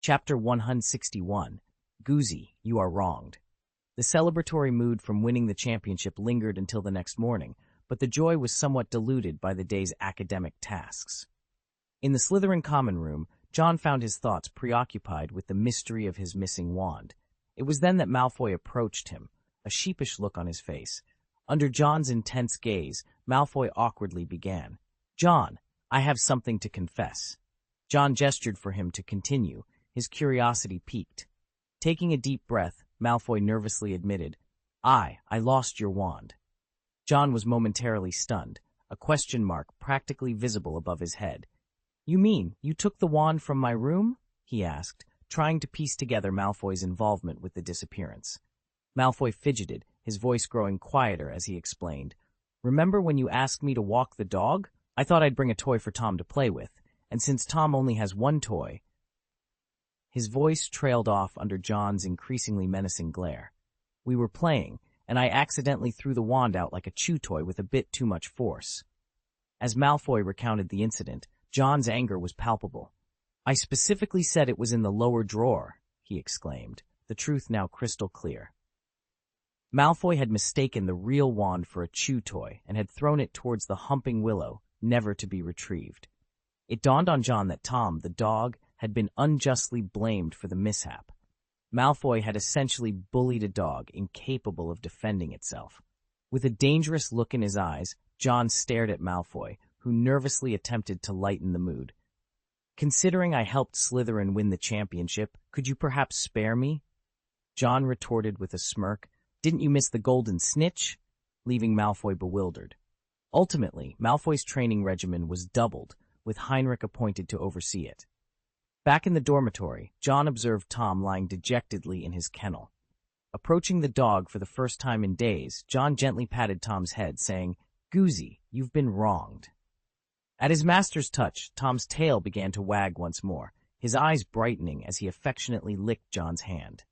Chapter 161. Goozy, you are wronged. The celebratory mood from winning the championship lingered until the next morning, but the joy was somewhat diluted by the day's academic tasks. In the Slytherin common room, John found his thoughts preoccupied with the mystery of his missing wand. It was then that Malfoy approached him, a sheepish look on his face. Under John's intense gaze, Malfoy awkwardly began. "John, I have something to confess." John gestured for him to continue, his curiosity piqued. Taking a deep breath, Malfoy nervously admitted, I lost your wand." John was momentarily stunned, a question mark practically visible above his head. "You mean you took the wand from my room?" he asked, trying to piece together Malfoy's involvement with the disappearance. Malfoy fidgeted, his voice growing quieter as he explained, "Remember when you asked me to walk the dog? I thought I'd bring a toy for Tom to play with, and since Tom only has one toy—" His voice trailed off under John's increasingly menacing glare. "We were playing, and I accidentally threw the wand out like a chew toy with a bit too much force." As Malfoy recounted the incident, John's anger was palpable. "I specifically said it was in the lower drawer," he exclaimed, the truth now crystal clear. Malfoy had mistaken the real wand for a chew toy and had thrown it towards the humping willow, never to be retrieved. It dawned on John that Tom, the dog, had been unjustly blamed for the mishap. Malfoy had essentially bullied a dog incapable of defending itself. With a dangerous look in his eyes, John stared at Malfoy, who nervously attempted to lighten the mood. "Considering I helped Slytherin win the championship, could you perhaps spare me?" John retorted with a smirk, "Didn't you miss the golden snitch?" leaving Malfoy bewildered. Ultimately, Malfoy's training regimen was doubled, with Heinrich appointed to oversee it. Back in the dormitory, John observed Tom lying dejectedly in his kennel. Approaching the dog for the first time in days, John gently patted Tom's head, saying, "Goozy, you've been wronged." At his master's touch, Tom's tail began to wag once more, his eyes brightening as he affectionately licked John's hand.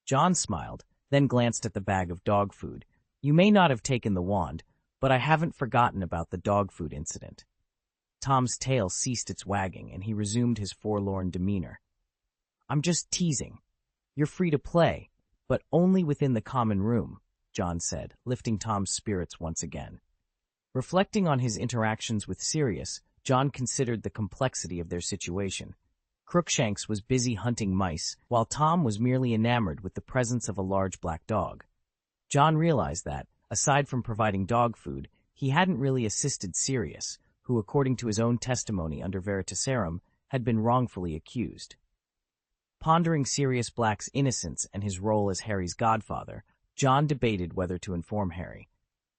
John smiled, then glanced at the bag of dog food. "You may not have taken the wand, but I haven't forgotten about the dog food incident." Tom's tail ceased its wagging, and he resumed his forlorn demeanor. "I'm just teasing. You're free to play, but only within the common room," John said, lifting Tom's spirits once again. Reflecting on his interactions with Sirius, John considered the complexity of their situation. Crookshanks was busy hunting mice, while Tom was merely enamored with the presence of a large black dog. John realized that, aside from providing dog food, he hadn't really assisted Sirius, who, according to his own testimony under Veritaserum, had been wrongfully accused. Pondering Sirius Black's innocence and his role as Harry's godfather, John debated whether to inform Harry.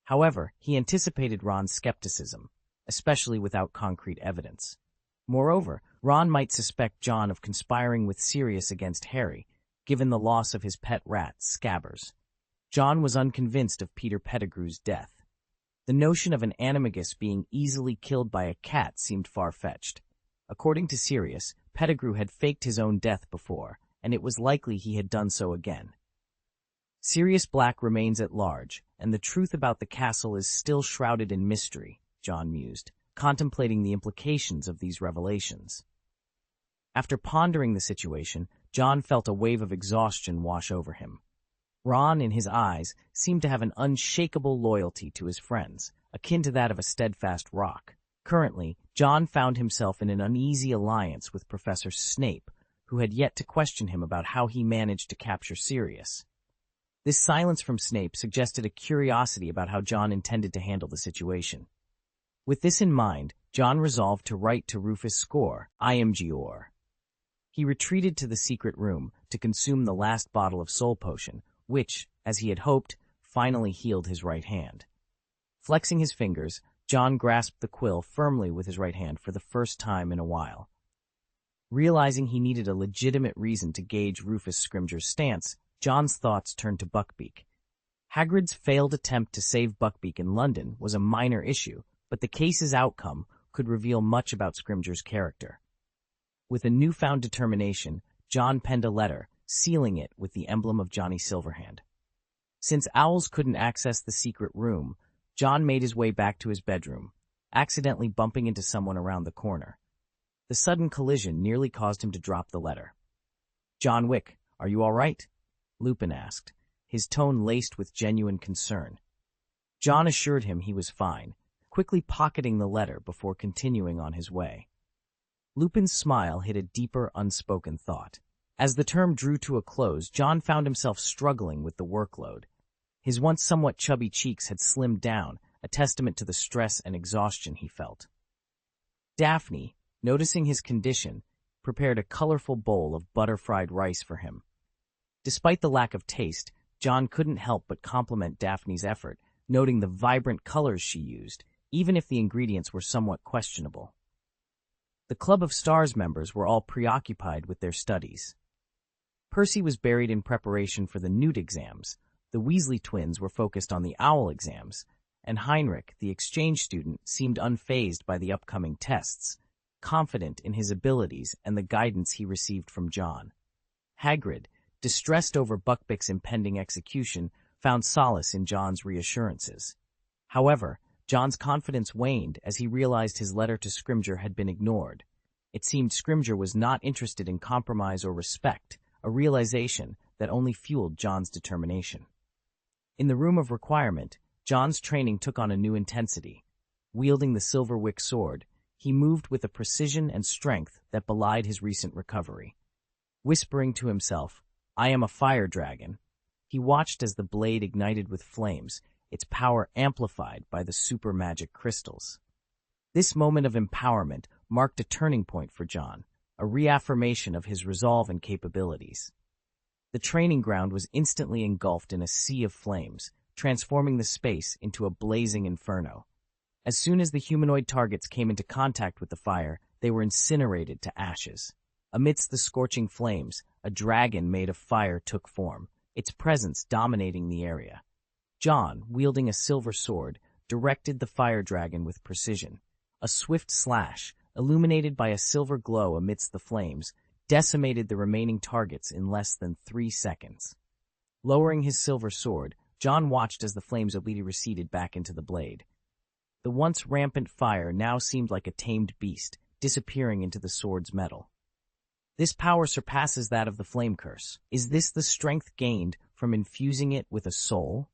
However, he anticipated Ron's skepticism, especially without concrete evidence. Moreover, Ron might suspect John of conspiring with Sirius against Harry, given the loss of his pet rat, Scabbers. John was unconvinced of Peter Pettigrew's death. The notion of an animagus being easily killed by a cat seemed far-fetched. According to Sirius, Pettigrew had faked his own death before, and it was likely he had done so again. Sirius Black remains at large, and the truth about the castle is still shrouded in mystery, John mused, contemplating the implications of these revelations. After pondering the situation, John felt a wave of exhaustion wash over him. Ron, in his eyes, seemed to have an unshakable loyalty to his friends, akin to that of a steadfast rock. Currently, John found himself in an uneasy alliance with Professor Snape, who had yet to question him about how he managed to capture Sirius. This silence from Snape suggested a curiosity about how John intended to handle the situation. With this in mind, John resolved to write to Rufus Score, IMGOR. He retreated to the secret room to consume the last bottle of soul potion, which, as he had hoped, finally healed his right hand. Flexing his fingers, John grasped the quill firmly with his right hand for the first time in a while. Realizing he needed a legitimate reason to gauge Rufus Scrimgeour's stance, John's thoughts turned to Buckbeak. Hagrid's failed attempt to save Buckbeak in London was a minor issue, but the case's outcome could reveal much about Scrimgeour's character. With a newfound determination, John penned a letter, sealing it with the emblem of Johnny Silverhand. Since owls couldn't access the secret room, John made his way back to his bedroom, accidentally bumping into someone around the corner. The sudden collision nearly caused him to drop the letter. "John Wick, are you all right?" Lupin asked, his tone laced with genuine concern. John assured him he was fine, quickly pocketing the letter before continuing on his way. Lupin's smile hid a deeper, unspoken thought. As the term drew to a close, John found himself struggling with the workload. His once somewhat chubby cheeks had slimmed down, a testament to the stress and exhaustion he felt. Daphne, noticing his condition, prepared a colorful bowl of butter-fried rice for him. Despite the lack of taste, John couldn't help but compliment Daphne's effort, noting the vibrant colors she used, even if the ingredients were somewhat questionable. The Club of Stars members were all preoccupied with their studies. Percy was buried in preparation for the Newt exams, the Weasley twins were focused on the Owl exams, and Heinrich, the exchange student, seemed unfazed by the upcoming tests, confident in his abilities and the guidance he received from John. Hagrid, distressed over Buckbeak's impending execution, found solace in John's reassurances. However, John's confidence waned as he realized his letter to Scrimgeour had been ignored. It seemed Scrimgeour was not interested in compromise or respect, a realization that only fueled John's determination. In the room of requirement, John's training took on a new intensity. Wielding the silver Wick sword, he moved with a precision and strength that belied his recent recovery. Whispering to himself, "I am a fire dragon," he watched as the blade ignited with flames, its power amplified by the super magic crystals. This moment of empowerment marked a turning point for John, a reaffirmation of his resolve and capabilities. The training ground was instantly engulfed in a sea of flames, transforming the space into a blazing inferno. As soon as the humanoid targets came into contact with the fire, they were incinerated to ashes. Amidst the scorching flames, a dragon made of fire took form, its presence dominating the area. John, wielding a silver sword, directed the fire dragon with precision. A swift slash, illuminated by a silver glow amidst the flames, decimated the remaining targets in less than 3 seconds. Lowering his silver sword, John watched as the flames obliquely receded back into the blade. The once rampant fire now seemed like a tamed beast, disappearing into the sword's metal. This power surpasses that of the flame curse. Is this the strength gained from infusing it with a soul?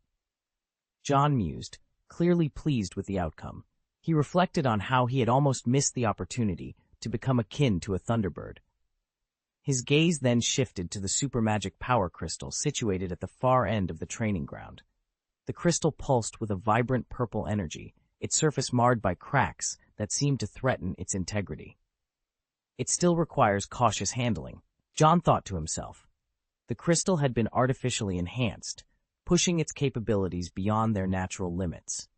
John mused, clearly pleased with the outcome. He reflected on how he had almost missed the opportunity to become akin to a Thunderbird. His gaze then shifted to the super magic power crystal situated at the far end of the training ground. The crystal pulsed with a vibrant purple energy, its surface marred by cracks that seemed to threaten its integrity. It still requires cautious handling, John thought to himself. The crystal had been artificially enhanced, pushing its capabilities beyond their natural limits.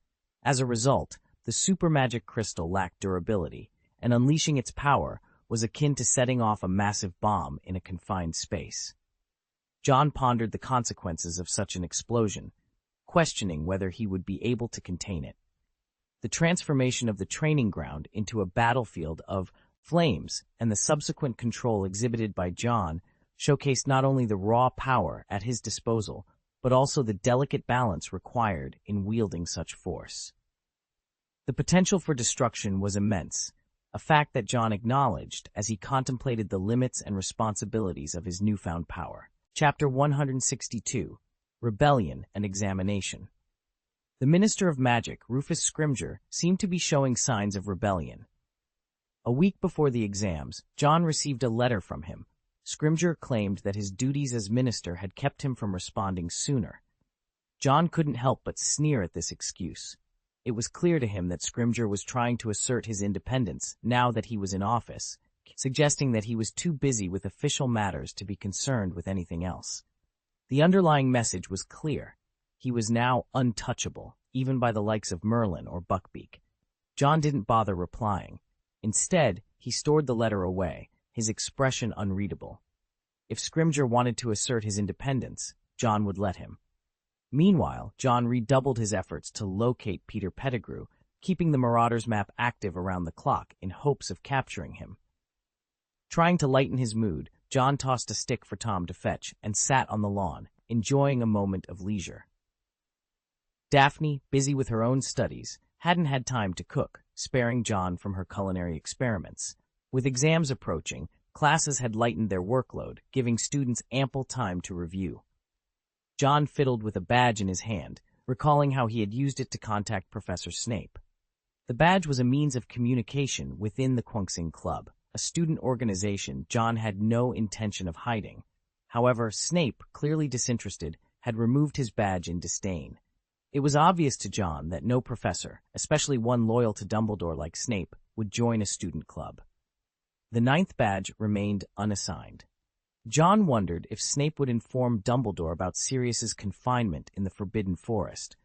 As a result, the super magic crystal lacked durability, and unleashing its power was akin to setting off a massive bomb in a confined space. John pondered the consequences of such an explosion, questioning whether he would be able to contain it. The transformation of the training ground into a battlefield of flames and the subsequent control exhibited by John showcased not only the raw power at his disposal, but also the delicate balance required in wielding such force. The potential for destruction was immense, a fact that John acknowledged as he contemplated the limits and responsibilities of his newfound power. Chapter 162, Rebellion and Examination. The Minister of Magic, Rufus Scrimgeour, seemed to be showing signs of rebellion. A week before the exams, John received a letter from him. Scrimgeour claimed that his duties as minister had kept him from responding sooner. John couldn't help but sneer at this excuse. It was clear to him that Scrimgeour was trying to assert his independence now that he was in office, suggesting that he was too busy with official matters to be concerned with anything else. The underlying message was clear. He was now untouchable, even by the likes of Merlin or Buckbeak. John didn't bother replying. Instead, he stored the letter away, his expression unreadable. If Scrimgeour wanted to assert his independence, John would let him. Meanwhile, John redoubled his efforts to locate Peter Pettigrew, keeping the Marauders map active around the clock in hopes of capturing him. Trying to lighten his mood, John tossed a stick for Tom to fetch and sat on the lawn, enjoying a moment of leisure. Daphne, busy with her own studies, hadn't had time to cook, sparing John from her culinary experiments. With exams approaching, classes had lightened their workload, giving students ample time to review. John fiddled with a badge in his hand, recalling how he had used it to contact Professor Snape. The badge was a means of communication within the Kwunxing Club, a student organization John had no intention of hiding. However, Snape, clearly disinterested, had removed his badge in disdain. It was obvious to John that no professor, especially one loyal to Dumbledore like Snape, would join a student club. The 9th badge remained unassigned. John wondered if Snape would inform Dumbledore about Sirius's confinement in the Forbidden Forest,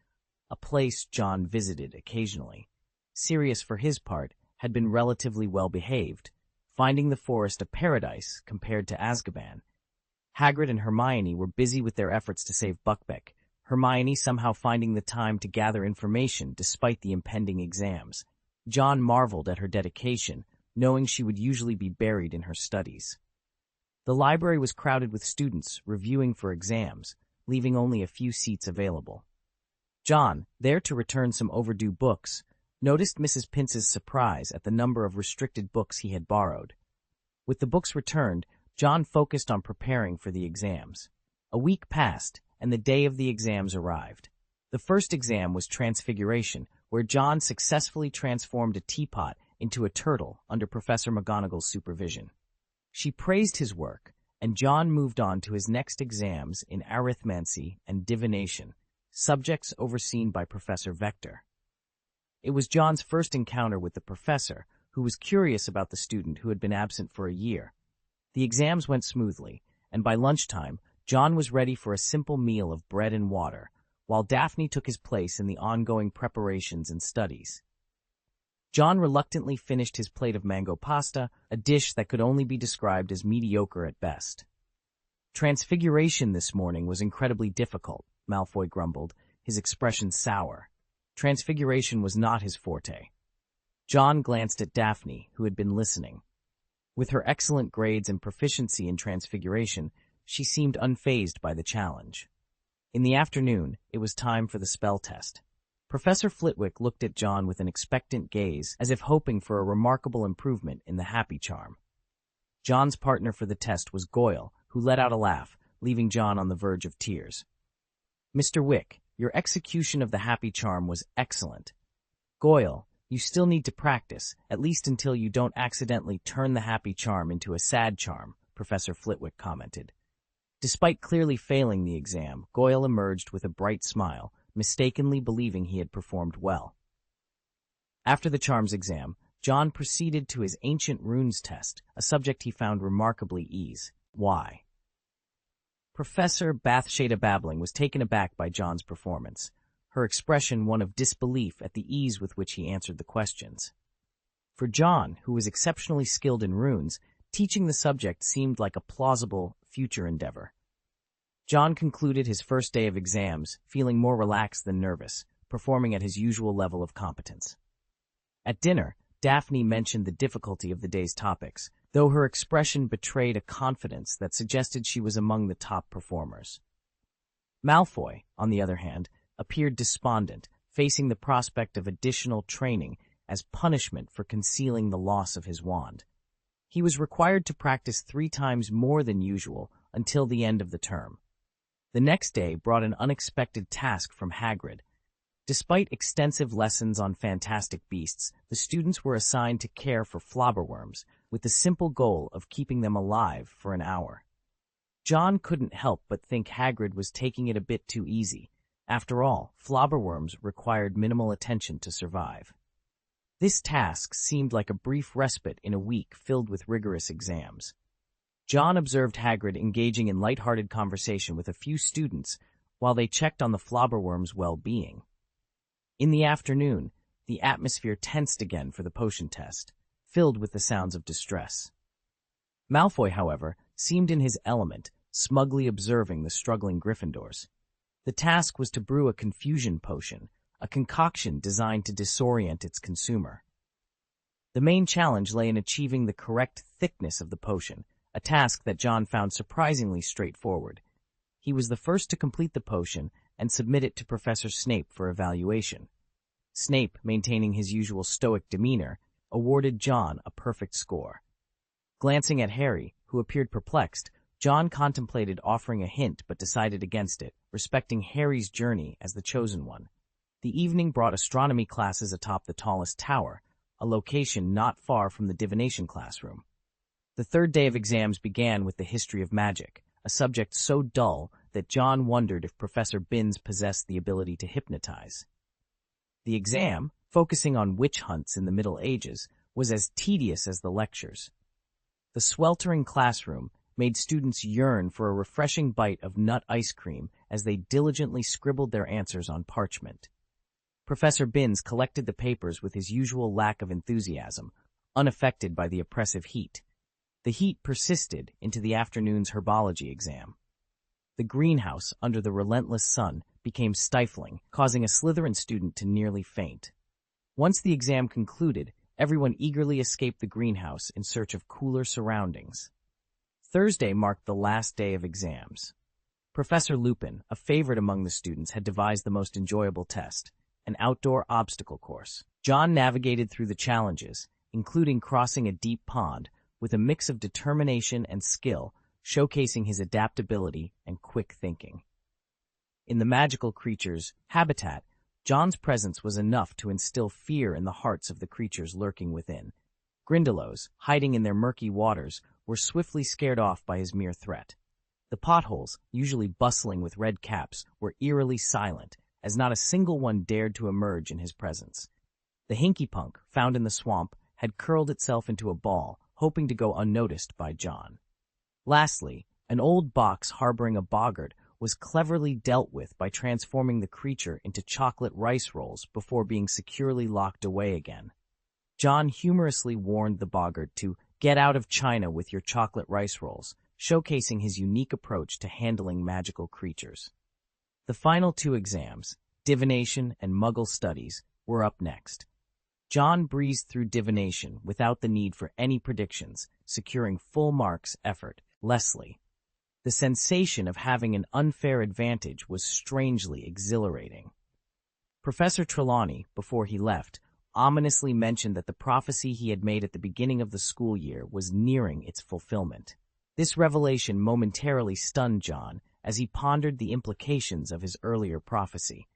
a place John visited occasionally. Sirius, for his part, had been relatively well-behaved, finding the forest a paradise compared to Azkaban. Hagrid and Hermione were busy with their efforts to save Buckbeak, Hermione somehow finding the time to gather information despite the impending exams. John marveled at her dedication, knowing she would usually be buried in her studies. The library was crowded with students reviewing for exams, leaving only a few seats available. John, there to return some overdue books, noticed Mrs. Pince's surprise at the number of restricted books he had borrowed. With the books returned, John focused on preparing for the exams. A week passed, and the day of the exams arrived. The first exam was Transfiguration, where John successfully transformed a teapot into a turtle under Professor McGonagall's supervision. She praised his work, and John moved on to his next exams in arithmancy and divination, subjects overseen by Professor Vector. It was John's first encounter with the professor, who was curious about the student who had been absent for a year. The exams went smoothly, and by lunchtime, John was ready for a simple meal of bread and water, while Daphne took his place in the ongoing preparations and studies. John reluctantly finished his plate of mango pasta, a dish that could only be described as mediocre at best. Transfiguration this morning was incredibly difficult, Malfoy grumbled, his expression sour. Transfiguration was not his forte. John glanced at Daphne, who had been listening. With her excellent grades and proficiency in Transfiguration, she seemed unfazed by the challenge. In the afternoon, it was time for the spell test. Professor Flitwick looked at John with an expectant gaze, as if hoping for a remarkable improvement in the happy charm. John's partner for the test was Goyle, who let out a laugh, leaving John on the verge of tears. "Mr. Wick, your execution of the happy charm was excellent. Goyle, you still need to practice, at least until you don't accidentally turn the happy charm into a sad charm," Professor Flitwick commented. Despite clearly failing the exam, Goyle emerged with a bright smile, mistakenly believing he had performed well. After the charms exam, John proceeded to his ancient runes test, a subject he found remarkably easy. Why? Professor Bathsheba Babbling was taken aback by John's performance, her expression one of disbelief at the ease with which he answered the questions. For John, who was exceptionally skilled in runes, teaching the subject seemed like a plausible future endeavor. John concluded his first day of exams, feeling more relaxed than nervous, performing at his usual level of competence. At dinner, Daphne mentioned the difficulty of the day's topics, though her expression betrayed a confidence that suggested she was among the top performers. Malfoy, on the other hand, appeared despondent, facing the prospect of additional training as punishment for concealing the loss of his wand. He was required to practice 3 times more than usual until the end of the term. The next day brought an unexpected task from Hagrid. Despite extensive lessons on fantastic beasts, the students were assigned to care for flobberworms, with the simple goal of keeping them alive for an hour. John couldn't help but think Hagrid was taking it a bit too easy. After all, flobberworms required minimal attention to survive. This task seemed like a brief respite in a week filled with rigorous exams. John observed Hagrid engaging in light-hearted conversation with a few students while they checked on the flobberworm's well-being. In the afternoon, the atmosphere tensed again for the potion test, filled with the sounds of distress. Malfoy, however, seemed in his element, smugly observing the struggling Gryffindors. The task was to brew a confusion potion, a concoction designed to disorient its consumer. The main challenge lay in achieving the correct thickness of the potion, a task that John found surprisingly straightforward. He was the first to complete the potion and submit it to Professor Snape for evaluation. Snape, maintaining his usual stoic demeanor, awarded John a perfect score. Glancing at Harry, who appeared perplexed, John contemplated offering a hint but decided against it, respecting Harry's journey as the chosen one. The evening brought astronomy classes atop the tallest tower, a location not far from the divination classroom. The third day of exams began with the history of magic, a subject so dull that John wondered if Professor Binns possessed the ability to hypnotize. The exam, focusing on witch hunts in the Middle Ages, was as tedious as the lectures. The sweltering classroom made students yearn for a refreshing bite of nut ice cream as they diligently scribbled their answers on parchment. Professor Binns collected the papers with his usual lack of enthusiasm, unaffected by the oppressive heat. The heat persisted into the afternoon's herbology exam. The greenhouse under the relentless sun became stifling, causing a Slytherin student to nearly faint. Once the exam concluded, everyone eagerly escaped the greenhouse in search of cooler surroundings. Thursday marked the last day of exams. Professor Lupin, a favorite among the students, had devised the most enjoyable test, an outdoor obstacle course. John navigated through the challenges, including crossing a deep pond, with a mix of determination and skill, showcasing his adaptability and quick thinking. In the magical creature's habitat, John's presence was enough to instill fear in the hearts of the creatures lurking within. Grindylows, hiding in their murky waters, were swiftly scared off by his mere threat. The potholes, usually bustling with red caps, were eerily silent, as not a single one dared to emerge in his presence. The hinky-punk, found in the swamp, had curled itself into a ball, hoping to go unnoticed by John. Lastly, an old box harboring a boggart was cleverly dealt with by transforming the creature into chocolate rice rolls before being securely locked away again. John humorously warned the boggart to get out of China with your chocolate rice rolls, showcasing his unique approach to handling magical creatures. The final two exams, divination and Muggle studies, were up next. John breezed through divination without the need for any predictions, securing full marks effortlessly. The sensation of having an unfair advantage was strangely exhilarating. Professor Trelawney, before he left, ominously mentioned that the prophecy he had made at the beginning of the school year was nearing its fulfillment. This revelation momentarily stunned John as he pondered the implications of his earlier prophecy.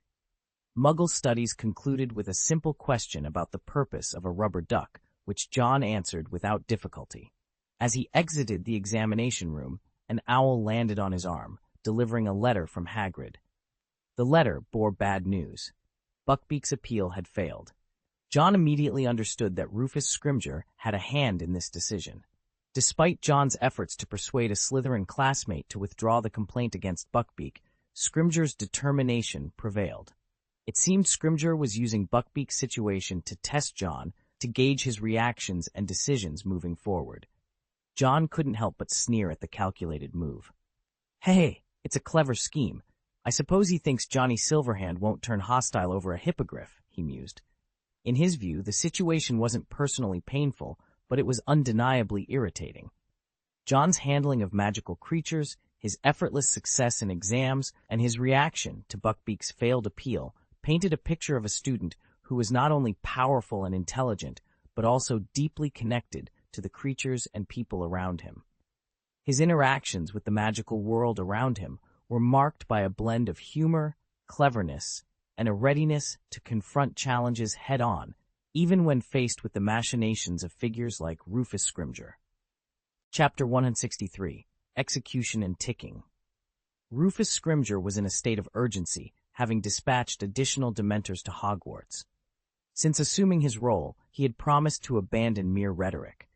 Muggle studies concluded with a simple question about the purpose of a rubber duck, which John answered without difficulty. As he exited the examination room, an owl landed on his arm, delivering a letter from Hagrid. The letter bore bad news. Buckbeak's appeal had failed. John immediately understood that Rufus Scrimgeour had a hand in this decision. Despite John's efforts to persuade a Slytherin classmate to withdraw the complaint against Buckbeak, Scrimgeour's determination prevailed. It seemed Scrimgeour was using Buckbeak's situation to test John to gauge his reactions and decisions moving forward. John couldn't help but sneer at the calculated move. Hey, it's a clever scheme. I suppose he thinks Johnny Silverhand won't turn hostile over a hippogriff, he mused. In his view, the situation wasn't personally painful, but it was undeniably irritating. John's handling of magical creatures, his effortless success in exams, and his reaction to Buckbeak's failed appeal painted a picture of a student who was not only powerful and intelligent, but also deeply connected to the creatures and people around him. His interactions with the magical world around him were marked by a blend of humor, cleverness, and a readiness to confront challenges head-on, even when faced with the machinations of figures like Rufus Scrimgeour. Chapter 163, Execution and Ticking. Rufus Scrimgeour was in a state of urgency, having dispatched additional Dementors to Hogwarts. Since assuming his role, he had promised to abandon mere rhetoric.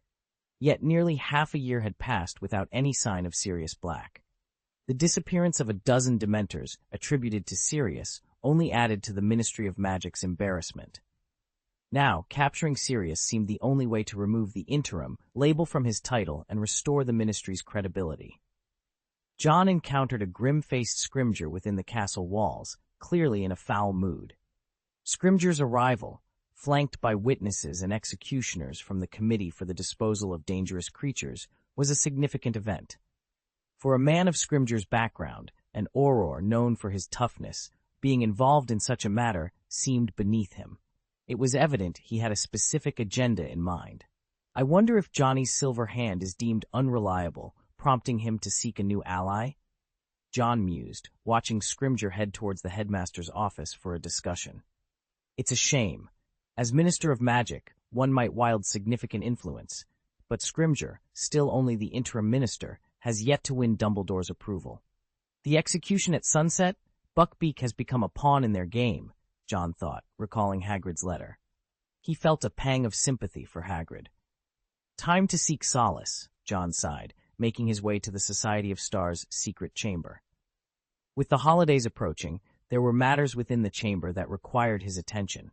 Yet nearly half a year had passed without any sign of Sirius Black. The disappearance of a dozen Dementors, attributed to Sirius, only added to the Ministry of Magic's embarrassment. Now, capturing Sirius seemed the only way to remove the interim label from his title and restore the Ministry's credibility. John encountered a grim-faced Scrimgeour within the castle walls, clearly in a foul mood. Scrimgeour's arrival, flanked by witnesses and executioners from the Committee for the Disposal of Dangerous Creatures, was a significant event. For a man of Scrimgeour's background, an Auror known for his toughness, being involved in such a matter seemed beneath him. It was evident he had a specific agenda in mind. I wonder if Johnny's silver hand is deemed unreliable, prompting him to seek a new ally? John mused, watching Scrimger head towards the headmaster's office for a discussion. It's a shame. As Minister of Magic, one might wield significant influence, but Scrimger, still only the interim minister, has yet to win Dumbledore's approval. The execution at sunset? Buckbeak has become a pawn in their game, John thought, recalling Hagrid's letter. He felt a pang of sympathy for Hagrid. Time to seek solace, John sighed, making his way to the Society of Stars' secret chamber. With the holidays approaching, there were matters within the chamber that required his attention.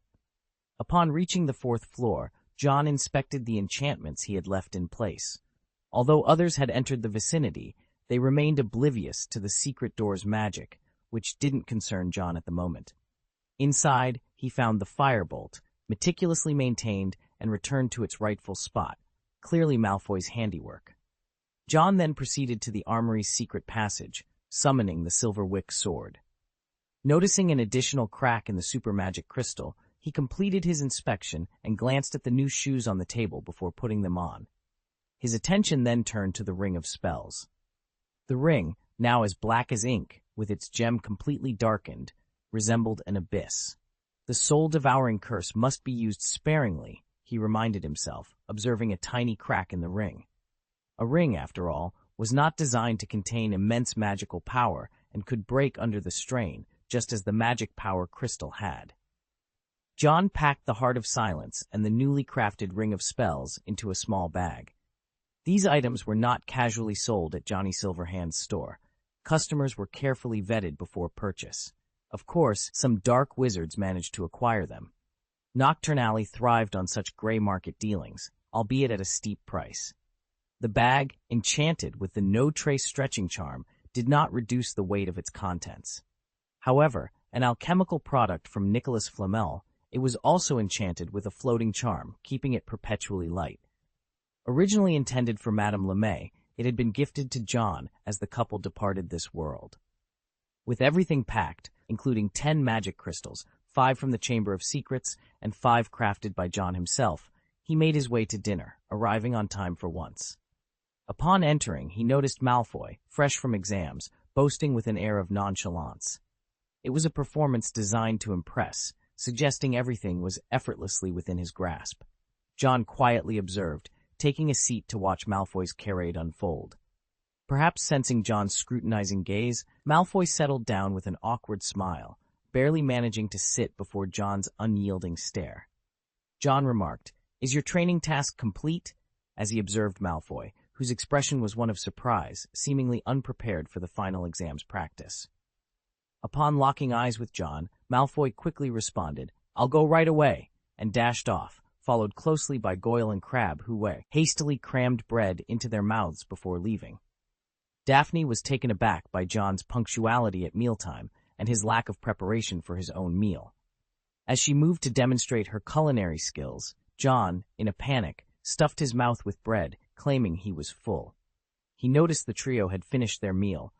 Upon reaching the 4th floor, John inspected the enchantments he had left in place. Although others had entered the vicinity, they remained oblivious to the secret door's magic, which didn't concern John at the moment. Inside, he found the firebolt, meticulously maintained and returned to its rightful spot, clearly Malfoy's handiwork. John then proceeded to the armory's secret passage, summoning the silver Wick sword. Noticing an additional crack in the super magic crystal, he completed his inspection and glanced at the new shoes on the table before putting them on. His attention then turned to the ring of spells. The ring, now as black as ink, with its gem completely darkened, resembled an abyss. The soul-devouring curse must be used sparingly, he reminded himself, observing a tiny crack in the ring. A ring, after all, was not designed to contain immense magical power and could break under the strain, just as the magic power crystal had. John packed the Heart of Silence and the newly crafted Ring of Spells into a small bag. These items were not casually sold at Johnny Silverhand's store. Customers were carefully vetted before purchase. Of course, some dark wizards managed to acquire them. Nocturne Alley thrived on such gray market dealings, albeit at a steep price. The bag, enchanted with the no-trace stretching charm, did not reduce the weight of its contents. However, an alchemical product from Nicholas Flamel, it was also enchanted with a floating charm, keeping it perpetually light. Originally intended for Madame LeMay, it had been gifted to John as the couple departed this world. With everything packed, including 10 magic crystals, 5 from the Chamber of Secrets, and 5 crafted by John himself, he made his way to dinner, arriving on time for once. Upon entering, he noticed Malfoy, fresh from exams, boasting with an air of nonchalance. It was a performance designed to impress, suggesting everything was effortlessly within his grasp. John quietly observed, taking a seat to watch Malfoy's charade unfold. Perhaps sensing John's scrutinizing gaze, Malfoy settled down with an awkward smile, barely managing to sit before John's unyielding stare. John remarked, "Is your training task complete?" as he observed Malfoy, whose expression was one of surprise, seemingly unprepared for the final exam's practice. Upon locking eyes with John, Malfoy quickly responded, "I'll go right away," and dashed off, followed closely by Goyle and Crabbe, who hastily crammed bread into their mouths before leaving. Daphne was taken aback by John's punctuality at mealtime and his lack of preparation for his own meal. As she moved to demonstrate her culinary skills, John, in a panic, stuffed his mouth with bread, claiming he was full. He noticed the trio had finished their meal,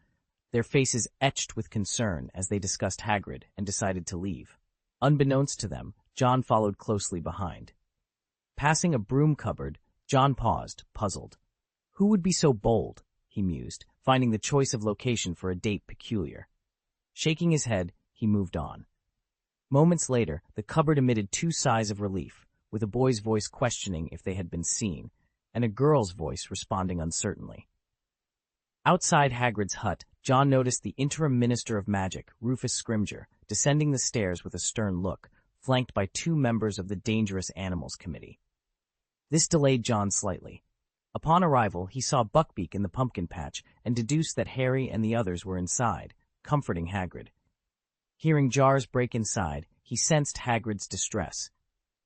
their faces etched with concern as they discussed Hagrid and decided to leave. Unbeknownst to them, John followed closely behind. Passing a broom cupboard, John paused, puzzled. Who would be so bold, he mused, finding the choice of location for a date peculiar. Shaking his head, he moved on. Moments later, the cupboard emitted 2 sighs of relief, with a boy's voice questioning if they had been seen, and a girl's voice responding uncertainly. Outside Hagrid's hut, John noticed the interim Minister of Magic, Rufus Scrimger, descending the stairs with a stern look, flanked by 2 members of the Dangerous Animals Committee. This delayed John slightly. Upon arrival, he saw Buckbeak in the pumpkin patch and deduced that Harry and the others were inside, comforting Hagrid. Hearing jars break inside, he sensed Hagrid's distress.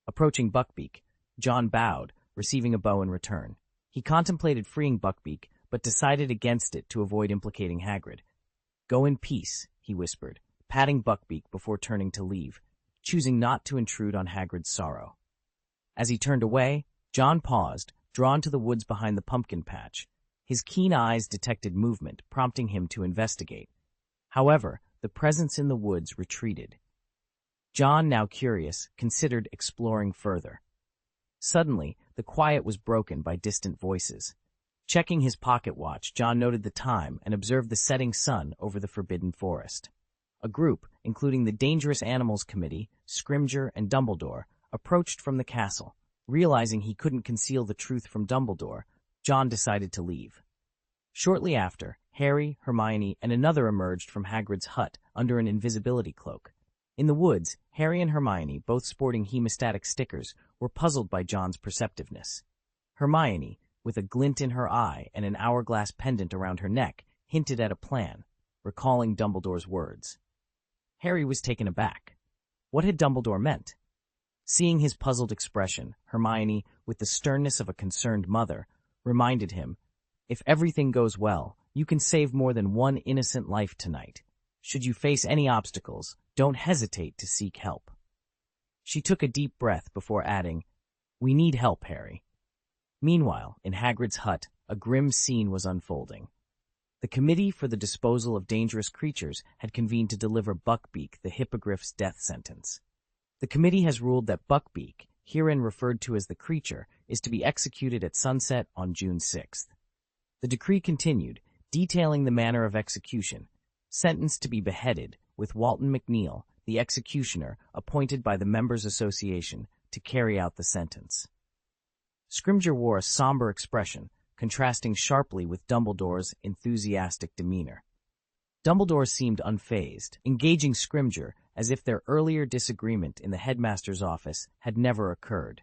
Approaching Buckbeak, John bowed, receiving a bow in return. He contemplated freeing Buckbeak, but decided against it to avoid implicating Hagrid. "Go in peace," he whispered, patting Buckbeak before turning to leave, choosing not to intrude on Hagrid's sorrow. As he turned away, John paused, drawn to the woods behind the pumpkin patch. His keen eyes detected movement, prompting him to investigate. However, the presence in the woods retreated. John, now curious, considered exploring further. Suddenly, the quiet was broken by distant voices. Checking his pocket watch, John noted the time and observed the setting sun over the forbidden forest. A group, including the Dangerous Animals Committee, Scrimgeour, and Dumbledore, approached from the castle. Realizing he couldn't conceal the truth from Dumbledore, John decided to leave. Shortly after, Harry, Hermione, and another emerged from Hagrid's hut under an invisibility cloak. In the woods, Harry and Hermione, both sporting hemostatic stickers, were puzzled by John's perceptiveness. Hermione, with a glint in her eye and an hourglass pendant around her neck, hinted at a plan, recalling Dumbledore's words. Harry was taken aback. What had Dumbledore meant? Seeing his puzzled expression, Hermione, with the sternness of a concerned mother, reminded him, "If everything goes well, you can save more than one innocent life tonight. Should you face any obstacles, don't hesitate to seek help." She took a deep breath before adding, "We need help, Harry." Meanwhile, in Hagrid's hut, a grim scene was unfolding. The Committee for the Disposal of Dangerous Creatures had convened to deliver Buckbeak the Hippogriff's death sentence. The committee has ruled that Buckbeak, herein referred to as the creature, is to be executed at sunset on June 6th. The decree continued, detailing the manner of execution, sentenced to be beheaded, with Walton McNeil, the executioner, appointed by the Members' Association to carry out the sentence. Scrimgeour wore a somber expression, contrasting sharply with Dumbledore's enthusiastic demeanor. Dumbledore seemed unfazed, engaging Scrimgeour as if their earlier disagreement in the headmaster's office had never occurred.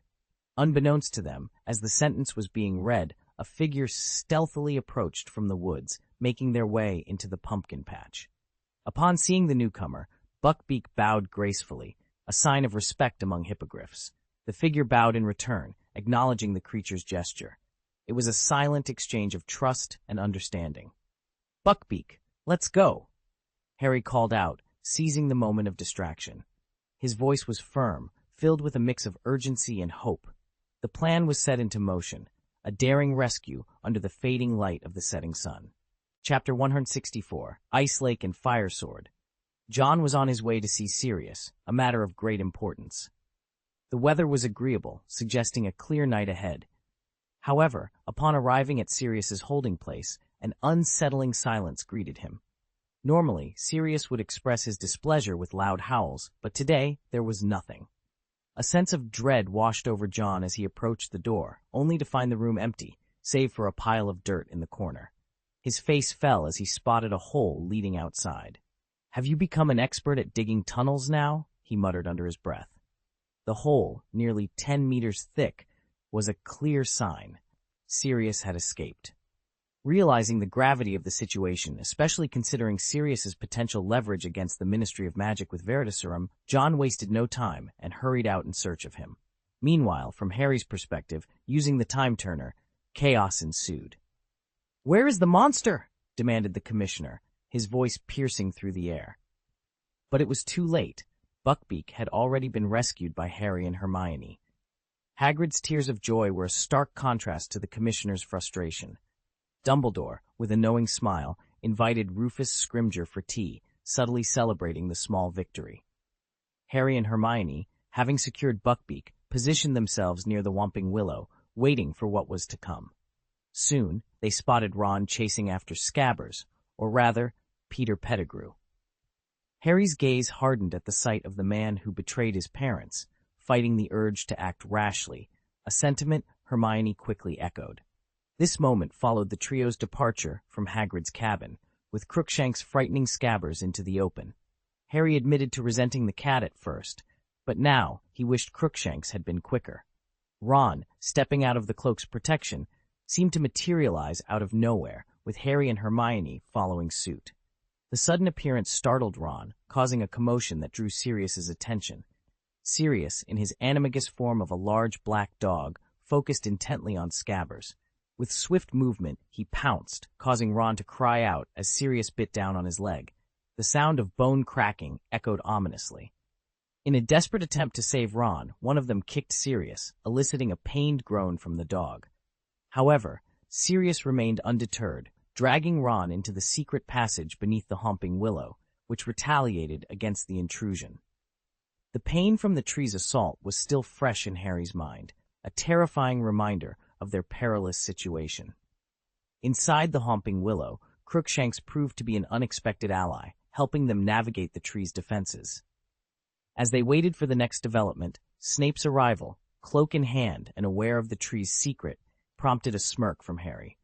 Unbeknownst to them, as the sentence was being read, a figure stealthily approached from the woods, making their way into the pumpkin patch. Upon seeing the newcomer, Buckbeak bowed gracefully, a sign of respect among hippogriffs. The figure bowed in return, acknowledging the creature's gesture. It was a silent exchange of trust and understanding. "Buckbeak, let's go," Harry called out, seizing the moment of distraction. His voice was firm, filled with a mix of urgency and hope. The plan was set into motion, a daring rescue under the fading light of the setting sun. Chapter 164, Ice Lake and Fire Sword. John was on his way to see Sirius, a matter of great importance. The weather was agreeable, suggesting a clear night ahead. However, upon arriving at Sirius's holding place, an unsettling silence greeted him. Normally, Sirius would express his displeasure with loud howls, but today there was nothing. A sense of dread washed over John as he approached the door, only to find the room empty, save for a pile of dirt in the corner. His face fell as he spotted a hole leading outside. "Have you become an expert at digging tunnels now?" he muttered under his breath. The hole, nearly 10 meters thick, was a clear sign. Sirius had escaped. Realizing the gravity of the situation, especially considering Sirius's potential leverage against the Ministry of Magic with Veritaserum, John wasted no time and hurried out in search of him. Meanwhile, from Harry's perspective, using the time turner, chaos ensued. "Where is the monster?" demanded the commissioner, his voice piercing through the air. But it was too late. Buckbeak had already been rescued by Harry and Hermione. Hagrid's tears of joy were a stark contrast to the commissioner's frustration. Dumbledore, with a knowing smile, invited Rufus Scrimgeour for tea, subtly celebrating the small victory. Harry and Hermione, having secured Buckbeak, positioned themselves near the Whomping Willow, waiting for what was to come. Soon, they spotted Ron chasing after Scabbers, or rather, Peter Pettigrew. Harry's gaze hardened at the sight of the man who betrayed his parents, fighting the urge to act rashly, a sentiment Hermione quickly echoed. This moment followed the trio's departure from Hagrid's cabin, with Crookshanks frightening Scabbers into the open. Harry admitted to resenting the cat at first, but now he wished Crookshanks had been quicker. Ron, stepping out of the cloak's protection, seemed to materialize out of nowhere, with Harry and Hermione following suit. The sudden appearance startled Ron, causing a commotion that drew Sirius's attention. Sirius, in his animagus form of a large black dog, focused intently on Scabbers. With swift movement, he pounced, causing Ron to cry out as Sirius bit down on his leg. The sound of bone cracking echoed ominously. In a desperate attempt to save Ron, one of them kicked Sirius, eliciting a pained groan from the dog. However, Sirius remained undeterred, dragging Ron into the secret passage beneath the Whomping Willow, which retaliated against the intrusion. The pain from the tree's assault was still fresh in Harry's mind, a terrifying reminder of their perilous situation. Inside the Homping Willow, Crookshanks proved to be an unexpected ally, helping them navigate the tree's defenses. As they waited for the next development, Snape's arrival, cloak in hand and aware of the tree's secret, prompted a smirk from Harry.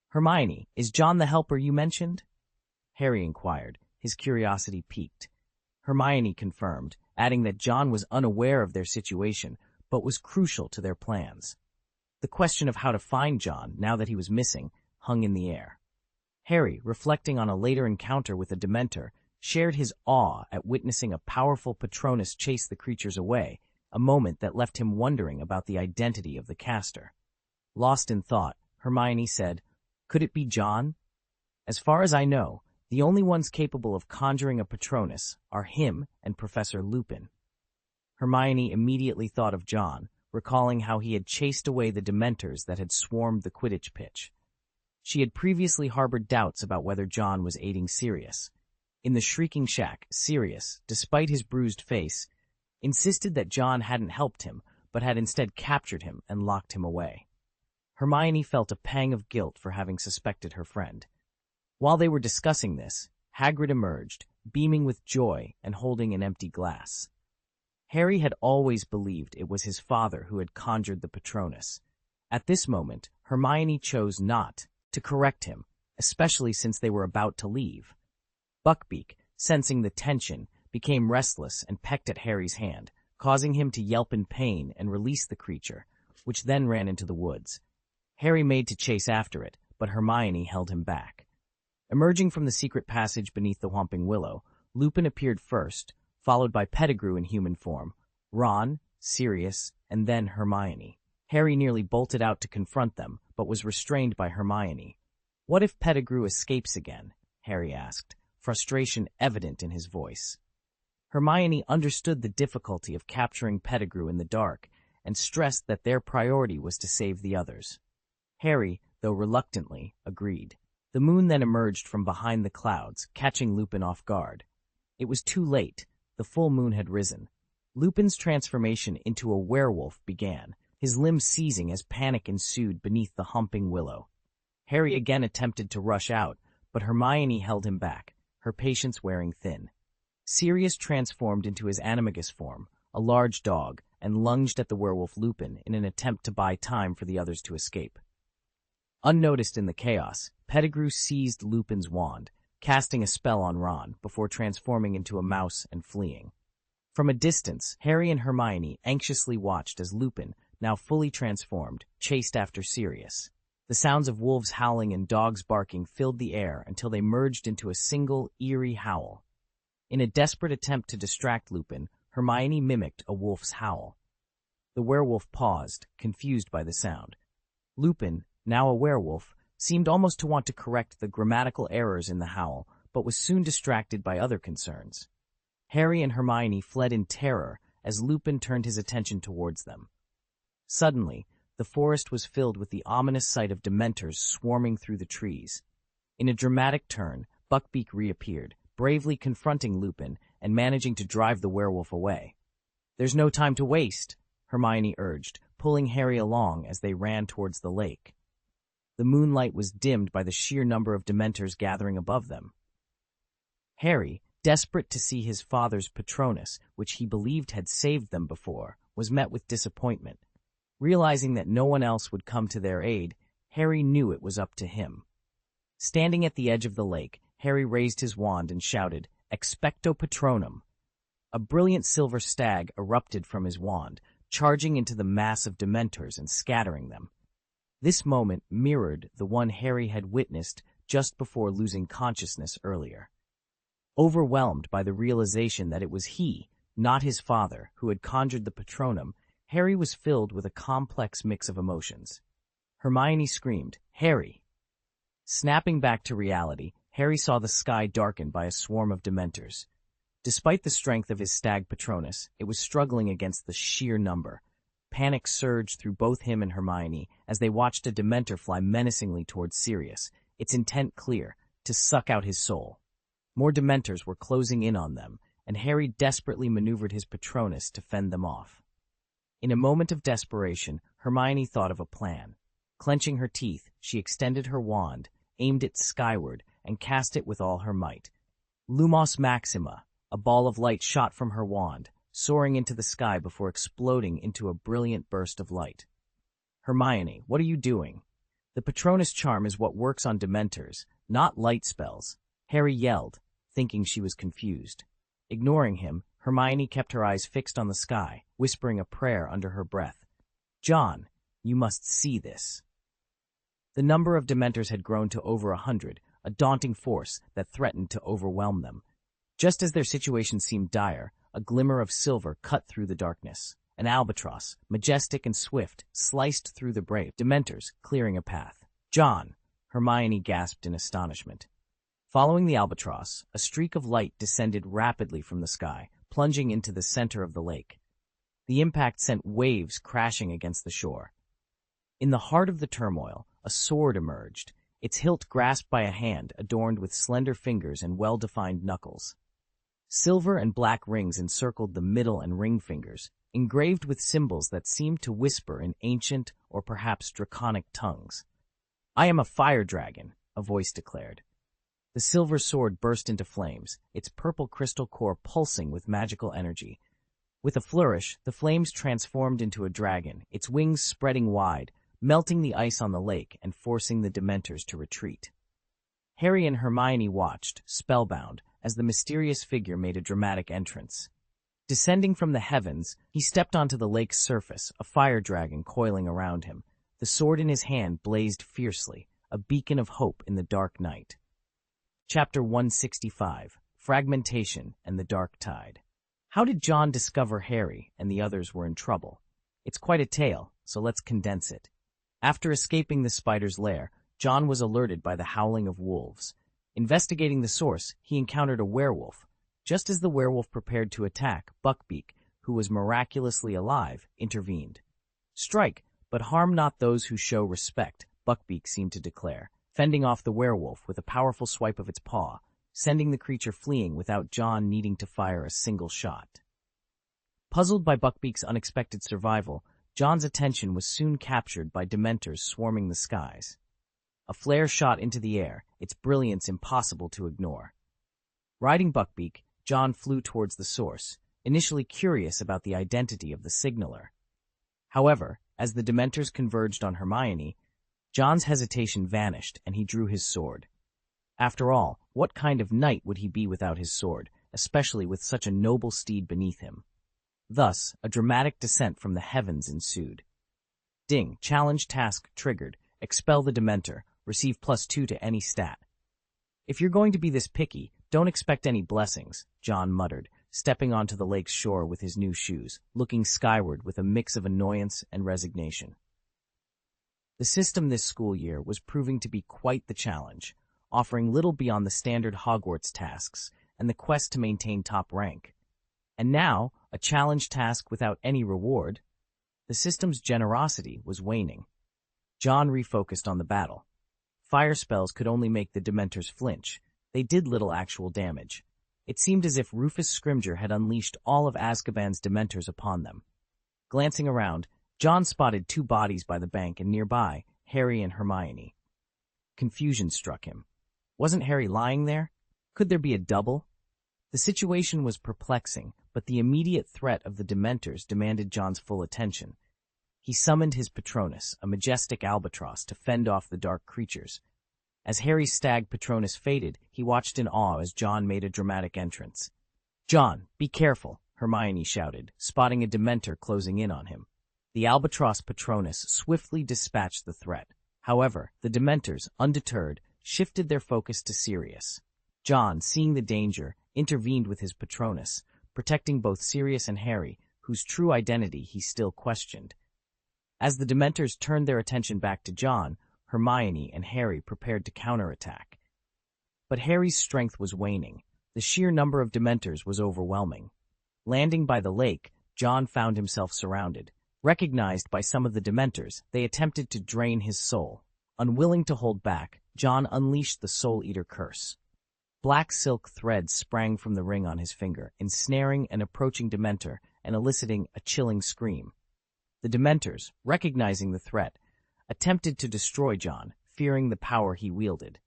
"Hermione, is John the helper you mentioned?" Harry inquired, his curiosity piqued. Hermione confirmed, adding that John was unaware of their situation, but was crucial to their plans. The question of how to find John, now that he was missing, hung in the air. Harry, reflecting on a later encounter with a Dementor, shared his awe at witnessing a powerful Patronus chase the creatures away, a moment that left him wondering about the identity of the caster. Lost in thought, Hermione said, "Could it be John? As far as I know, the only ones capable of conjuring a Patronus are him and Professor Lupin." Hermione immediately thought of John, recalling how he had chased away the Dementors that had swarmed the Quidditch pitch. She had previously harbored doubts about whether John was aiding Sirius. In the Shrieking Shack, Sirius, despite his bruised face, insisted that John hadn't helped him, but had instead captured him and locked him away. Hermione felt a pang of guilt for having suspected her friend. While they were discussing this, Hagrid emerged, beaming with joy and holding an empty glass. Harry had always believed it was his father who had conjured the Patronus. At this moment, Hermione chose not to correct him, especially since they were about to leave. Buckbeak, sensing the tension, became restless and pecked at Harry's hand, causing him to yelp in pain and release the creature, which then ran into the woods. Harry made to chase after it, but Hermione held him back. Emerging from the secret passage beneath the Whomping Willow, Lupin appeared first, followed by Pettigrew in human form, Ron, Sirius, and then Hermione. Harry nearly bolted out to confront them, but was restrained by Hermione. "What if Pettigrew escapes again?" Harry asked, frustration evident in his voice. Hermione understood the difficulty of capturing Pettigrew in the dark and stressed that their priority was to save the others. Harry, though reluctantly, agreed. The moon then emerged from behind the clouds, catching Lupin off guard. It was too late. The full moon had risen. Lupin's transformation into a werewolf began, his limbs seizing as panic ensued beneath the Humping Willow. Harry again attempted to rush out, but Hermione held him back, her patience wearing thin. Sirius transformed into his animagus form, a large dog, and lunged at the werewolf Lupin in an attempt to buy time for the others to escape. Unnoticed in the chaos, Pettigrew seized Lupin's wand, casting a spell on Ron before transforming into a mouse and fleeing. From a distance, Harry and Hermione anxiously watched as Lupin, now fully transformed, chased after Sirius. The sounds of wolves howling and dogs barking filled the air until they merged into a single, eerie howl. In a desperate attempt to distract Lupin, Hermione mimicked a wolf's howl. The werewolf paused, confused by the sound. Lupin, now a werewolf, seemed almost to want to correct the grammatical errors in the howl, but was soon distracted by other concerns. Harry and Hermione fled in terror as Lupin turned his attention towards them. Suddenly, the forest was filled with the ominous sight of Dementors swarming through the trees. In a dramatic turn, Buckbeak reappeared, bravely confronting Lupin and managing to drive the werewolf away. "There's no time to waste," Hermione urged, pulling Harry along as they ran towards the lake. The moonlight was dimmed by the sheer number of Dementors gathering above them. Harry, desperate to see his father's Patronus, which he believed had saved them before, was met with disappointment. Realizing that no one else would come to their aid, Harry knew it was up to him. Standing at the edge of the lake, Harry raised his wand and shouted, "Expecto Patronum!" A brilliant silver stag erupted from his wand, charging into the mass of Dementors and scattering them. This moment mirrored the one Harry had witnessed just before losing consciousness earlier. Overwhelmed by the realization that it was he, not his father, who had conjured the Patronum, Harry was filled with a complex mix of emotions. Hermione screamed, "Harry!" Snapping back to reality, Harry saw the sky darkened by a swarm of Dementors. Despite the strength of his stag Patronus, it was struggling against the sheer number. Panic surged through both him and Hermione as they watched a Dementor fly menacingly towards Sirius, its intent clear, to suck out his soul. More Dementors were closing in on them, and Harry desperately maneuvered his Patronus to fend them off. In a moment of desperation, Hermione thought of a plan. Clenching her teeth, she extended her wand, aimed it skyward, and cast it with all her might. Lumos Maxima, a ball of light shot from her wand, soaring into the sky before exploding into a brilliant burst of light. Hermione, what are you doing? The Patronus charm is what works on Dementors, not light spells, Harry yelled, thinking she was confused. Ignoring him, Hermione kept her eyes fixed on the sky, whispering a prayer under her breath. John, you must see this. The number of Dementors had grown to over 100, a daunting force that threatened to overwhelm them. Just as their situation seemed dire, a glimmer of silver cut through the darkness. An albatross, majestic and swift, sliced through the brave Dementors, clearing a path. John, Hermione gasped in astonishment. Following the albatross, a streak of light descended rapidly from the sky, plunging into the center of the lake. The impact sent waves crashing against the shore. In the heart of the turmoil, a sword emerged, its hilt grasped by a hand adorned with slender fingers and well-defined knuckles. Silver and black rings encircled the middle and ring fingers, engraved with symbols that seemed to whisper in ancient or perhaps draconic tongues. I am a fire dragon, a voice declared. The silver sword burst into flames, its purple crystal core pulsing with magical energy. With a flourish, the flames transformed into a dragon, its wings spreading wide, melting the ice on the lake and forcing the Dementors to retreat. Harry and Hermione watched, spellbound, as the mysterious figure made a dramatic entrance. Descending from the heavens, he stepped onto the lake's surface, a fire dragon coiling around him. The sword in his hand blazed fiercely, a beacon of hope in the dark night. Chapter 165, Fragmentation and the Dark Tide. How did John discover Harry and the others were in trouble? It's quite a tale, so let's condense it. After escaping the spider's lair, John was alerted by the howling of wolves. Investigating the source, he encountered a werewolf. Just as the werewolf prepared to attack, Buckbeak, who was miraculously alive, intervened. Strike, but harm not those who show respect, Buckbeak seemed to declare, fending off the werewolf with a powerful swipe of its paw, sending the creature fleeing without John needing to fire a single shot. Puzzled by Buckbeak's unexpected survival, John's attention was soon captured by Dementors swarming the skies. A flare shot into the air, its brilliance impossible to ignore. Riding Buckbeak, John flew towards the source, initially curious about the identity of the signaler. However, as the Dementors converged on Hermione, John's hesitation vanished and he drew his sword. After all, what kind of knight would he be without his sword, especially with such a noble steed beneath him? Thus, a dramatic descent from the heavens ensued. Ding, challenge task triggered, expel the Dementor, receive +2 to any stat. If you're going to be this picky, don't expect any blessings, John muttered, stepping onto the lake's shore with his new shoes, looking skyward with a mix of annoyance and resignation. The system this school year was proving to be quite the challenge, offering little beyond the standard Hogwarts tasks and the quest to maintain top rank. And now, a challenge task without any reward. The system's generosity was waning. John refocused on the battle. Fire spells could only make the Dementors flinch. They did little actual damage. It seemed as if Rufus Scrimgeour had unleashed all of Azkaban's Dementors upon them. Glancing around, John spotted 2 bodies by the bank and nearby, Harry and Hermione. Confusion struck him. Wasn't Harry lying there? Could there be a double? The situation was perplexing, but the immediate threat of the Dementors demanded John's full attention. He summoned his Patronus, a majestic albatross, to fend off the dark creatures. As Harry's stag Patronus faded, he watched in awe as John made a dramatic entrance. "John, be careful," Hermione shouted, spotting a Dementor closing in on him. The albatross Patronus swiftly dispatched the threat. However, the Dementors, undeterred, shifted their focus to Sirius. John, seeing the danger, intervened with his Patronus, protecting both Sirius and Harry, whose true identity he still questioned. As the Dementors turned their attention back to John, Hermione and Harry prepared to counterattack. But Harry's strength was waning. The sheer number of Dementors was overwhelming. Landing by the lake, John found himself surrounded. Recognized by some of the Dementors, they attempted to drain his soul. Unwilling to hold back, John unleashed the Soul Eater curse. Black silk threads sprang from the ring on his finger, ensnaring an approaching Dementor and eliciting a chilling scream. The Dementors, recognizing the threat, attempted to destroy John, fearing the power he wielded.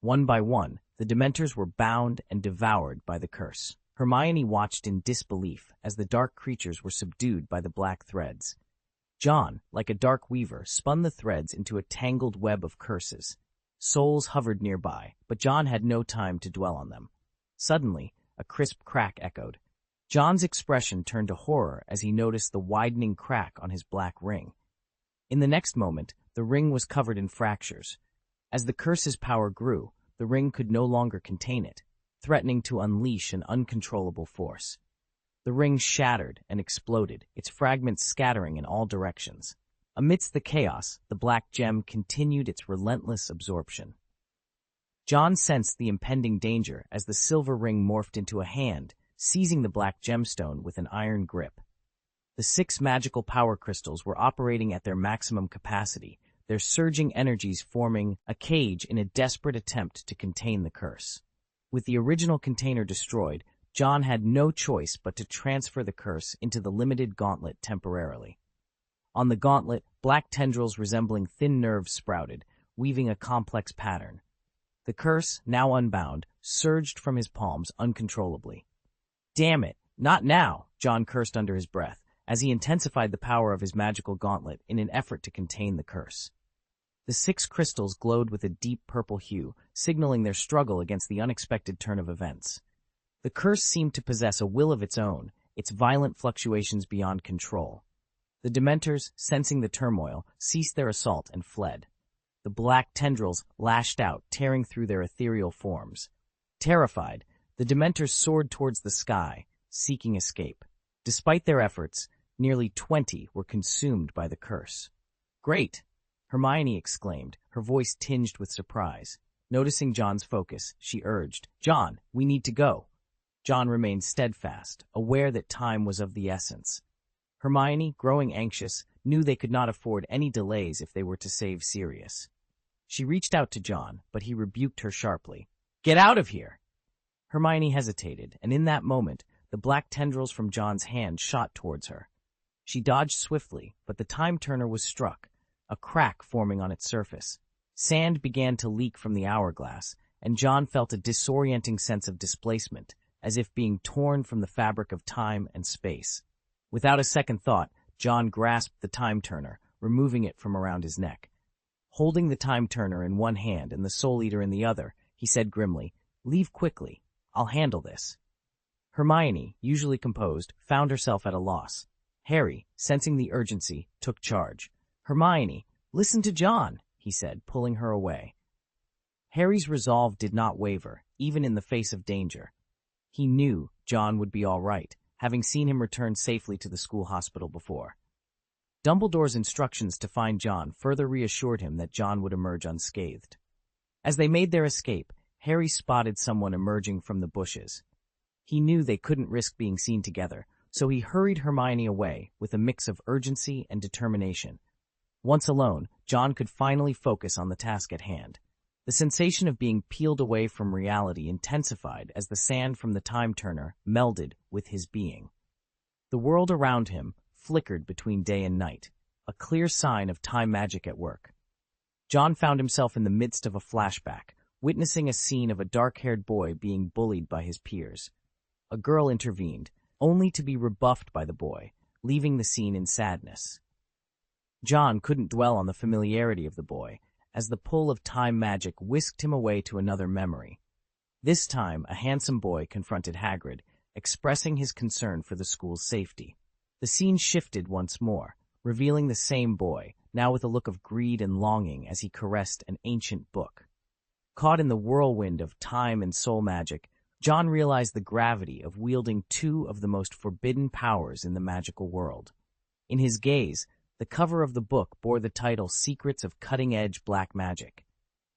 One by one, the Dementors were bound and devoured by the curse. Hermione watched in disbelief as the dark creatures were subdued by the black threads. John, like a dark weaver, spun the threads into a tangled web of curses. Souls hovered nearby, but John had no time to dwell on them. Suddenly, a crisp crack echoed. John's expression turned to horror as he noticed the widening crack on his black ring. In the next moment, the ring was covered in fractures. As the curse's power grew, the ring could no longer contain it, threatening to unleash an uncontrollable force. The ring shattered and exploded, its fragments scattering in all directions. Amidst the chaos, the black gem continued its relentless absorption. John sensed the impending danger as the silver ring morphed into a hand, seizing the black gemstone with an iron grip. The 6 magical power crystals were operating at their maximum capacity, their surging energies forming a cage in a desperate attempt to contain the curse. With the original container destroyed, John had no choice but to transfer the curse into the limited gauntlet temporarily. On the gauntlet, black tendrils resembling thin nerves sprouted, weaving a complex pattern. The curse, now unbound, surged from his palms uncontrollably. "Damn it, not now," John cursed under his breath, as he intensified the power of his magical gauntlet in an effort to contain the curse. The 6 crystals glowed with a deep purple hue, signaling their struggle against the unexpected turn of events. The curse seemed to possess a will of its own, its violent fluctuations beyond control. The Dementors, sensing the turmoil, ceased their assault and fled. The black tendrils lashed out, tearing through their ethereal forms. Terrified, the Dementors soared towards the sky, seeking escape. Despite their efforts, nearly 20 were consumed by the curse. "Great!" Hermione exclaimed, her voice tinged with surprise. Noticing John's focus, she urged, "John, we need to go." John remained steadfast, aware that time was of the essence. Hermione, growing anxious, knew they could not afford any delays if they were to save Sirius. She reached out to John, but he rebuked her sharply. "Get out of here!" Hermione hesitated, and in that moment, the black tendrils from John's hand shot towards her. She dodged swiftly, but the time turner was struck, a crack forming on its surface. Sand began to leak from the hourglass, and John felt a disorienting sense of displacement, as if being torn from the fabric of time and space. Without a second thought, John grasped the time turner, removing it from around his neck. Holding the time turner in one hand and the Soul Eater in the other, he said grimly, "Leave quickly. I'll handle this." Hermione, usually composed, found herself at a loss. Harry, sensing the urgency, took charge. "Hermione, listen to John," he said, pulling her away. Harry's resolve did not waver, even in the face of danger. He knew John would be all right, having seen him return safely to the school hospital before. Dumbledore's instructions to find John further reassured him that John would emerge unscathed. As they made their escape, Harry spotted someone emerging from the bushes. He knew they couldn't risk being seen together, so he hurried Hermione away with a mix of urgency and determination. Once alone, John could finally focus on the task at hand. The sensation of being peeled away from reality intensified as the sand from the time turner melded with his being. The world around him flickered between day and night, a clear sign of time magic at work. John found himself in the midst of a flashback, witnessing a scene of a dark-haired boy being bullied by his peers. A girl intervened, only to be rebuffed by the boy, leaving the scene in sadness. John couldn't dwell on the familiarity of the boy, as the pull of time magic whisked him away to another memory. This time, a handsome boy confronted Hagrid, expressing his concern for the school's safety. The scene shifted once more, revealing the same boy, now with a look of greed and longing as he caressed an ancient book. Caught in the whirlwind of time and soul magic, John realized the gravity of wielding 2 of the most forbidden powers in the magical world. In his gaze, the cover of the book bore the title Secrets of Cutting-Edge Black Magic.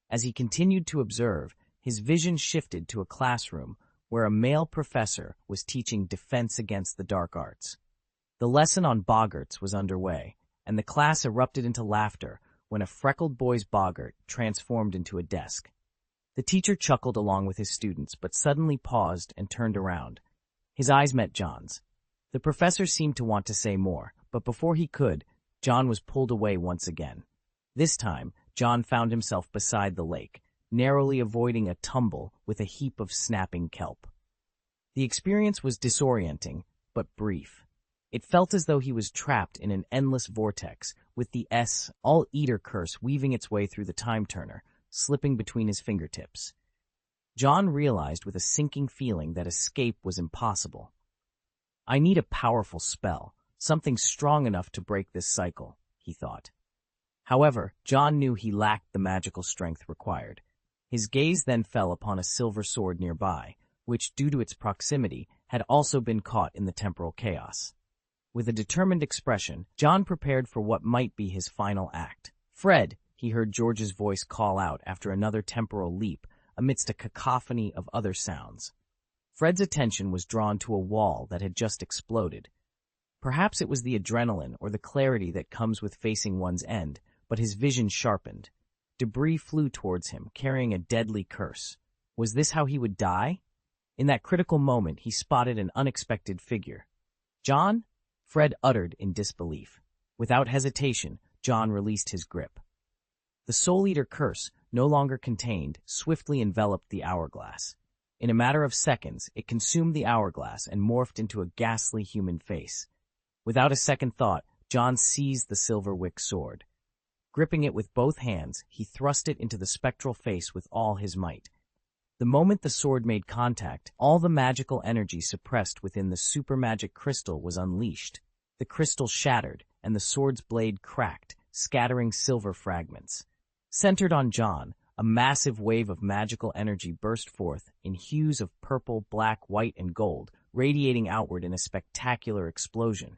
As he continued to observe, his vision shifted to a classroom where a male professor was teaching defense against the dark arts. The lesson on boggarts was underway, and the class erupted into laughter when a freckled boy's boggart transformed into a desk. The teacher chuckled along with his students, but suddenly paused and turned around. His eyes met John's. The professor seemed to want to say more, but before he could, John was pulled away once again. This time, John found himself beside the lake, narrowly avoiding a tumble with a heap of snapping kelp. The experience was disorienting, but brief. It felt as though he was trapped in an endless vortex, with the all-eater curse weaving its way through the time-turner, slipping between his fingertips. John realized with a sinking feeling that escape was impossible. I need a powerful spell, something strong enough to break this cycle, he thought. However, John knew he lacked the magical strength required. His gaze then fell upon a silver sword nearby, which, due to its proximity, had also been caught in the temporal chaos. With a determined expression, John prepared for what might be his final act. "Fred," he heard George's voice call out after another temporal leap, amidst a cacophony of other sounds. Fred's attention was drawn to a wall that had just exploded. Perhaps it was the adrenaline or the clarity that comes with facing one's end, but his vision sharpened. Debris flew towards him, carrying a deadly curse. Was this how he would die? In that critical moment, he spotted an unexpected figure. "John?" Fred uttered in disbelief. Without hesitation, John released his grip. The Soul Eater curse, no longer contained, swiftly enveloped the hourglass. In a matter of seconds, it consumed the hourglass and morphed into a ghastly human face. Without a second thought, John seized the silver Wick sword. Gripping it with both hands, he thrust it into the spectral face with all his might. The moment the sword made contact, all the magical energy suppressed within the supermagic crystal was unleashed. The crystal shattered, and the sword's blade cracked, scattering silver fragments. Centered on John, a massive wave of magical energy burst forth in hues of purple, black, white, and gold, radiating outward in a spectacular explosion.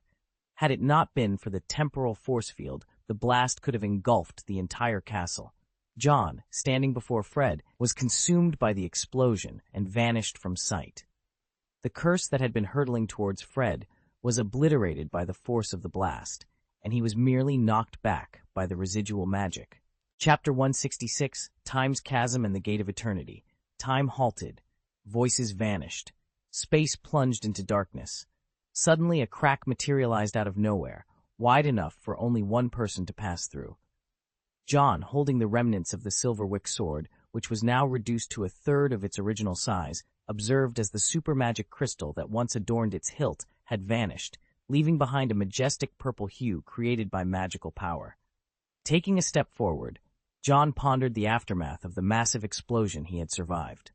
Had it not been for the temporal force field, the blast could have engulfed the entire castle. John, standing before Fred, was consumed by the explosion and vanished from sight. The curse that had been hurtling towards Fred was obliterated by the force of the blast, and he was merely knocked back by the residual magic. Chapter 166, Time's Chasm and the Gate of Eternity. Time halted. Voices vanished. Space plunged into darkness. Suddenly a crack materialized out of nowhere, wide enough for only one person to pass through. John, holding the remnants of the silver Wick sword, which was now reduced to a third of its original size, observed as the supermagic crystal that once adorned its hilt had vanished, leaving behind a majestic purple hue created by magical power. Taking a step forward, John pondered the aftermath of the massive explosion he had survived.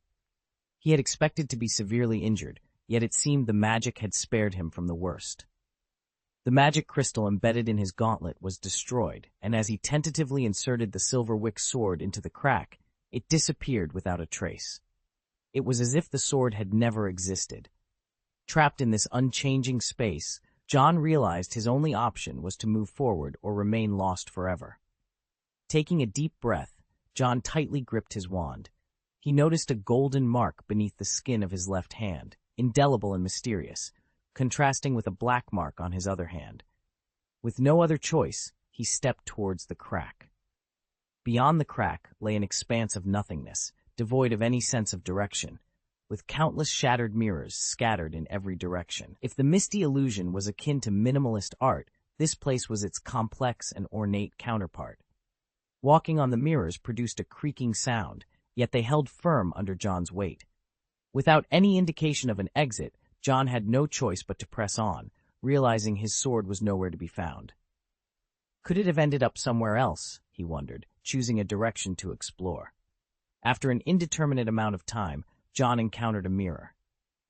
He had expected to be severely injured, yet it seemed the magic had spared him from the worst. The magic crystal embedded in his gauntlet was destroyed, and as he tentatively inserted the silver Wick sword into the crack, it disappeared without a trace. It was as if the sword had never existed. Trapped in this unchanging space, John realized his only option was to move forward or remain lost forever. Taking a deep breath, John tightly gripped his wand. He noticed a golden mark beneath the skin of his left hand, indelible and mysterious, contrasting with a black mark on his other hand. With no other choice, he stepped towards the crack. Beyond the crack lay an expanse of nothingness, devoid of any sense of direction, with countless shattered mirrors scattered in every direction. If the misty illusion was akin to minimalist art, this place was its complex and ornate counterpart. Walking on the mirrors produced a creaking sound, yet they held firm under John's weight. Without any indication of an exit, John had no choice but to press on, realizing his sword was nowhere to be found. Could it have ended up somewhere else, he wondered, choosing a direction to explore. After an indeterminate amount of time, John encountered a mirror.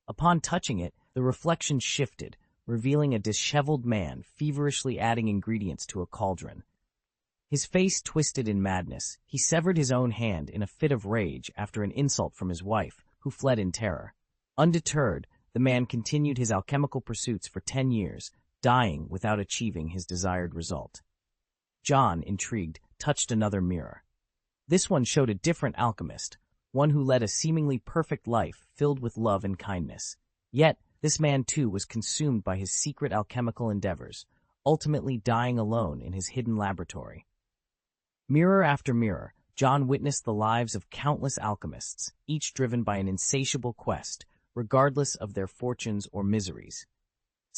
Upon touching it, the reflection shifted, revealing a disheveled man feverishly adding ingredients to a cauldron. His face twisted in madness, he severed his own hand in a fit of rage after an insult from his wife, who fled in terror. Undeterred, the man continued his alchemical pursuits for 10 years, dying without achieving his desired result. John, intrigued, touched another mirror. This one showed a different alchemist, one who led a seemingly perfect life filled with love and kindness. Yet, this man too was consumed by his secret alchemical endeavors, ultimately dying alone in his hidden laboratory. Mirror after mirror, John witnessed the lives of countless alchemists, each driven by an insatiable quest, regardless of their fortunes or miseries.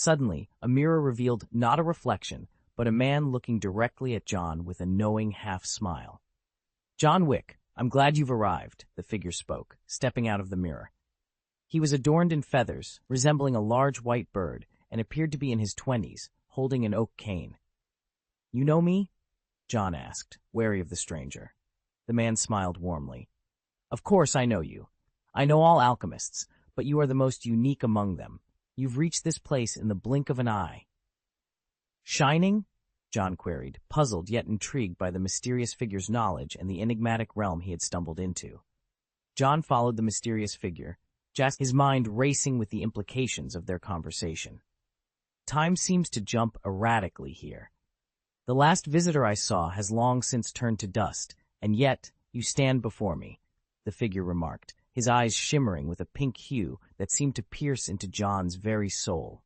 Suddenly, a mirror revealed not a reflection, but a man looking directly at John with a knowing half-smile. "John Wick, I'm glad you've arrived," the figure spoke, stepping out of the mirror. He was adorned in feathers, resembling a large white bird, and appeared to be in his 20s, holding an oak cane. "You know me?" John asked, wary of the stranger. The man smiled warmly. "Of course I know you. I know all alchemists, but you are the most unique among them. You've reached this place in the blink of an eye." "Shining?" John queried, puzzled yet intrigued by the mysterious figure's knowledge and the enigmatic realm he had stumbled into. John followed the mysterious figure, his mind racing with the implications of their conversation. "Time seems to jump erratically here. The last visitor I saw has long since turned to dust, and yet you stand before me," the figure remarked, his eyes shimmering with a pink hue that seemed to pierce into John's very soul.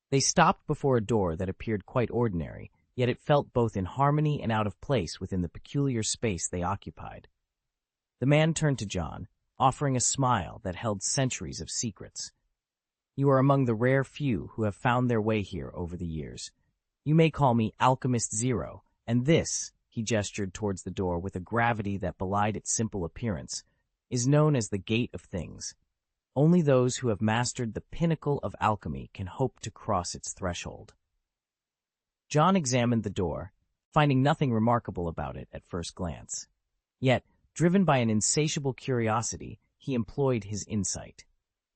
They stopped before a door that appeared quite ordinary, yet it felt both in harmony and out of place within the peculiar space they occupied. The man turned to John, offering a smile that held centuries of secrets. "You are among the rare few who have found their way here over the years. You may call me Alchemist Zero, and this," he gestured towards the door with a gravity that belied its simple appearance, "is known as the Gate of Things. Only those who have mastered the pinnacle of alchemy can hope to cross its threshold." John examined the door, finding nothing remarkable about it at first glance. Yet, driven by an insatiable curiosity, he employed his insight.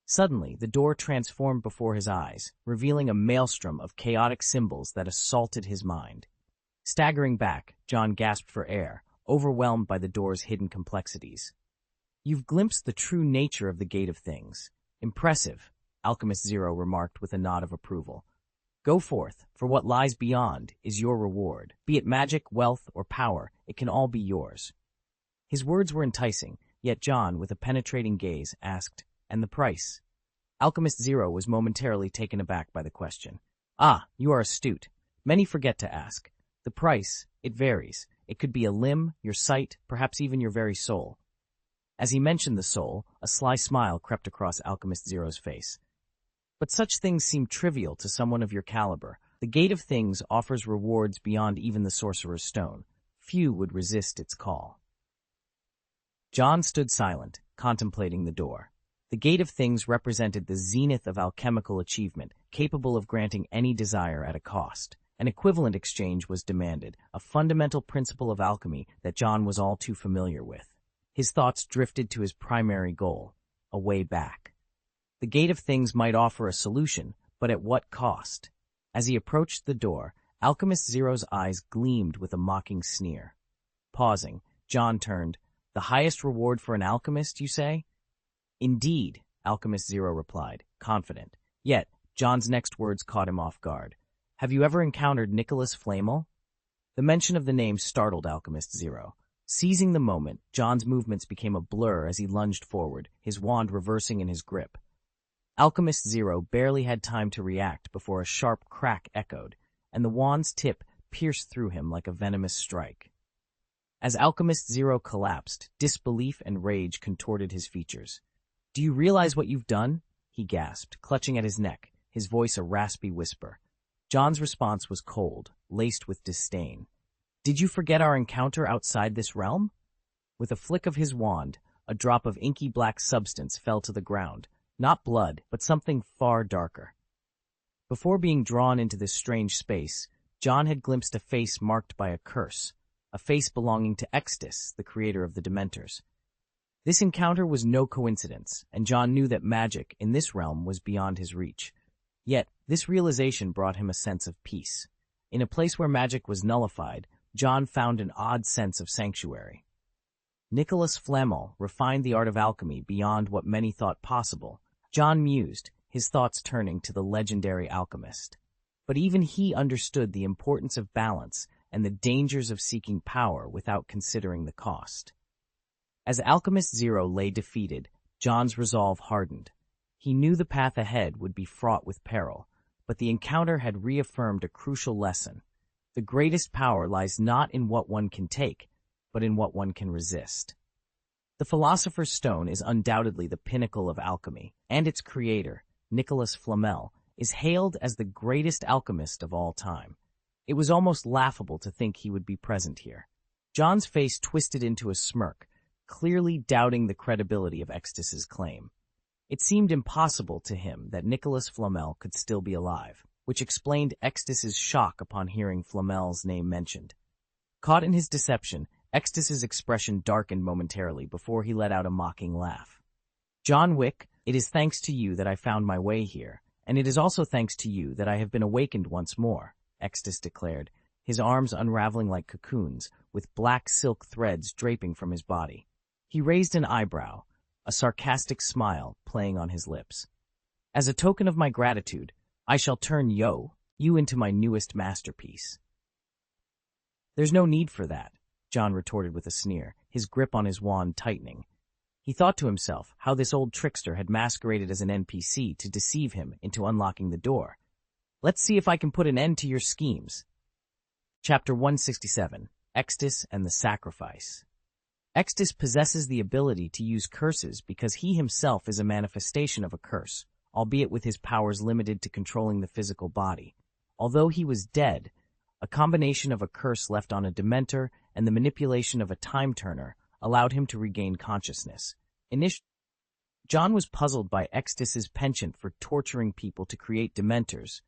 Suddenly, the door transformed before his eyes, revealing a maelstrom of chaotic symbols that assaulted his mind. Staggering back, John gasped for air, overwhelmed by the door's hidden complexities. "You've glimpsed the true nature of the Gate of Things. Impressive," Alchemist Zero remarked with a nod of approval. "Go forth, for what lies beyond is your reward. Be it magic, wealth, or power, it can all be yours." His words were enticing, yet John, with a penetrating gaze, asked, "And the price?" Alchemist Zero was momentarily taken aback by the question. "Ah, you are astute. Many forget to ask. The price, it varies. It could be a limb, your sight, perhaps even your very soul." As he mentioned the soul, a sly smile crept across Alchemist Zero's face. "But such things seem trivial to someone of your caliber. The Gate of Things offers rewards beyond even the Sorcerer's Stone. Few would resist its call." John stood silent, contemplating the door. The Gate of Things represented the zenith of alchemical achievement, capable of granting any desire at a cost. An equivalent exchange was demanded, a fundamental principle of alchemy that John was all too familiar with. His thoughts drifted to his primary goal, a way back. The Gate of Things might offer a solution, but at what cost? As he approached the door, Alchemist Zero's eyes gleamed with a mocking sneer. Pausing, John turned. "The highest reward for an alchemist, you say?" "Indeed," Alchemist Zero replied, confident. Yet, John's next words caught him off guard. "Have you ever encountered Nicholas Flamel?" The mention of the name startled Alchemist Zero. Seizing the moment, John's movements became a blur as he lunged forward, his wand reversing in his grip. Alchemist Zero barely had time to react before a sharp crack echoed, and the wand's tip pierced through him like a venomous strike. As Alchemist Zero collapsed, disbelief and rage contorted his features. "Do you realize what you've done?" he gasped, clutching at his neck, his voice a raspy whisper. John's response was cold, laced with disdain. "Did you forget our encounter outside this realm?" With a flick of his wand, a drop of inky black substance fell to the ground, not blood, but something far darker. Before being drawn into this strange space, John had glimpsed a face marked by a curse, a face belonging to Extus, the creator of the Dementors. This encounter was no coincidence, and John knew that magic in this realm was beyond his reach. Yet, this realization brought him a sense of peace. In a place where magic was nullified, John found an odd sense of sanctuary. Nicholas Flamel refined the art of alchemy beyond what many thought possible. John mused, his thoughts turning to the legendary alchemist. But even he understood the importance of balance and the dangers of seeking power without considering the cost. As Alchemist Zero lay defeated, John's resolve hardened. He knew the path ahead would be fraught with peril, but the encounter had reaffirmed a crucial lesson. The greatest power lies not in what one can take, but in what one can resist. The Philosopher's Stone is undoubtedly the pinnacle of alchemy, and its creator, Nicholas Flamel, is hailed as the greatest alchemist of all time. It was almost laughable to think he would be present here. John's face twisted into a smirk, clearly doubting the credibility of Extis's claim. It seemed impossible to him that Nicholas Flamel could still be alive, which explained Extis's shock upon hearing Flamel's name mentioned. Caught in his deception, Extis's expression darkened momentarily before he let out a mocking laugh. "John Wick, it is thanks to you that I found my way here, and it is also thanks to you that I have been awakened once more," Extis declared, his arms unraveling like cocoons, with black silk threads draping from his body. He raised an eyebrow, a sarcastic smile playing on his lips. "As a token of my gratitude, I shall turn you into my newest masterpiece." "There's no need for that," John retorted with a sneer, his grip on his wand tightening. He thought to himself how this old trickster had masqueraded as an NPC to deceive him into unlocking the door. "Let's see if I can put an end to your schemes." Chapter 167, Extis and the Sacrifice. Extis possesses the ability to use curses because he himself is a manifestation of a curse, albeit with his powers limited to controlling the physical body. Although he was dead, a combination of a curse left on a Dementor and the manipulation of a time turner allowed him to regain consciousness. John was puzzled by Extis's penchant for torturing people to create Dementors,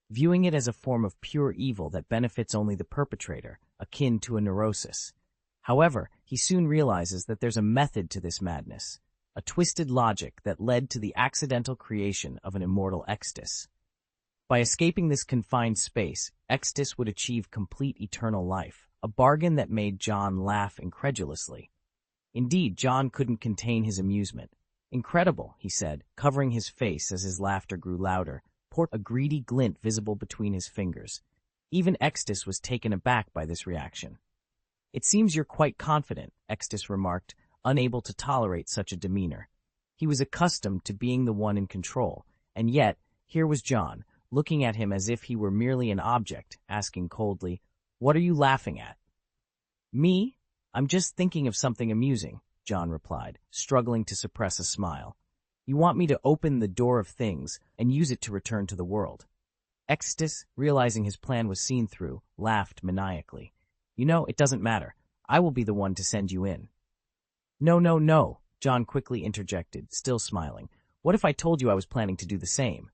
viewing it as a form of pure evil that benefits only the perpetrator, akin to a neurosis. However, he soon realizes that there's a method to this madness, a twisted logic that led to the accidental creation of an immortal Extis. By escaping this confined space, Extis would achieve complete eternal life, a bargain that made John laugh incredulously. Indeed, John couldn't contain his amusement. "Incredible," he said, covering his face as his laughter grew louder, a greedy glint visible between his fingers. Even Extis was taken aback by this reaction. "It seems you're quite confident," Extis remarked, unable to tolerate such a demeanor. He was accustomed to being the one in control, and yet, here was John, looking at him as if he were merely an object, asking coldly, "What are you laughing at?" "Me? I'm just thinking of something amusing," John replied, struggling to suppress a smile. "You want me to open the door of things and use it to return to the world." Extis, realizing his plan was seen through, laughed maniacally. "You know, it doesn't matter. I will be the one to send you in." No, John quickly interjected, still smiling. "What if I told you I was planning to do the same?"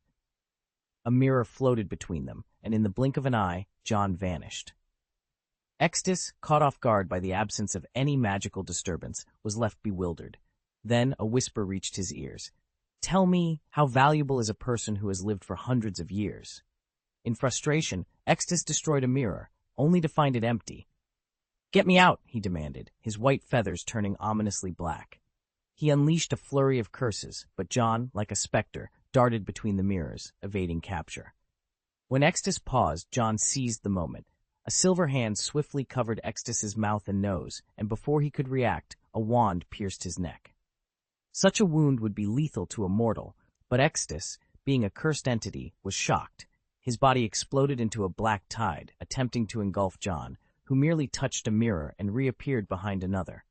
A mirror floated between them, and in the blink of an eye, John vanished. Extis, caught off guard by the absence of any magical disturbance, was left bewildered. Then a whisper reached his ears. "Tell me, how valuable is a person who has lived for hundreds of years?" In frustration, Extis destroyed a mirror, only to find it empty. "Get me out," he demanded, his white feathers turning ominously black. He unleashed a flurry of curses, but John, like a specter, darted between the mirrors, evading capture. When Extis paused, John seized the moment. A silver hand swiftly covered Extis's mouth and nose, and before he could react, a wand pierced his neck. Such a wound would be lethal to a mortal, but Extis, being a cursed entity, was shocked. His body exploded into a black tide, attempting to engulf John, who merely touched a mirror and reappeared behind another.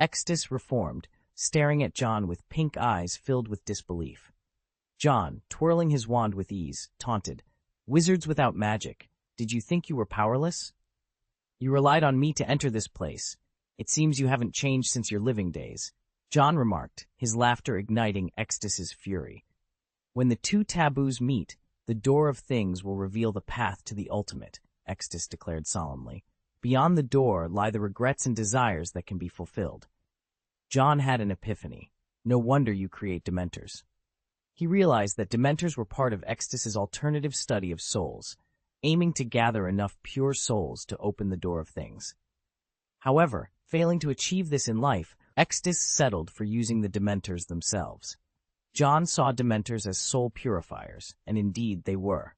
Extis reformed, staring at John with pink eyes filled with disbelief. John, twirling his wand with ease, taunted, "Wizards without magic, did you think you were powerless? You relied on me to enter this place. It seems you haven't changed since your living days," John remarked, his laughter igniting Extis's fury. "When the two taboos meet, the door of things will reveal the path to the ultimate," Extis declared solemnly. "Beyond the door lie the regrets and desires that can be fulfilled." John had an epiphany. No wonder you create Dementors. He realized that Dementors were part of Extis's alternative study of souls, aiming to gather enough pure souls to open the door of things. However, failing to achieve this in life, Extis settled for using the Dementors themselves. John saw Dementors as soul purifiers, and indeed they were.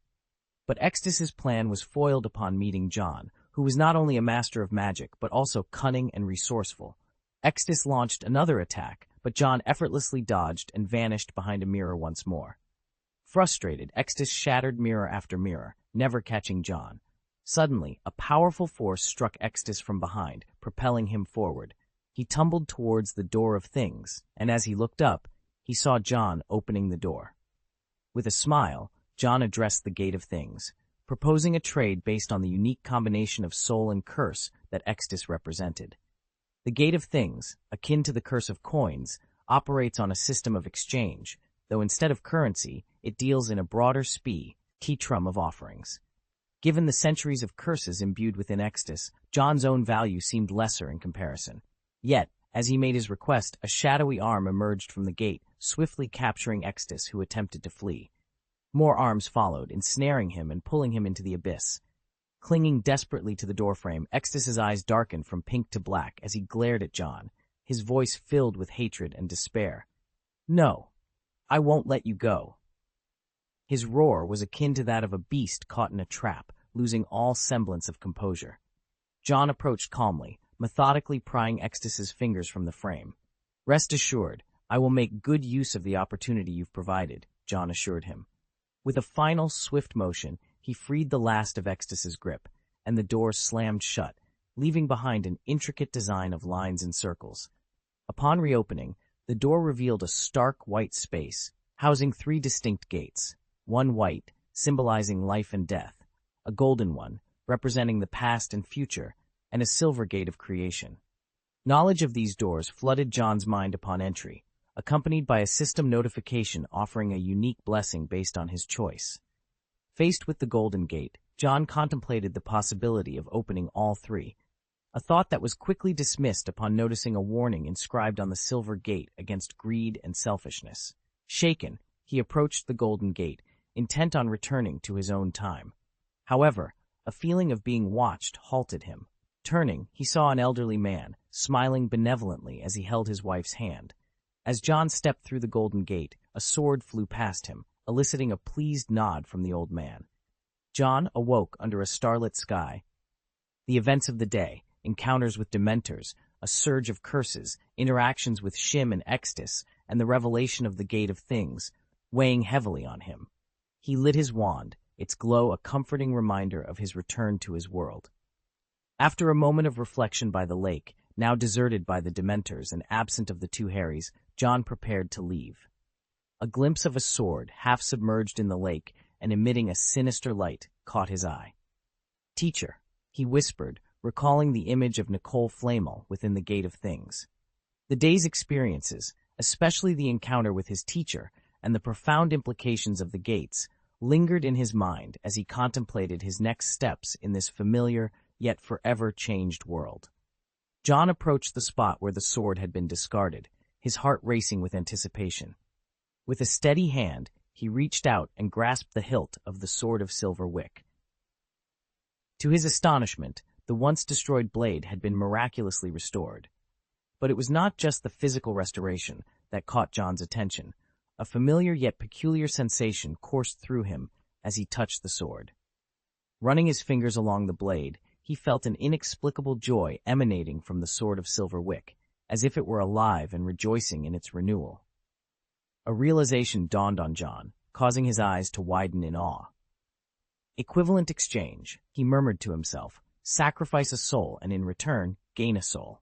But Extis's plan was foiled upon meeting John, who was not only a master of magic, but also cunning and resourceful. Extis launched another attack, but John effortlessly dodged and vanished behind a mirror once more. Frustrated, Extis shattered mirror after mirror, never catching John. Suddenly, a powerful force struck Extis from behind, propelling him forward. He tumbled towards the door of things, and as he looked up, he saw John opening the door. With a smile, John addressed the Gate of Things, proposing a trade based on the unique combination of soul and curse that Extus represented. The Gate of Things, akin to the Curse of Coins, operates on a system of exchange, though instead of currency, it deals in a broader spectrum of offerings. Given the centuries of curses imbued within Extus, John's own value seemed lesser in comparison. Yet, as he made his request, a shadowy arm emerged from the gate, swiftly capturing Extus, who attempted to flee. More arms followed, ensnaring him and pulling him into the abyss. Clinging desperately to the doorframe, Extus's eyes darkened from pink to black as he glared at John, his voice filled with hatred and despair. "No, I won't let you go." His roar was akin to that of a beast caught in a trap, losing all semblance of composure. John approached calmly, methodically prying Extus's fingers from the frame. "Rest assured, I will make good use of the opportunity you've provided," John assured him. With a final, swift motion, he freed the last of Extus's grip, and the door slammed shut, leaving behind an intricate design of lines and circles. Upon reopening, the door revealed a stark white space, housing 3 distinct gates, one white, symbolizing life and death, a golden one, representing the past and future, and a silver gate of creation. Knowledge of these doors flooded John's mind upon entry, accompanied by a system notification offering a unique blessing based on his choice. Faced with the Golden Gate, John contemplated the possibility of opening all 3, a thought that was quickly dismissed upon noticing a warning inscribed on the silver gate against greed and selfishness. Shaken, he approached the Golden Gate, intent on returning to his own time. However, a feeling of being watched halted him. Turning, he saw an elderly man, smiling benevolently as he held his wife's hand. As John stepped through the Golden Gate, a sword flew past him, eliciting a pleased nod from the old man. John awoke under a starlit sky. The events of the day, encounters with Dementors, a surge of curses, interactions with Shim and Extus, and the revelation of the Gate of Things, weighing heavily on him. He lit his wand, its glow a comforting reminder of his return to his world. After a moment of reflection by the lake, now deserted by the Dementors and absent of the 2 Harrys, John prepared to leave. A glimpse of a sword, half submerged in the lake and emitting a sinister light, caught his eye. "Teacher," he whispered, recalling the image of Nicole Flamel within the Gate of Things. The day's experiences, especially the encounter with his teacher and the profound implications of the gates, lingered in his mind as he contemplated his next steps in this familiar yet forever changed world. John approached the spot where the sword had been discarded, his heart racing with anticipation. With a steady hand, he reached out and grasped the hilt of the Sword of Silver Wick. To his astonishment, the once destroyed blade had been miraculously restored. But it was not just the physical restoration that caught John's attention. A familiar yet peculiar sensation coursed through him as he touched the sword. Running his fingers along the blade, he felt an inexplicable joy emanating from the Sword of Silver Wick, as if it were alive and rejoicing in its renewal. A realization dawned on John, causing his eyes to widen in awe. Equivalent exchange, he murmured to himself, sacrifice a soul and in return, gain a soul.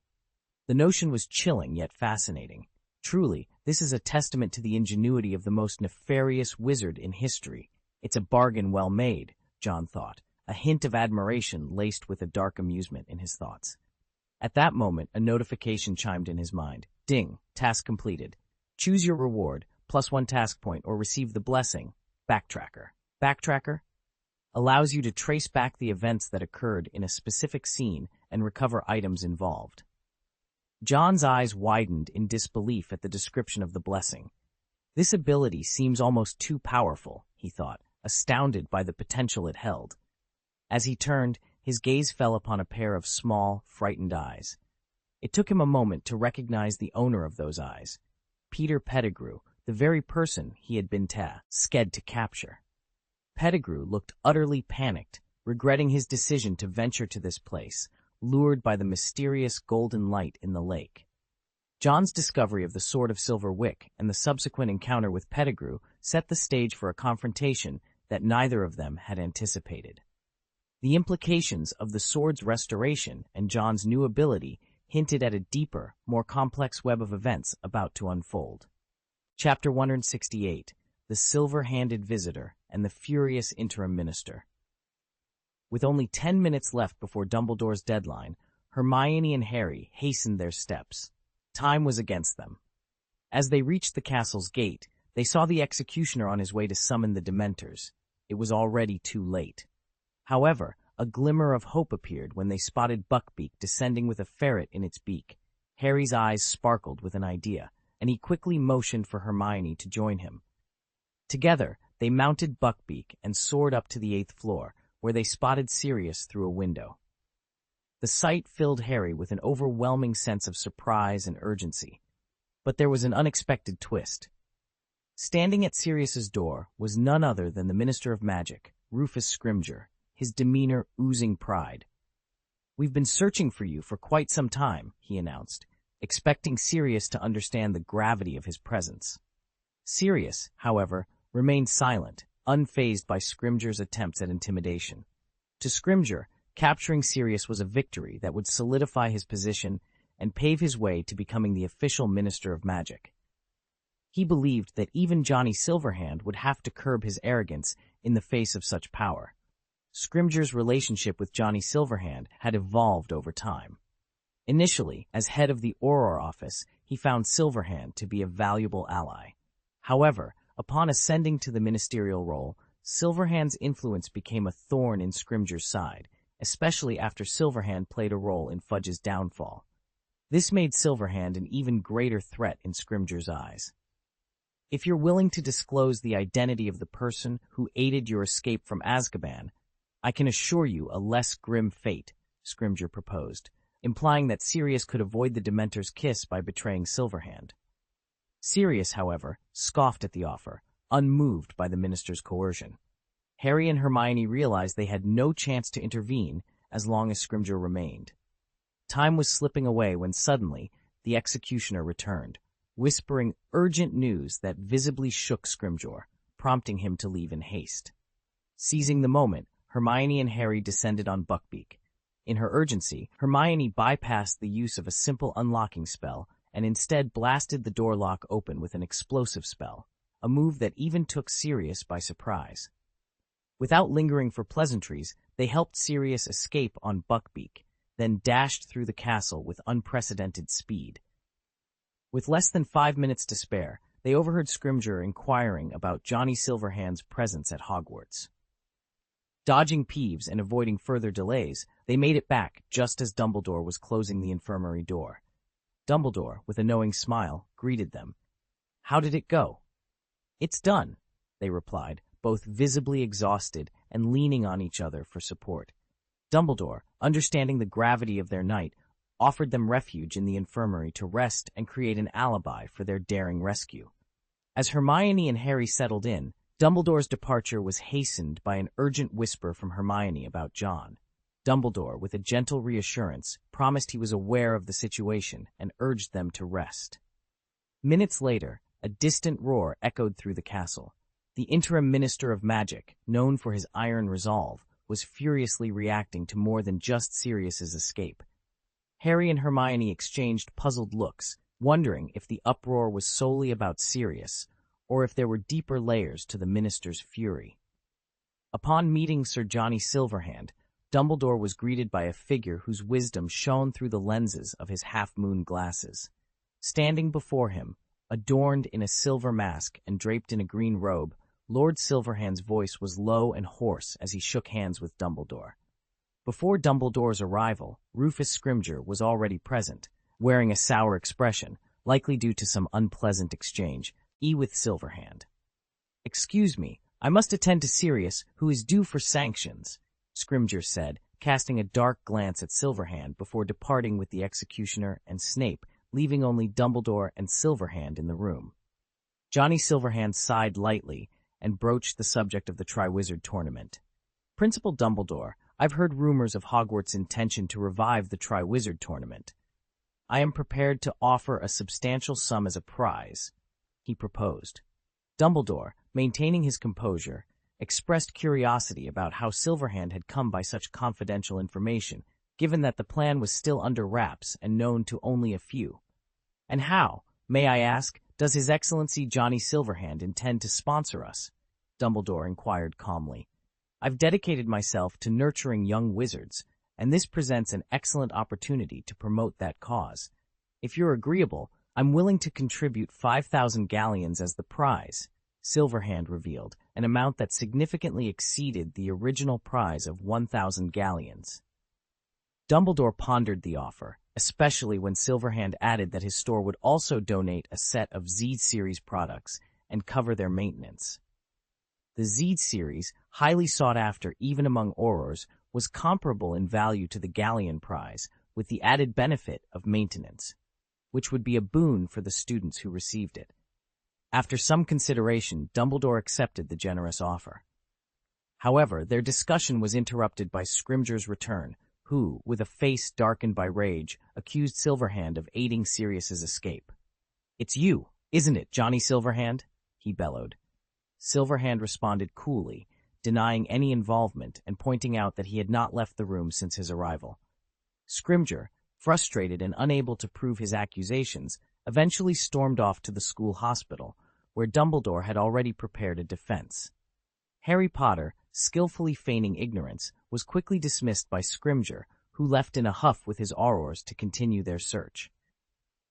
The notion was chilling yet fascinating. Truly, this is a testament to the ingenuity of the most nefarious wizard in history. It's a bargain well made, John thought, a hint of admiration laced with a dark amusement in his thoughts. At that moment, a notification chimed in his mind. Ding, task completed. Choose your reward, +1 task point, or receive the blessing. Backtracker. Backtracker allows you to trace back the events that occurred in a specific scene and recover items involved. John's eyes widened in disbelief at the description of the blessing. This ability seems almost too powerful, he thought, astounded by the potential it held. As he turned, his gaze fell upon a pair of small, frightened eyes. It took him a moment to recognize the owner of those eyes, Peter Pettigrew, the very person he had been sked to capture. Pettigrew looked utterly panicked, regretting his decision to venture to this place, lured by the mysterious golden light in the lake. John's discovery of the Sword of Silver Wick and the subsequent encounter with Pettigrew set the stage for a confrontation that neither of them had anticipated. The implications of the sword's restoration and John's new ability hinted at a deeper, more complex web of events about to unfold. Chapter 168, the silver-handed visitor, and the furious interim minister. With only 10 minutes left before Dumbledore's deadline, Hermione and Harry hastened their steps. Time was against them. As they reached the castle's gate, they saw the executioner on his way to summon the Dementors. It was already too late. However, a glimmer of hope appeared when they spotted Buckbeak descending with a ferret in its beak. Harry's eyes sparkled with an idea, and he quickly motioned for Hermione to join him. Together, they mounted Buckbeak and soared up to the 8th floor, where they spotted Sirius through a window. The sight filled Harry with an overwhelming sense of surprise and urgency. But there was an unexpected twist. Standing at Sirius's door was none other than the Minister of Magic, Rufus Scrimgeour, his demeanor oozing pride. "We've been searching for you for quite some time," he announced, expecting Sirius to understand the gravity of his presence. Sirius, however, remained silent, unfazed by Scrimgeour's attempts at intimidation. To Scrimgeour, capturing Sirius was a victory that would solidify his position and pave his way to becoming the official Minister of Magic. He believed that even Johnny Silverhand would have to curb his arrogance in the face of such power. Scrimgeour's relationship with Johnny Silverhand had evolved over time. Initially, as head of the Auror office, he found Silverhand to be a valuable ally. However, upon ascending to the ministerial role, Silverhand's influence became a thorn in Scrimgeour's side, especially after Silverhand played a role in Fudge's downfall. This made Silverhand an even greater threat in Scrimgeour's eyes. "If you're willing to disclose the identity of the person who aided your escape from Azkaban, I can assure you a less grim fate," Scrimgeour proposed, implying that Sirius could avoid the Dementor's kiss by betraying Silverhand. Sirius, however, scoffed at the offer, unmoved by the minister's coercion. Harry and Hermione realized they had no chance to intervene as long as Scrimgeour remained. Time was slipping away when suddenly the executioner returned, whispering urgent news that visibly shook Scrimgeour, prompting him to leave in haste. Seizing the moment, Hermione and Harry descended on Buckbeak. In her urgency, Hermione bypassed the use of a simple unlocking spell and instead blasted the door lock open with an explosive spell, a move that even took Sirius by surprise. Without lingering for pleasantries, they helped Sirius escape on Buckbeak, then dashed through the castle with unprecedented speed. With less than 5 minutes to spare, they overheard Scrimgeour inquiring about Johnny Silverhand's presence at Hogwarts. Dodging Peeves and avoiding further delays, they made it back just as Dumbledore was closing the infirmary door. Dumbledore, with a knowing smile, greeted them. "How did it go?" "It's done," they replied, both visibly exhausted and leaning on each other for support. Dumbledore, understanding the gravity of their night, offered them refuge in the infirmary to rest and create an alibi for their daring rescue. As Hermione and Harry settled in, Dumbledore's departure was hastened by an urgent whisper from Hermione about John. Dumbledore, with a gentle reassurance, promised he was aware of the situation and urged them to rest. Minutes later, a distant roar echoed through the castle. The interim Minister of Magic, known for his iron resolve, was furiously reacting to more than just Sirius's escape. Harry and Hermione exchanged puzzled looks, wondering if the uproar was solely about Sirius, or if there were deeper layers to the minister's fury. Upon meeting Sir Johnny Silverhand, Dumbledore was greeted by a figure whose wisdom shone through the lenses of his half-moon glasses. Standing before him, adorned in a silver mask and draped in a green robe, Lord Silverhand's voice was low and hoarse as he shook hands with Dumbledore. Before Dumbledore's arrival, Rufus Scrimgeour was already present, wearing a sour expression, likely due to some unpleasant exchange, with Silverhand. "Excuse me, I must attend to Sirius, who is due for sanctions," Scrimgeour said, casting a dark glance at Silverhand before departing with the executioner and Snape, leaving only Dumbledore and Silverhand in the room. Johnny Silverhand sighed lightly and broached the subject of the Triwizard Tournament. "Principal Dumbledore, I've heard rumors of Hogwarts' intention to revive the Triwizard Tournament. I am prepared to offer a substantial sum as a prize," he proposed. Dumbledore, maintaining his composure, expressed curiosity about how Silverhand had come by such confidential information, given that the plan was still under wraps and known to only a few. "And how, may I ask, Does His Excellency Johnny Silverhand intend to sponsor us? Dumbledore inquired calmly. I've dedicated myself to nurturing young wizards, and this presents an excellent opportunity to promote that cause. If you're agreeable, I'm willing to contribute 5,000 galleons as the prize, Silverhand revealed, an amount that significantly exceeded the original prize of 1,000 galleons. Dumbledore pondered the offer, especially when Silverhand added that his store would also donate a set of Z series products and cover their maintenance. The Z series, highly sought after even among Aurors, was comparable in value to the Galleon prize, with the added benefit of maintenance, which would be a boon for the students who received it. After some consideration, Dumbledore accepted the generous offer. However, their discussion was interrupted by Scrimgeour's return, who, with a face darkened by rage, accused Silverhand of aiding Sirius's escape. "It's you, isn't it, Johnny Silverhand?" he bellowed. Silverhand responded coolly, denying any involvement and pointing out that he had not left the room since his arrival. Scrimgeour, frustrated and unable to prove his accusations, eventually stormed off to the school hospital, where Dumbledore had already prepared a defense. Harry Potter, skillfully feigning ignorance, was quickly dismissed by Scrimgeour, who left in a huff with his Aurors to continue their search.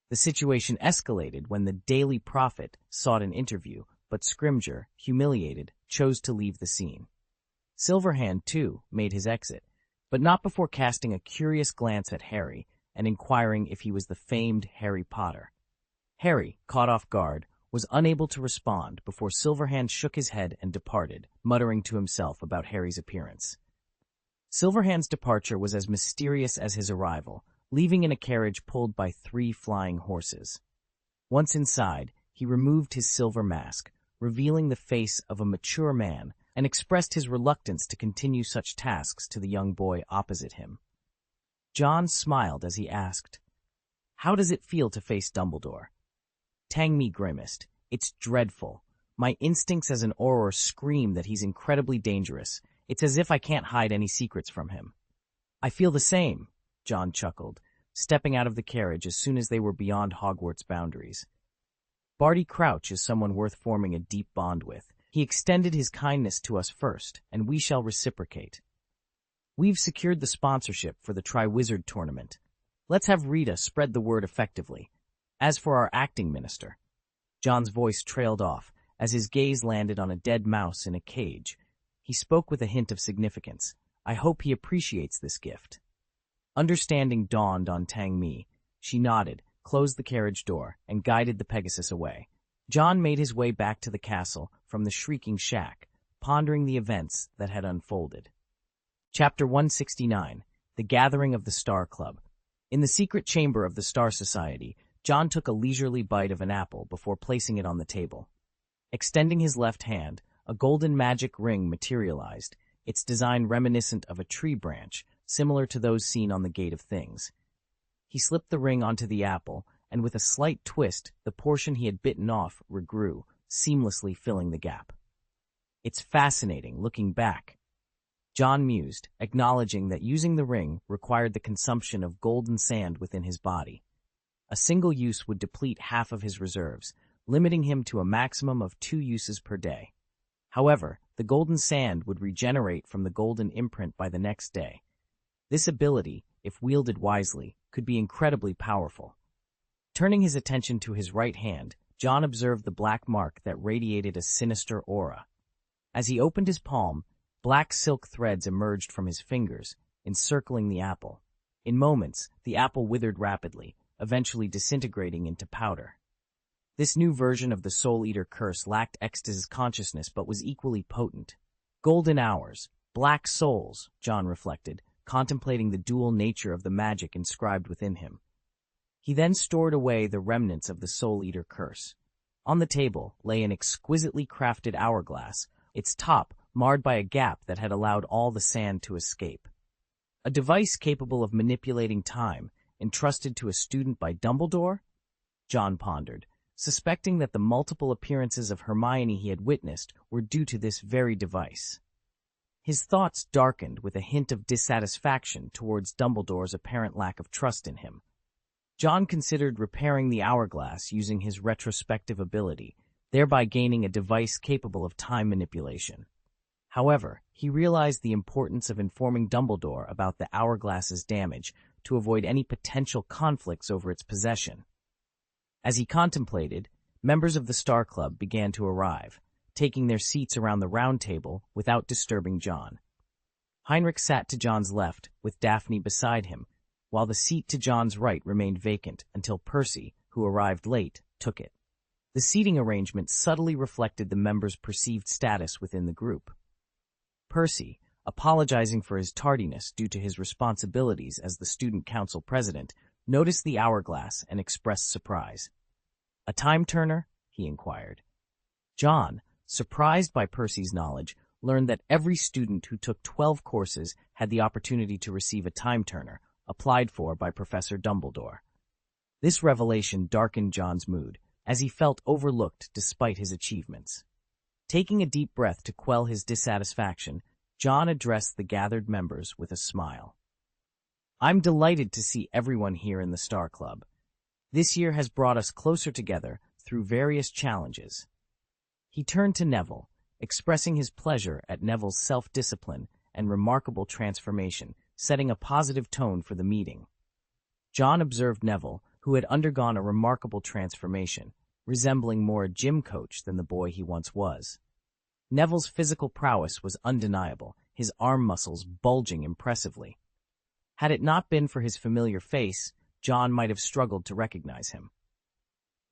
The situation escalated when the Daily Prophet sought an interview, but Scrimgeour, humiliated, chose to leave the scene. Silverhand, too, made his exit, but not before casting a curious glance at Harry and inquiring if he was the famed Harry Potter. Harry, caught off guard, was unable to respond before Silverhand shook his head and departed, muttering to himself about Harry's appearance. Silverhand's departure was as mysterious as his arrival, leaving in a carriage pulled by 3 flying horses. Once inside, he removed his silver mask, revealing the face of a mature man, and expressed his reluctance to continue such tasks to the young boy opposite him. John smiled as he asked, "How does it feel to face Dumbledore?" Tangmi grimaced. "It's dreadful. My instincts as an Auror scream that he's incredibly dangerous. It's as if I can't hide any secrets from him." "I feel the same," John chuckled, stepping out of the carriage as soon as they were beyond Hogwarts' boundaries. "Barty Crouch is someone worth forming a deep bond with. He extended his kindness to us first, and we shall reciprocate. We've secured the sponsorship for the Triwizard Tournament. Let's have Rita spread the word effectively. As for our acting minister..." John's voice trailed off as his gaze landed on a dead mouse in a cage. He spoke with a hint of significance. "I hope he appreciates this gift." Understanding dawned on Tangmi. She nodded, closed the carriage door, and guided the Pegasus away. John made his way back to the castle from the Shrieking Shack, pondering the events that had unfolded. Chapter 169, The Gathering of the Star Club. In the secret chamber of the Star Society, John took a leisurely bite of an apple before placing it on the table. Extending his left hand, a golden magic ring materialized, its design reminiscent of a tree branch, similar to those seen on the Gate of Things. He slipped the ring onto the apple, and with a slight twist, the portion he had bitten off regrew, seamlessly filling the gap. "It's fascinating, looking back," John mused, acknowledging that using the ring required the consumption of golden sand within his body. A single use would deplete half of his reserves, limiting him to a maximum of 2 uses per day. However, the golden sand would regenerate from the golden imprint by the next day. This ability, if wielded wisely, could be incredibly powerful. Turning his attention to his right hand, John observed the black mark that radiated a sinister aura. As he opened his palm, black silk threads emerged from his fingers, encircling the apple. In moments, the apple withered rapidly, eventually disintegrating into powder. This new version of the Soul Eater curse lacked Extas's consciousness but was equally potent. Golden hours, black souls, John reflected, contemplating the dual nature of the magic inscribed within him. He then stored away the remnants of the Soul Eater curse. On the table lay an exquisitely crafted hourglass, its top marred by a gap that had allowed all the sand to escape. A device capable of manipulating time, entrusted to a student by Dumbledore? John pondered, suspecting that the multiple appearances of Hermione he had witnessed were due to this very device. His thoughts darkened with a hint of dissatisfaction towards Dumbledore's apparent lack of trust in him. John considered repairing the hourglass using his retrospective ability, thereby gaining a device capable of time manipulation. However, he realized the importance of informing Dumbledore about the hourglass's damage to avoid any potential conflicts over its possession. As he contemplated, members of the Star Club began to arrive, taking their seats around the round table without disturbing John. Heinrich sat to John's left, with Daphne beside him, while the seat to John's right remained vacant until Percy, who arrived late, took it. The seating arrangement subtly reflected the members' perceived status within the group. Percy, apologizing for his tardiness due to his responsibilities as the student council president, noticed the hourglass and expressed surprise. "A time-turner?" he inquired. John, surprised by Percy's knowledge, learned that every student who took 12 courses had the opportunity to receive a time-turner, applied for by Professor Dumbledore. This revelation darkened John's mood, as he felt overlooked despite his achievements. Taking a deep breath to quell his dissatisfaction, John addressed the gathered members with a smile. "I'm delighted to see everyone here in the Star Club. This year has brought us closer together through various challenges." He turned to Neville, expressing his pleasure at Neville's self-discipline and remarkable transformation, setting a positive tone for the meeting. John observed Neville, who had undergone a remarkable transformation, resembling more a gym coach than the boy he once was. Neville's physical prowess was undeniable, his arm muscles bulging impressively. Had it not been for his familiar face, John might have struggled to recognize him.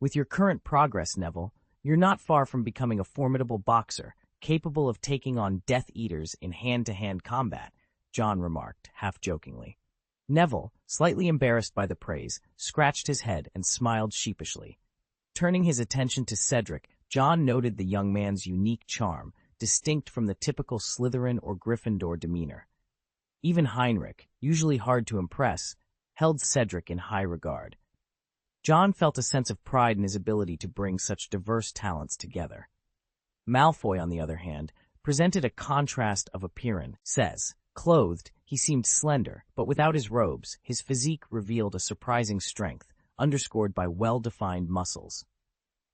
"With your current progress, Neville, you're not far from becoming a formidable boxer, capable of taking on Death Eaters in hand-to-hand combat," John remarked, half-jokingly. Neville, slightly embarrassed by the praise, scratched his head and smiled sheepishly. Turning his attention to Cedric, John noted the young man's unique charm, distinct from the typical Slytherin or Gryffindor demeanor. Even Heinrich, usually hard to impress, held Cedric in high regard. John felt a sense of pride in his ability to bring such diverse talents together. Malfoy, on the other hand, presented a contrast of appearance. Clothed, he seemed slender, but without his robes, his physique revealed a surprising strength, underscored by well-defined muscles.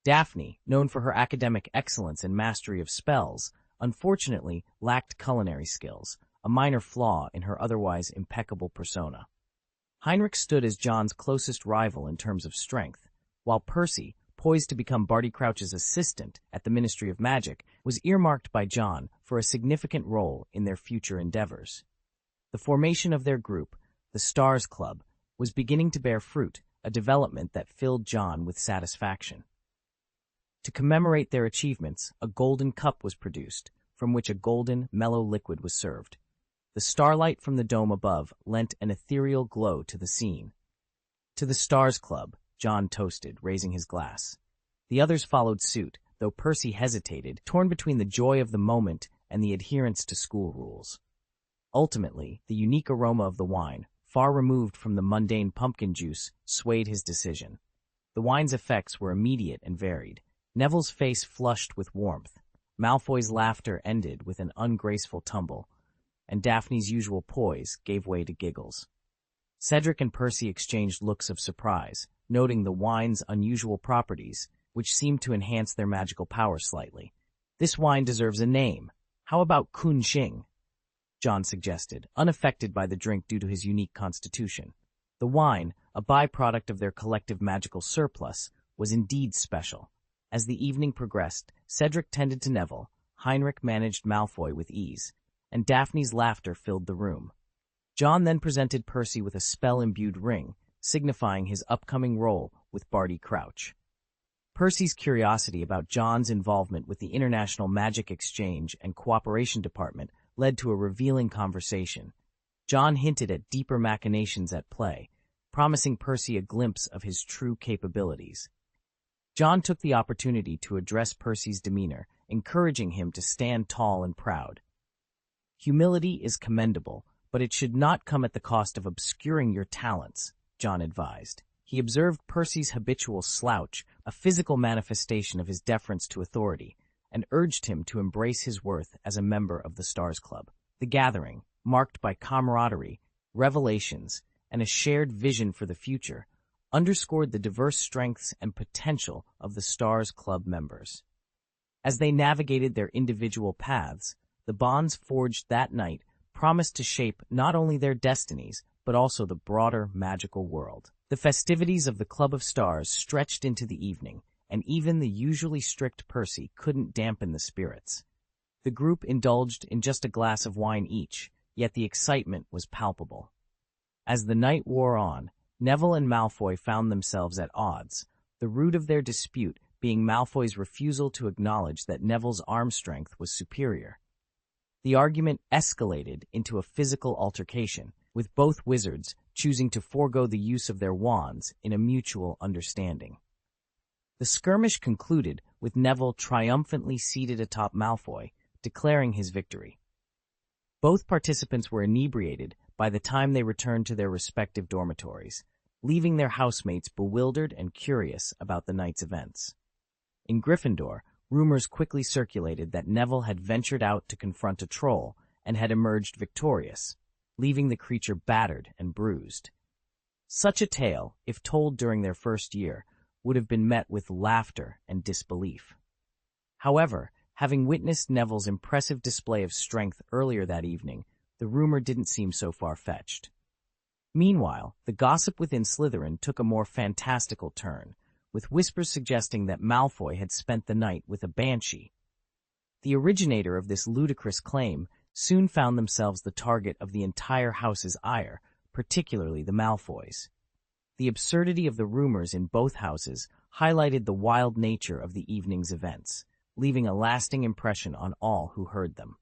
Daphne, known for her academic excellence and mastery of spells, unfortunately lacked culinary skills, a minor flaw in her otherwise impeccable persona. Heinrich stood as John's closest rival in terms of strength, while Percy, poised to become Barty Crouch's assistant at the Ministry of Magic, was earmarked by John for a significant role in their future endeavors. The formation of their group, the Stars Club, was beginning to bear fruit, a development that filled John with satisfaction. To commemorate their achievements, a golden cup was produced, from which a golden, mellow liquid was served. The starlight from the dome above lent an ethereal glow to the scene. "To the Stars Club," John toasted, raising his glass. The others followed suit, though Percy hesitated, torn between the joy of the moment and the adherence to school rules. Ultimately, the unique aroma of the wine, far removed from the mundane pumpkin juice, swayed his decision. The wine's effects were immediate and varied. Neville's face flushed with warmth, Malfoy's laughter ended with an ungraceful tumble, and Daphne's usual poise gave way to giggles. Cedric and Percy exchanged looks of surprise, noting the wine's unusual properties, which seemed to enhance their magical power slightly. "This wine deserves a name. How about Kun Xing?" John suggested, unaffected by the drink due to his unique constitution. The wine, a byproduct of their collective magical surplus, was indeed special. As the evening progressed, Cedric tended to Neville, Heinrich managed Malfoy with ease, and Daphne's laughter filled the room. John then presented Percy with a spell-imbued ring, signifying his upcoming role with Barty Crouch. Percy's curiosity about John's involvement with the International Magic Exchange and Cooperation Department led to a revealing conversation. John hinted at deeper machinations at play, promising Percy a glimpse of his true capabilities. John took the opportunity to address Percy's demeanor, encouraging him to stand tall and proud. "Humility is commendable, but it should not come at the cost of obscuring your talents," John advised. He observed Percy's habitual slouch, a physical manifestation of his deference to authority, and urged him to embrace his worth as a member of the Stars Club. The gathering, marked by camaraderie, revelations, and a shared vision for the future, underscored the diverse strengths and potential of the Stars Club members. As they navigated their individual paths, the bonds forged that night promised to shape not only their destinies, but also the broader magical world. The festivities of the Club of Stars stretched into the evening, and even the usually strict Percy couldn't dampen the spirits. The group indulged in just a glass of wine each, yet the excitement was palpable. As the night wore on, Neville and Malfoy found themselves at odds, the root of their dispute being Malfoy's refusal to acknowledge that Neville's arm strength was superior. The argument escalated into a physical altercation, with both wizards choosing to forego the use of their wands in a mutual understanding. The skirmish concluded with Neville triumphantly seated atop Malfoy, declaring his victory. Both participants were inebriated by the time they returned to their respective dormitories, leaving their housemates bewildered and curious about the night's events. In Gryffindor, rumors quickly circulated that Neville had ventured out to confront a troll and had emerged victorious, leaving the creature battered and bruised. Such a tale, if told during their first year, would have been met with laughter and disbelief. However, having witnessed Neville's impressive display of strength earlier that evening, the rumor didn't seem so far-fetched. Meanwhile, the gossip within Slytherin took a more fantastical turn, with whispers suggesting that Malfoy had spent the night with a banshee. The originator of this ludicrous claim soon found themselves the target of the entire house's ire, particularly the Malfoys. The absurdity of the rumors in both houses highlighted the wild nature of the evening's events, leaving a lasting impression on all who heard them.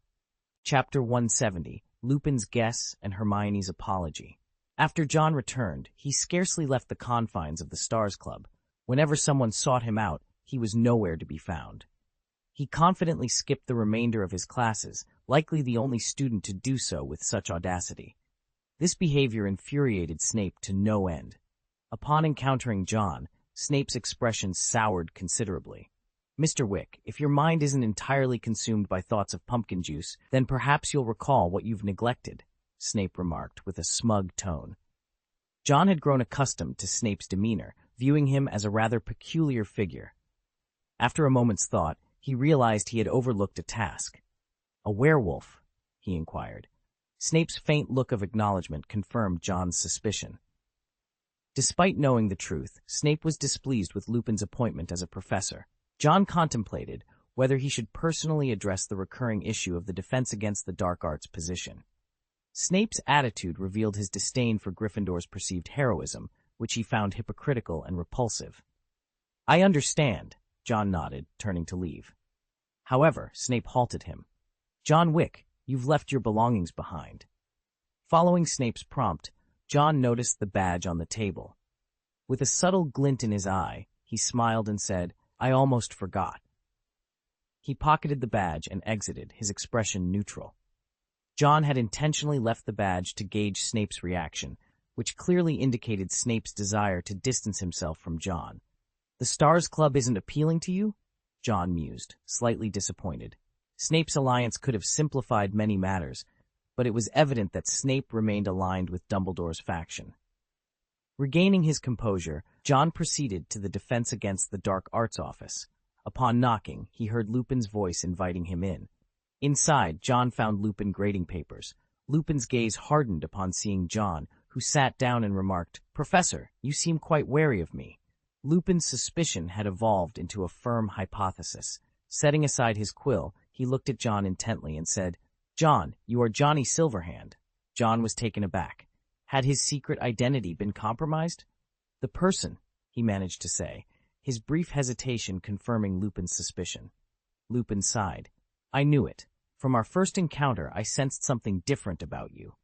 Chapter 170, Lupin's Guess and Hermione's Apology. After John returned, he scarcely left the confines of the Stars Club. Whenever someone sought him out, he was nowhere to be found. He confidently skipped the remainder of his classes, likely the only student to do so with such audacity. This behavior infuriated Snape to no end. Upon encountering John, Snape's expression soured considerably. "Mr. Wick, if your mind isn't entirely consumed by thoughts of pumpkin juice, then perhaps you'll recall what you've neglected," Snape remarked with a smug tone. John had grown accustomed to Snape's demeanor, viewing him as a rather peculiar figure. After a moment's thought, he realized he had overlooked a task. "A werewolf?" he inquired. Snape's faint look of acknowledgement confirmed John's suspicion. Despite knowing the truth, Snape was displeased with Lupin's appointment as a professor. John contemplated whether he should personally address the recurring issue of the Defense Against the Dark Arts position. Snape's attitude revealed his disdain for Gryffindor's perceived heroism, which he found hypocritical and repulsive. "I understand," John nodded, turning to leave. However, Snape halted him. "John Wick, you've left your belongings behind." Following Snape's prompt, John noticed the badge on the table. With a subtle glint in his eye, he smiled and said, "I almost forgot." He pocketed the badge and exited, his expression neutral. John had intentionally left the badge to gauge Snape's reaction, which clearly indicated Snape's desire to distance himself from John. "The Stars Club isn't appealing to you?" John mused, slightly disappointed. Snape's alliance could have simplified many matters, but it was evident that Snape remained aligned with Dumbledore's faction. Regaining his composure, John proceeded to the Defense Against the Dark Arts office. Upon knocking, he heard Lupin's voice inviting him in. Inside, John found Lupin grading papers. Lupin's gaze hardened upon seeing John, who sat down and remarked, "Professor, you seem quite wary of me." Lupin's suspicion had evolved into a firm hypothesis. Setting aside his quill, he looked at John intently and said, "John, you are Johnny Silverhand." John was taken aback. Had his secret identity been compromised? "The person," he managed to say, his brief hesitation confirming Lupin's suspicion. Lupin sighed. "I knew it. From our first encounter, I sensed something different about you."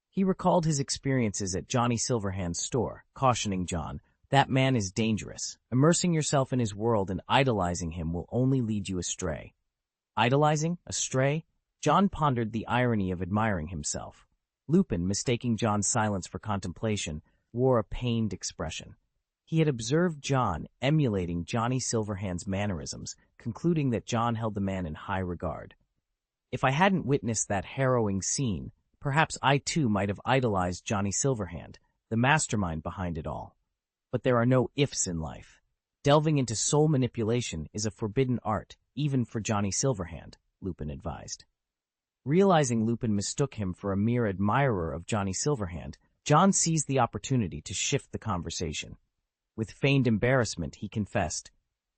He recalled his experiences at Johnny Silverhand's store, cautioning John, "That man is dangerous. Immersing yourself in his world and idolizing him will only lead you astray." Idolizing? Astray? John pondered the irony of admiring himself. Lupin, mistaking John's silence for contemplation, wore a pained expression. He had observed John emulating Johnny Silverhand's mannerisms, concluding that John held the man in high regard. "If I hadn't witnessed that harrowing scene, perhaps I too might have idolized Johnny Silverhand, the mastermind behind it all. but there are no ifs in life. Delving into soul manipulation is a forbidden art, even for Johnny Silverhand, Lupin advised. Realizing Lupin mistook him for a mere admirer of Johnny Silverhand, John seized the opportunity to shift the conversation. With feigned embarrassment, he confessed,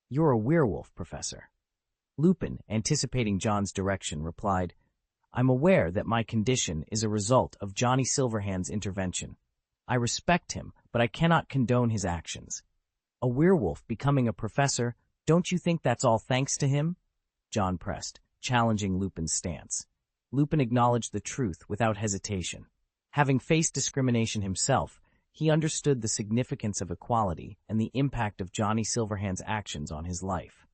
"You're a werewolf, Professor." Lupin, anticipating John's direction, replied, "I'm aware that my condition is a result of Johnny Silverhand's intervention. I respect him, but I cannot condone his actions. A werewolf becoming a professor, don't you think that's all thanks to him?" John pressed, challenging Lupin's stance. Lupin acknowledged the truth without hesitation. Having faced discrimination himself, he understood the significance of equality and the impact of Johnny Silverhand's actions on his life.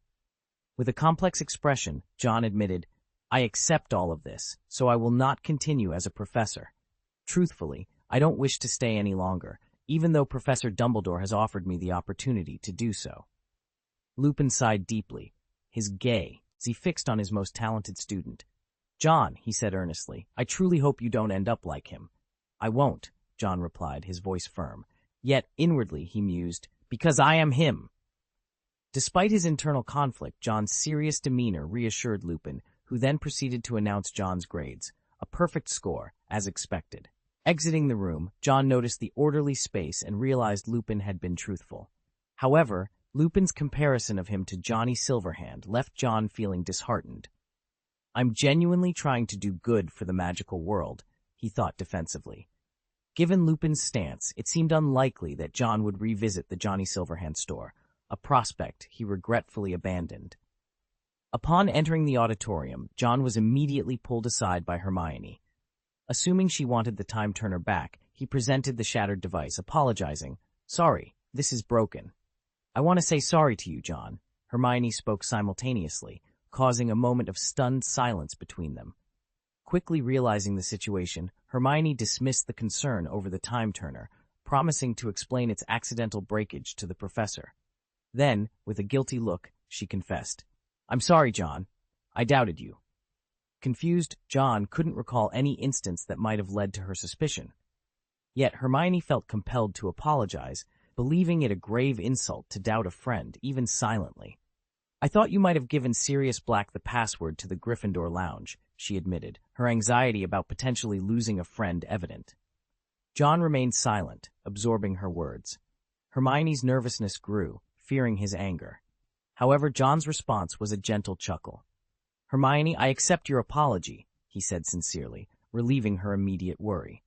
With a complex expression, John admitted, "I accept all of this, so I will not continue as a professor. Truthfully, I don't wish to stay any longer, even though Professor Dumbledore has offered me the opportunity to do so." Lupin sighed deeply, his gaze fixed on his most talented student. "John," he said earnestly, "I truly hope you don't end up like him." "I won't," John replied, his voice firm. Yet, inwardly, he mused, "because I am him." Despite his internal conflict, John's serious demeanor reassured Lupin, who then proceeded to announce John's grades, a perfect score, as expected. Exiting the room, John noticed the orderly space and realized Lupin had been truthful. However, Lupin's comparison of him to Johnny Silverhand left John feeling disheartened. "I'm genuinely trying to do good for the magical world," he thought defensively. Given Lupin's stance, it seemed unlikely that John would revisit the Johnny Silverhand store, a prospect he regretfully abandoned. Upon entering the auditorium, John was immediately pulled aside by Hermione. Assuming she wanted the time turner back, he presented the shattered device, apologizing. "Sorry, this is broken." "I want to say sorry to you, John." Hermione spoke simultaneously, causing a moment of stunned silence between them. Quickly realizing the situation, Hermione dismissed the concern over the time turner, promising to explain its accidental breakage to the professor. Then, with a guilty look, she confessed, "I'm sorry, John. I doubted you." Confused, John couldn't recall any instance that might have led to her suspicion. Yet Hermione felt compelled to apologize, believing it a grave insult to doubt a friend, even silently. "I thought you might have given Sirius Black the password to the Gryffindor lounge," she admitted, her anxiety about potentially losing a friend evident. John remained silent, absorbing her words. Hermione's nervousness grew, fearing his anger. However, John's response was a gentle chuckle. "Hermione, I accept your apology," he said sincerely, relieving her immediate worry.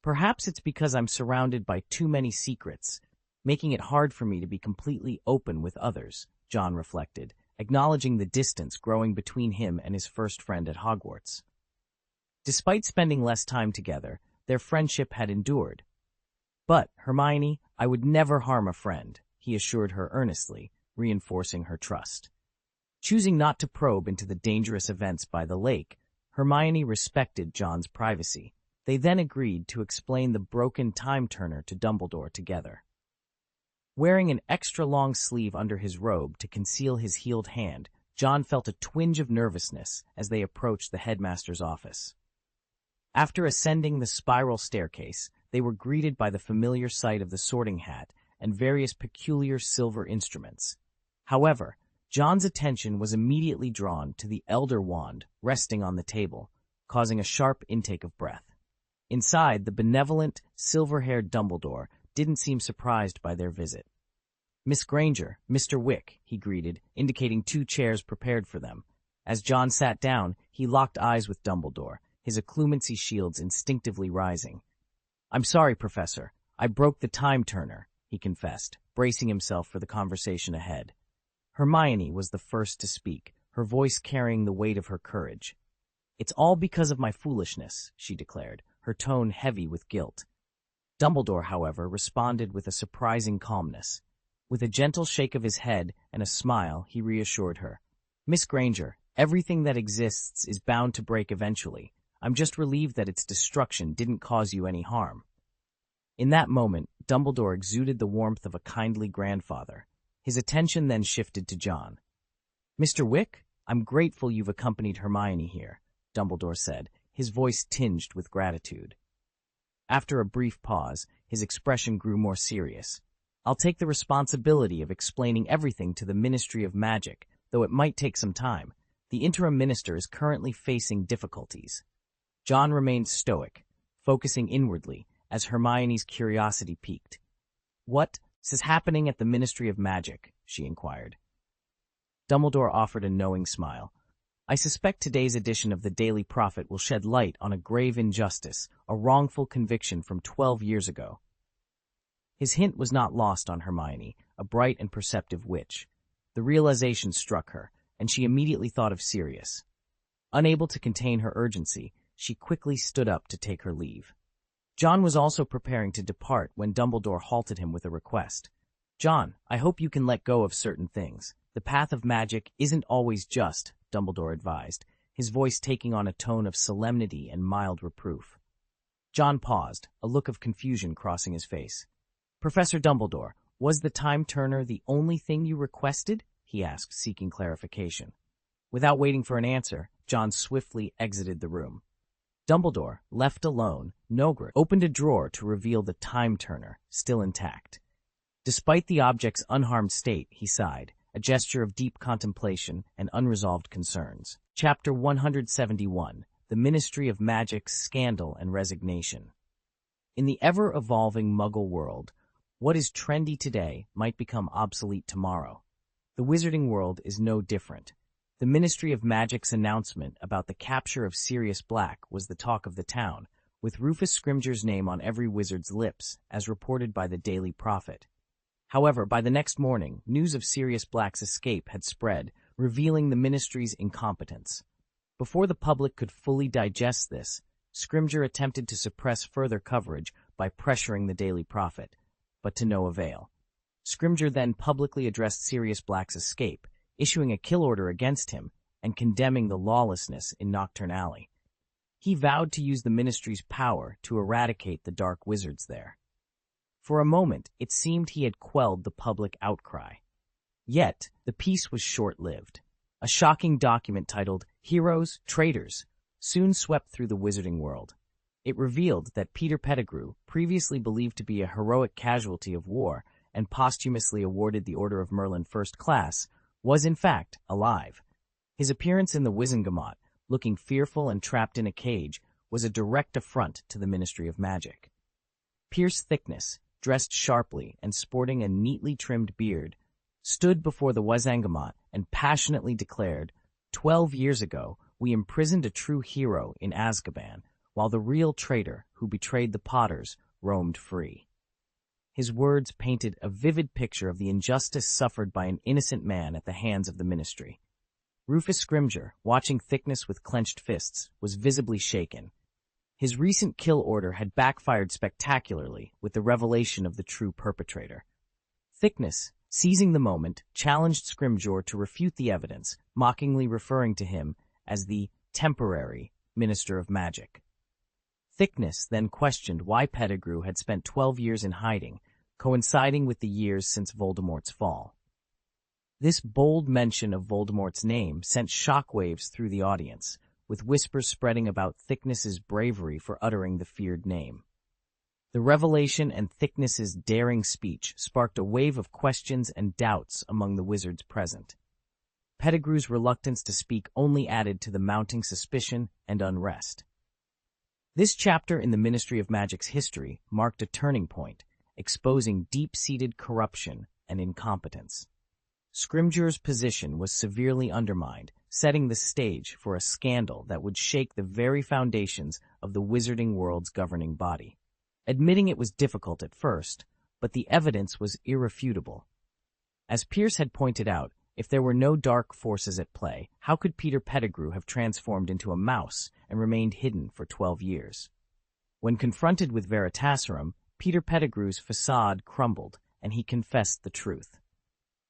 "Perhaps it's because I'm surrounded by too many secrets, making it hard for me to be completely open with others," John reflected, acknowledging the distance growing between him and his first friend at Hogwarts. Despite spending less time together, their friendship had endured. "But, Hermione, I would never harm a friend," he assured her earnestly, reinforcing her trust. Choosing not to probe into the dangerous events by the lake, Hermione respected John's privacy. They then agreed to explain the broken time turner to Dumbledore together. Wearing an extra long sleeve under his robe to conceal his healed hand, John felt a twinge of nervousness as they approached the headmaster's office. After ascending the spiral staircase, they were greeted by the familiar sight of the sorting hat and various peculiar silver instruments. However, John's attention was immediately drawn to the Elder Wand resting on the table, causing a sharp intake of breath. Inside, the benevolent, silver-haired Dumbledore didn't seem surprised by their visit. "Miss Granger, Mr. Wick," he greeted, indicating 2 chairs prepared for them. As John sat down, he locked eyes with Dumbledore, his occlumency shields instinctively rising. "I'm sorry, Professor. I broke the time turner," he confessed, bracing himself for the conversation ahead. Hermione was the first to speak, her voice carrying the weight of her courage. "It's all because of my foolishness," she declared, her tone heavy with guilt. Dumbledore, however, responded with a surprising calmness. With a gentle shake of his head and a smile, he reassured her. "Miss Granger, everything that exists is bound to break eventually. I'm just relieved that its destruction didn't cause you any harm." In that moment, Dumbledore exuded the warmth of a kindly grandfather. His attention then shifted to John. "Mr. Wick, I'm grateful you've accompanied Hermione here," Dumbledore said, his voice tinged with gratitude. After a brief pause, his expression grew more serious. I'll take the responsibility of explaining everything to the Ministry of Magic, though it might take some time. The interim minister is currently facing difficulties. John remained stoic, focusing inwardly, as Hermione's curiosity piqued. "What is happening at the Ministry of Magic?" she inquired. Dumbledore offered a knowing smile. "I suspect today's edition of the Daily Prophet will shed light on a grave injustice, a wrongful conviction from 12 years ago." His hint was not lost on Hermione, a bright and perceptive witch. The realization struck her, and she immediately thought of Sirius. Unable to contain her urgency, she quickly stood up to take her leave. John was also preparing to depart when Dumbledore halted him with a request. "John, I hope you can let go of certain things. The path of magic isn't always just," Dumbledore advised, his voice taking on a tone of solemnity and mild reproof. John paused, a look of confusion crossing his face. "Professor Dumbledore, was the time turner the only thing you requested?" he asked, seeking clarification. Without waiting for an answer, John swiftly exited the room. Dumbledore, left alone, opened a drawer to reveal the time turner, still intact. Despite the object's unharmed state, he sighed, a gesture of deep contemplation and unresolved concerns. Chapter 171, The Ministry of Magic's Scandal and Resignation. In the ever-evolving Muggle world, what is trendy today might become obsolete tomorrow. The wizarding world is no different. The Ministry of Magic's announcement about the capture of Sirius Black was the talk of the town, with Rufus Scrimgeour's name on every wizard's lips, as reported by the Daily Prophet. However, by the next morning, news of Sirius Black's escape had spread, revealing the Ministry's incompetence. Before the public could fully digest this, Scrimgeour attempted to suppress further coverage by pressuring the Daily Prophet, but to no avail. Scrimgeour then publicly addressed Sirius Black's escape, issuing a kill order against him and condemning the lawlessness in Nocturne Alley. He vowed to use the Ministry's power to eradicate the dark wizards there. For a moment, it seemed he had quelled the public outcry. Yet, the peace was short-lived. A shocking document titled Heroes, Traitors soon swept through the wizarding world. It revealed that Peter Pettigrew, previously believed to be a heroic casualty of war and posthumously awarded the Order of Merlin First Class, was in fact alive. His appearance in the Wizengamot, looking fearful and trapped in a cage, was a direct affront to the Ministry of Magic. Pierce Thickness, dressed sharply and sporting a neatly trimmed beard, stood before the Wizengamot and passionately declared, 12 years ago, we imprisoned a true hero in Azkaban, while the real traitor who betrayed the Potters roamed free." His words painted a vivid picture of the injustice suffered by an innocent man at the hands of the Ministry. Rufus Scrimgeour, watching Thickness with clenched fists, was visibly shaken. His recent kill order had backfired spectacularly with the revelation of the true perpetrator. Thickness, seizing the moment, challenged Scrimgeour to refute the evidence, mockingly referring to him as the temporary Minister of Magic. Thickness then questioned why Pettigrew had spent 12 years in hiding, coinciding with the years since Voldemort's fall. This bold mention of Voldemort's name sent shockwaves through the audience, with whispers spreading about Thickness's bravery for uttering the feared name. The revelation and Thickness's daring speech sparked a wave of questions and doubts among the wizards present. Pettigrew's reluctance to speak only added to the mounting suspicion and unrest. This chapter in the Ministry of Magic's history marked a turning point, exposing deep-seated corruption and incompetence. Scrimgeour's position was severely undermined, setting the stage for a scandal that would shake the very foundations of the wizarding world's governing body. Admitting it was difficult at first, but the evidence was irrefutable. As Pierce had pointed out, if there were no dark forces at play, how could Peter Pettigrew have transformed into a mouse and remained hidden for 12 years? When confronted with Veritaserum, Peter Pettigrew's facade crumbled, and he confessed the truth.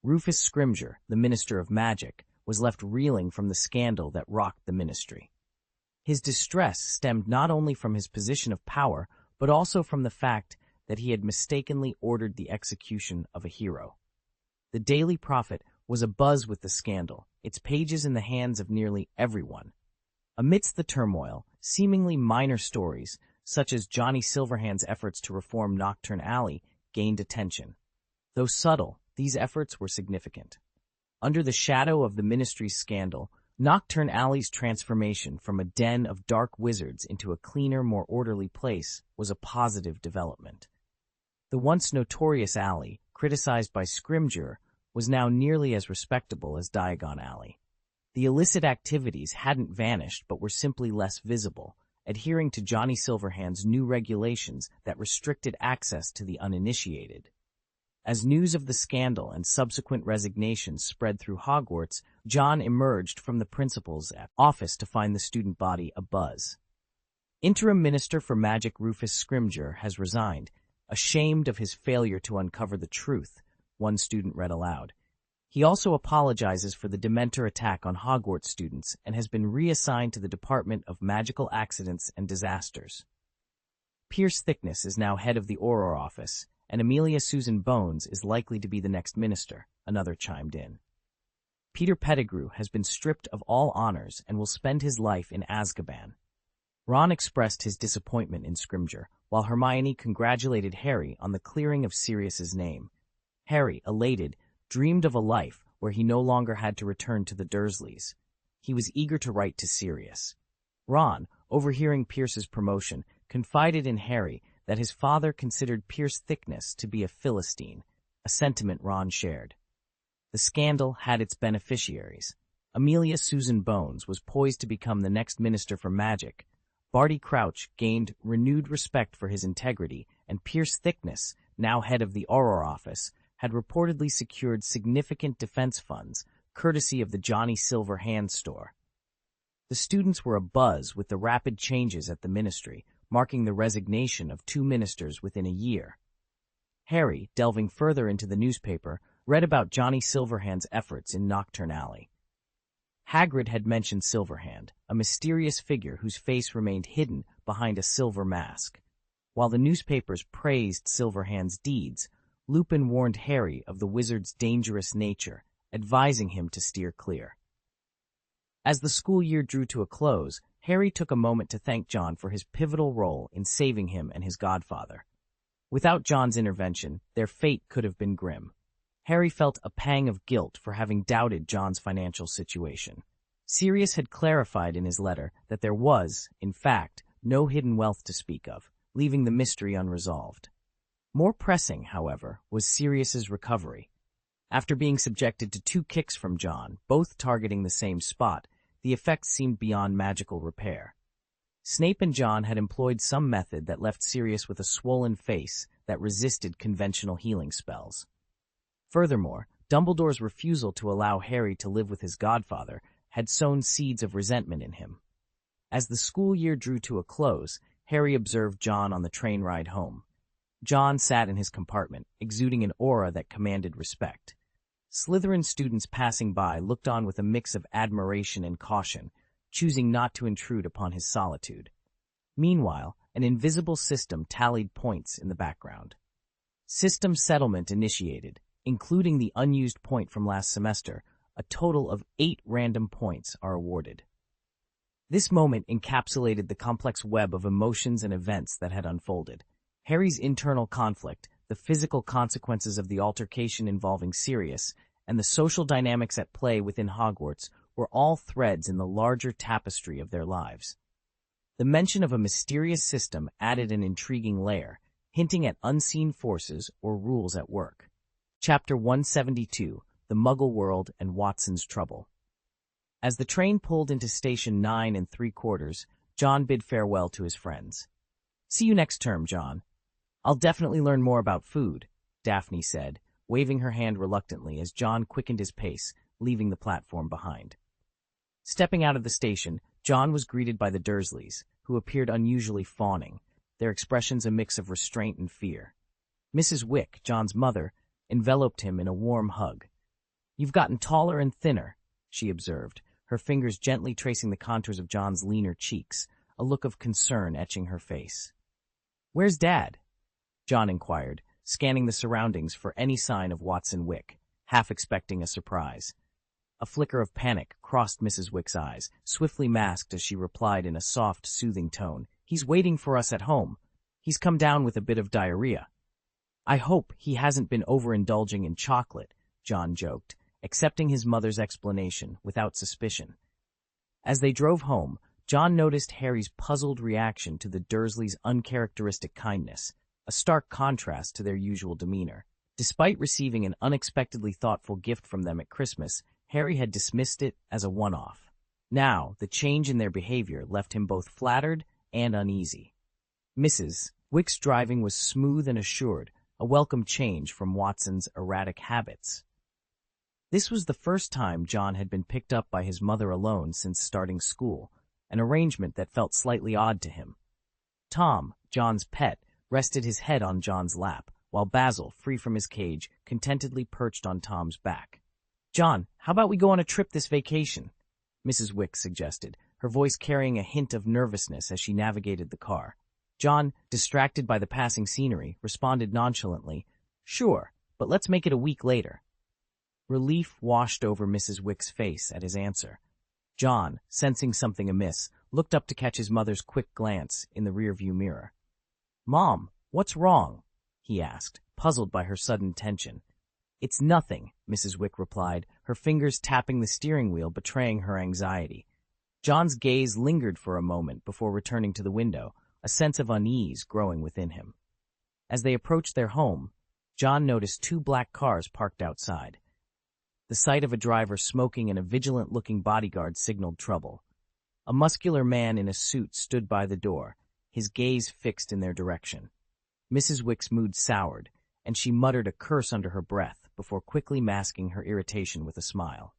Rufus Scrimgeour, the Minister of Magic, was left reeling from the scandal that rocked the ministry. His distress stemmed not only from his position of power, but also from the fact that he had mistakenly ordered the execution of a hero. The Daily Prophet was abuzz with the scandal, its pages in the hands of nearly everyone. Amidst the turmoil, seemingly minor stories, such as Johnny Silverhand's efforts to reform Nocturne Alley, gained attention. Though subtle, these efforts were significant. Under the shadow of the Ministry's scandal, Nocturne Alley's transformation from a den of dark wizards into a cleaner, more orderly place was a positive development. The once notorious alley, criticized by Scrimgeour, was now nearly as respectable as Diagon Alley. The illicit activities hadn't vanished but were simply less visible, adhering to Johnny Silverhand's new regulations that restricted access to the uninitiated. As news of the scandal and subsequent resignations spread through Hogwarts, John emerged from the principal's office to find the student body abuzz. Interim Minister for Magic Rufus Scrimgeour has resigned, ashamed of his failure to uncover the truth, one student read aloud. He also apologizes for the Dementor attack on Hogwarts students and has been reassigned to the Department of Magical Accidents and Disasters. Pierce Thickness is now head of the Auror office, and Amelia Susan Bones is likely to be the next minister, another chimed in. Peter Pettigrew has been stripped of all honors and will spend his life in Azkaban. Ron expressed his disappointment in Scrimgeour, while Hermione congratulated Harry on the clearing of Sirius's name. Harry, elated, dreamed of a life where he no longer had to return to the Dursleys. He was eager to write to Sirius. Ron, overhearing Pierce's promotion, confided in Harry that his father considered Pierce Thickness to be a Philistine, a sentiment Ron shared. The scandal had its beneficiaries. Amelia Susan Bones was poised to become the next Minister for Magic. Barty Crouch gained renewed respect for his integrity, and Pierce Thickness, now head of the Auror office, had reportedly secured significant defense funds, courtesy of the Johnny Silverhand store. The students were abuzz with the rapid changes at the Ministry, marking the resignation of 2 ministers within a year. Harry, delving further into the newspaper, read about Johnny Silverhand's efforts in Nocturne Alley. Hagrid had mentioned Silverhand, a mysterious figure whose face remained hidden behind a silver mask. While the newspapers praised Silverhand's deeds, Lupin warned Harry of the wizard's dangerous nature, advising him to steer clear. As the school year drew to a close, Harry took a moment to thank John for his pivotal role in saving him and his godfather. Without John's intervention, their fate could have been grim. Harry felt a pang of guilt for having doubted John's financial situation. Sirius had clarified in his letter that there was, in fact, no hidden wealth to speak of, leaving the mystery unresolved. More pressing, however, was Sirius's recovery. After being subjected to 2 kicks from John, both targeting the same spot, the effects seemed beyond magical repair. Snape and John had employed some method that left Sirius with a swollen face that resisted conventional healing spells. Furthermore, Dumbledore's refusal to allow Harry to live with his godfather had sown seeds of resentment in him. As the school year drew to a close, Harry observed John on the train ride home. John sat in his compartment, exuding an aura that commanded respect. Slytherin students passing by looked on with a mix of admiration and caution, choosing not to intrude upon his solitude. Meanwhile, an invisible system tallied points in the background. System settlement initiated, including the unused point from last semester. A total of 8 random points are awarded. This moment encapsulated the complex web of emotions and events that had unfolded. Harry's internal conflict, the physical consequences of the altercation involving Sirius, and the social dynamics at play within Hogwarts were all threads in the larger tapestry of their lives. The mention of a mysterious system added an intriguing layer, hinting at unseen forces or rules at work. Chapter 172, The Muggle World and Watson's Trouble. As the train pulled into Station 9 3/4, John bid farewell to his friends. "See you next term, John. I'll definitely learn more about food," Daphne said, waving her hand reluctantly as John quickened his pace, leaving the platform behind. Stepping out of the station, John was greeted by the Dursleys, who appeared unusually fawning, their expressions a mix of restraint and fear. Mrs. Wick, John's mother, enveloped him in a warm hug. "You've gotten taller and thinner," she observed, her fingers gently tracing the contours of John's leaner cheeks, a look of concern etching her face. "Where's Dad?" John inquired, scanning the surroundings for any sign of Watson Wick, half expecting a surprise. A flicker of panic crossed Mrs. Wick's eyes, swiftly masked as she replied in a soft, soothing tone, "He's waiting for us at home. He's come down with a bit of diarrhea." I hope he hasn't been overindulging in chocolate, John joked, accepting his mother's explanation without suspicion. As they drove home, John noticed Harry's puzzled reaction to the Dursleys' uncharacteristic kindness, a stark contrast to their usual demeanor. Despite receiving an unexpectedly thoughtful gift from them at Christmas, Harry had dismissed it as a one-off. Now, the change in their behavior left him both flattered and uneasy. Mrs. Wick's driving was smooth and assured, a welcome change from Watson's erratic habits. This was the first time John had been picked up by his mother alone since starting school, an arrangement that felt slightly odd to him. Tom, John's pet, rested his head on John's lap, while Basil, free from his cage, contentedly perched on Tom's back. "John, how about we go on a trip this vacation?" Mrs. Wick suggested, her voice carrying a hint of nervousness as she navigated the car. John, distracted by the passing scenery, responded nonchalantly, "Sure, but let's make it a week later." Relief washed over Mrs. Wick's face at his answer. John, sensing something amiss, looked up to catch his mother's quick glance in the rearview mirror. "Mom, what's wrong?" he asked, puzzled by her sudden tension. "It's nothing," Mrs. Wick replied, her fingers tapping the steering wheel, betraying her anxiety. John's gaze lingered for a moment before returning to the window, a sense of unease growing within him. As they approached their home, John noticed 2 black cars parked outside. The sight of a driver smoking and a vigilant-looking bodyguard signaled trouble. A muscular man in a suit stood by the door, his gaze fixed in their direction. Mrs. Wick's mood soured, and she muttered a curse under her breath before quickly masking her irritation with a smile.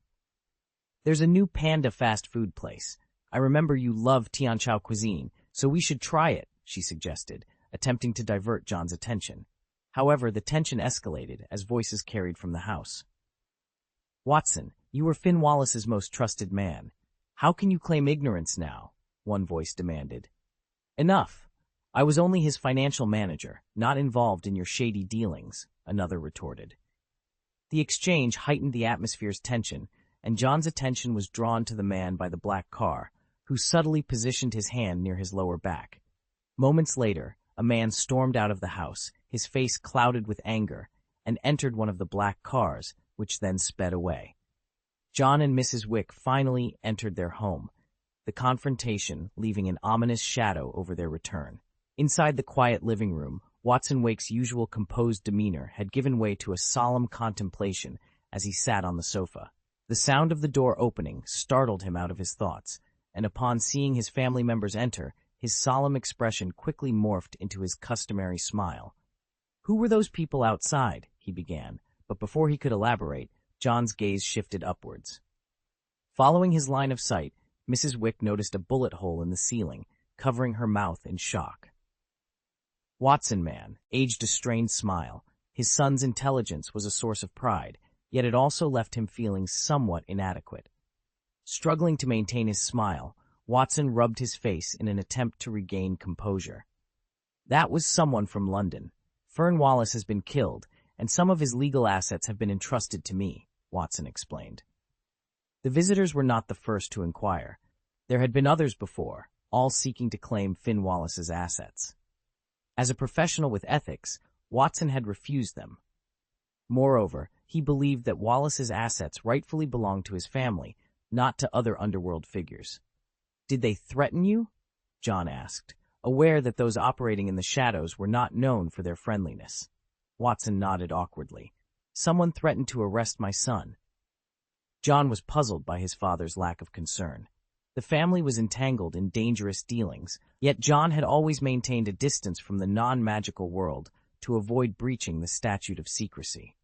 "There's a new panda fast food place. I remember you love Tianqiao cuisine, so we should try it," she suggested, attempting to divert John's attention. However, the tension escalated as voices carried from the house. "Watson, you were Finn Wallace's most trusted man. How can you claim ignorance now?" one voice demanded. "Enough. I was only his financial manager, not involved in your shady dealings," another retorted. The exchange heightened the atmosphere's tension, and John's attention was drawn to the man by the black car, who subtly positioned his hand near his lower back. Moments later, a man stormed out of the house, his face clouded with anger, and entered one of the black cars, which then sped away. John and Mrs. Wick finally entered their home, the confrontation leaving an ominous shadow over their return. Inside the quiet living room, Watson Wake's usual composed demeanor had given way to a solemn contemplation as he sat on the sofa. The sound of the door opening startled him out of his thoughts, and upon seeing his family members enter, his solemn expression quickly morphed into his customary smile. "Who were those people outside?" he began, but before he could elaborate, John's gaze shifted upwards. Following his line of sight, Mrs. Wick noticed a bullet hole in the ceiling, covering her mouth in shock. Watson man aged a strained smile. His son's intelligence was a source of pride, yet it also left him feeling somewhat inadequate. Struggling to maintain his smile, Watson rubbed his face in an attempt to regain composure. "That was someone from London. Fern Wallace has been killed, and some of his legal assets have been entrusted to me," Watson explained. The visitors were not the first to inquire. There had been others before, all seeking to claim Finn Wallace's assets. As a professional with ethics, Watson had refused them. Moreover, he believed that Wallace's assets rightfully belonged to his family, not to other underworld figures. "Did they threaten you?" John asked, aware that those operating in the shadows were not known for their friendliness. Watson nodded awkwardly. "Someone threatened to arrest my son." John was puzzled by his father's lack of concern. The family was entangled in dangerous dealings, yet John had always maintained a distance from the non-magical world to avoid breaching the statute of secrecy.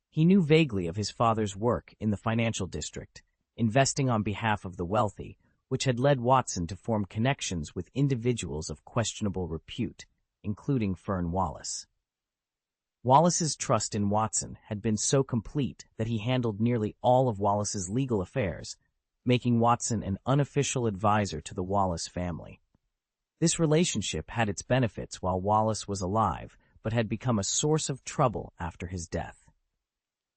He knew vaguely of his father's work in the financial district, investing on behalf of the wealthy, which had led Watson to form connections with individuals of questionable repute, including Fern Wallace. Wallace's trust in Watson had been so complete that he handled nearly all of Wallace's legal affairs, making Watson an unofficial advisor to the Wallace family. This relationship had its benefits while Wallace was alive, but had become a source of trouble after his death.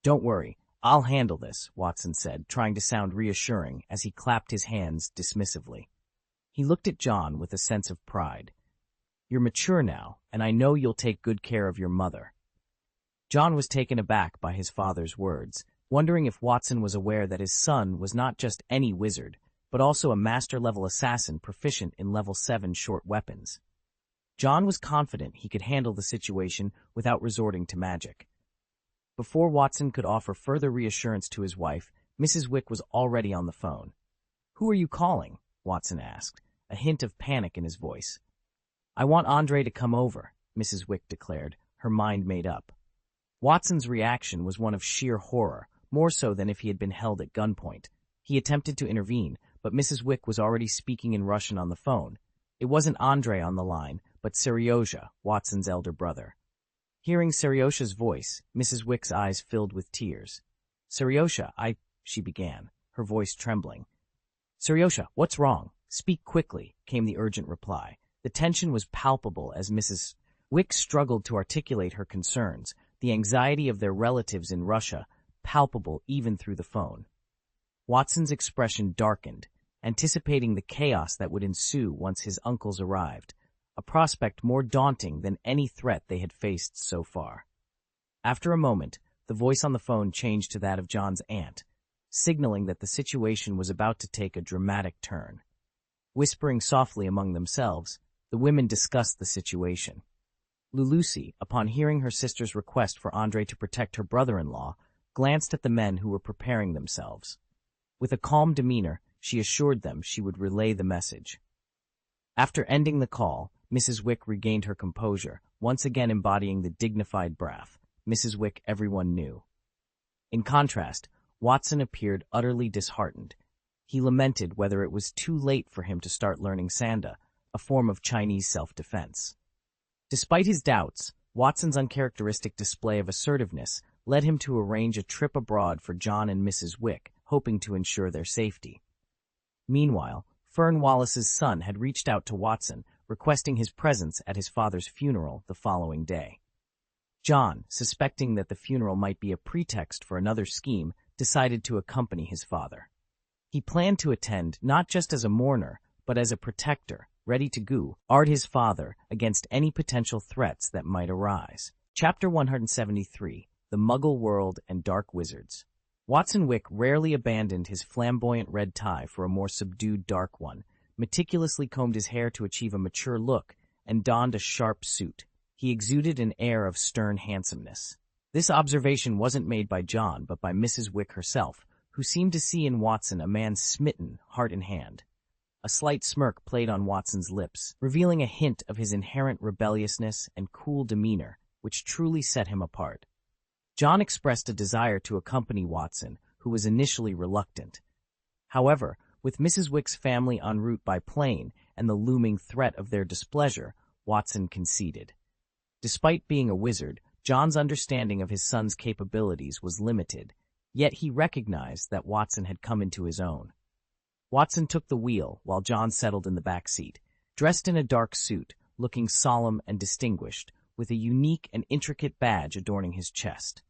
"Don't worry, I'll handle this," Watson said, trying to sound reassuring as he clapped his hands dismissively. He looked at John with a sense of pride. "You're mature now, and I know you'll take good care of your mother." John was taken aback by his father's words, wondering if Watson was aware that his son was not just any wizard, but also a master-level assassin proficient in level 7 short weapons. John was confident he could handle the situation without resorting to magic. Before Watson could offer further reassurance to his wife, Mrs. Wick was already on the phone. "Who are you calling?" Watson asked, a hint of panic in his voice. "I want Andre to come over," Mrs. Wick declared, her mind made up. Watson's reaction was one of sheer horror, more so than if he had been held at gunpoint. He attempted to intervene, but Mrs. Wick was already speaking in Russian on the phone. It wasn't Andre on the line, but Seryozha, Watson's elder brother. Hearing Seryozha's voice, Mrs. Wick's eyes filled with tears. "Seryozha, she began, her voice trembling. "Seryozha, what's wrong? Speak quickly," came the urgent reply. The tension was palpable as Mrs. Wick struggled to articulate her concerns, the anxiety of their relatives in Russia, palpable even through the phone. Watson's expression darkened, anticipating the chaos that would ensue once his uncles arrived, a prospect more daunting than any threat they had faced so far. After a moment, the voice on the phone changed to that of John's aunt, signaling that the situation was about to take a dramatic turn. Whispering softly among themselves, the women discussed the situation. Lulusi, upon hearing her sister's request for Andre to protect her brother-in-law, glanced at the men who were preparing themselves. With a calm demeanor, she assured them she would relay the message. After ending the call, Mrs. Wick regained her composure, once again embodying the dignified brath, Mrs. Wick everyone knew. In contrast, Watson appeared utterly disheartened. He lamented whether it was too late for him to start learning Sanda, a form of Chinese self-defense. Despite his doubts, Watson's uncharacteristic display of assertiveness led him to arrange a trip abroad for John and Mrs. Wick, hoping to ensure their safety. Meanwhile, Fern Wallace's son had reached out to Watson, requesting his presence at his father's funeral the following day. John, suspecting that the funeral might be a pretext for another scheme, decided to accompany his father. He planned to attend not just as a mourner, but as a protector, ready to guard his father against any potential threats that might arise. Chapter 173, The Muggle World and Dark Wizards. Watson Wick rarely abandoned his flamboyant red tie for a more subdued dark one, meticulously combed his hair to achieve a mature look, and donned a sharp suit. He exuded an air of stern handsomeness. This observation wasn't made by John, but by Mrs. Wick herself, who seemed to see in Watson a man smitten, heart in hand. A slight smirk played on Watson's lips, revealing a hint of his inherent rebelliousness and cool demeanor, which truly set him apart. John expressed a desire to accompany Watson, who was initially reluctant. However, with Mrs. Wick's family en route by plane and the looming threat of their displeasure, Watson conceded. Despite being a wizard, John's understanding of his son's capabilities was limited, yet he recognized that Watson had come into his own. Watson took the wheel while John settled in the back seat, dressed in a dark suit, looking solemn and distinguished, with a unique and intricate badge adorning his chest.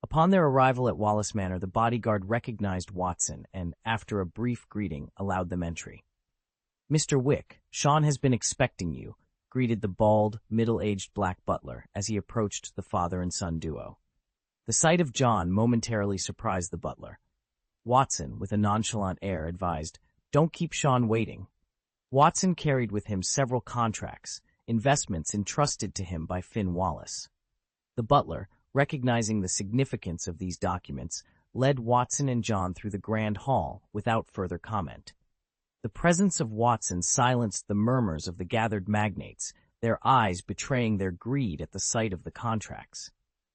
Upon their arrival at Wallace Manor, the bodyguard recognized Watson and, after a brief greeting, allowed them entry. "Mr. Wick, Sean has been expecting you," greeted the bald, middle-aged black butler as he approached the father and son duo. The sight of John momentarily surprised the butler. Watson, with a nonchalant air, advised, "Don't keep Sean waiting." Watson carried with him several contracts, investments entrusted to him by Finn Wallace. The butler, recognizing the significance of these documents, led Watson and John through the grand hall without further comment. The presence of Watson silenced the murmurs of the gathered magnates, their eyes betraying their greed at the sight of the contracts.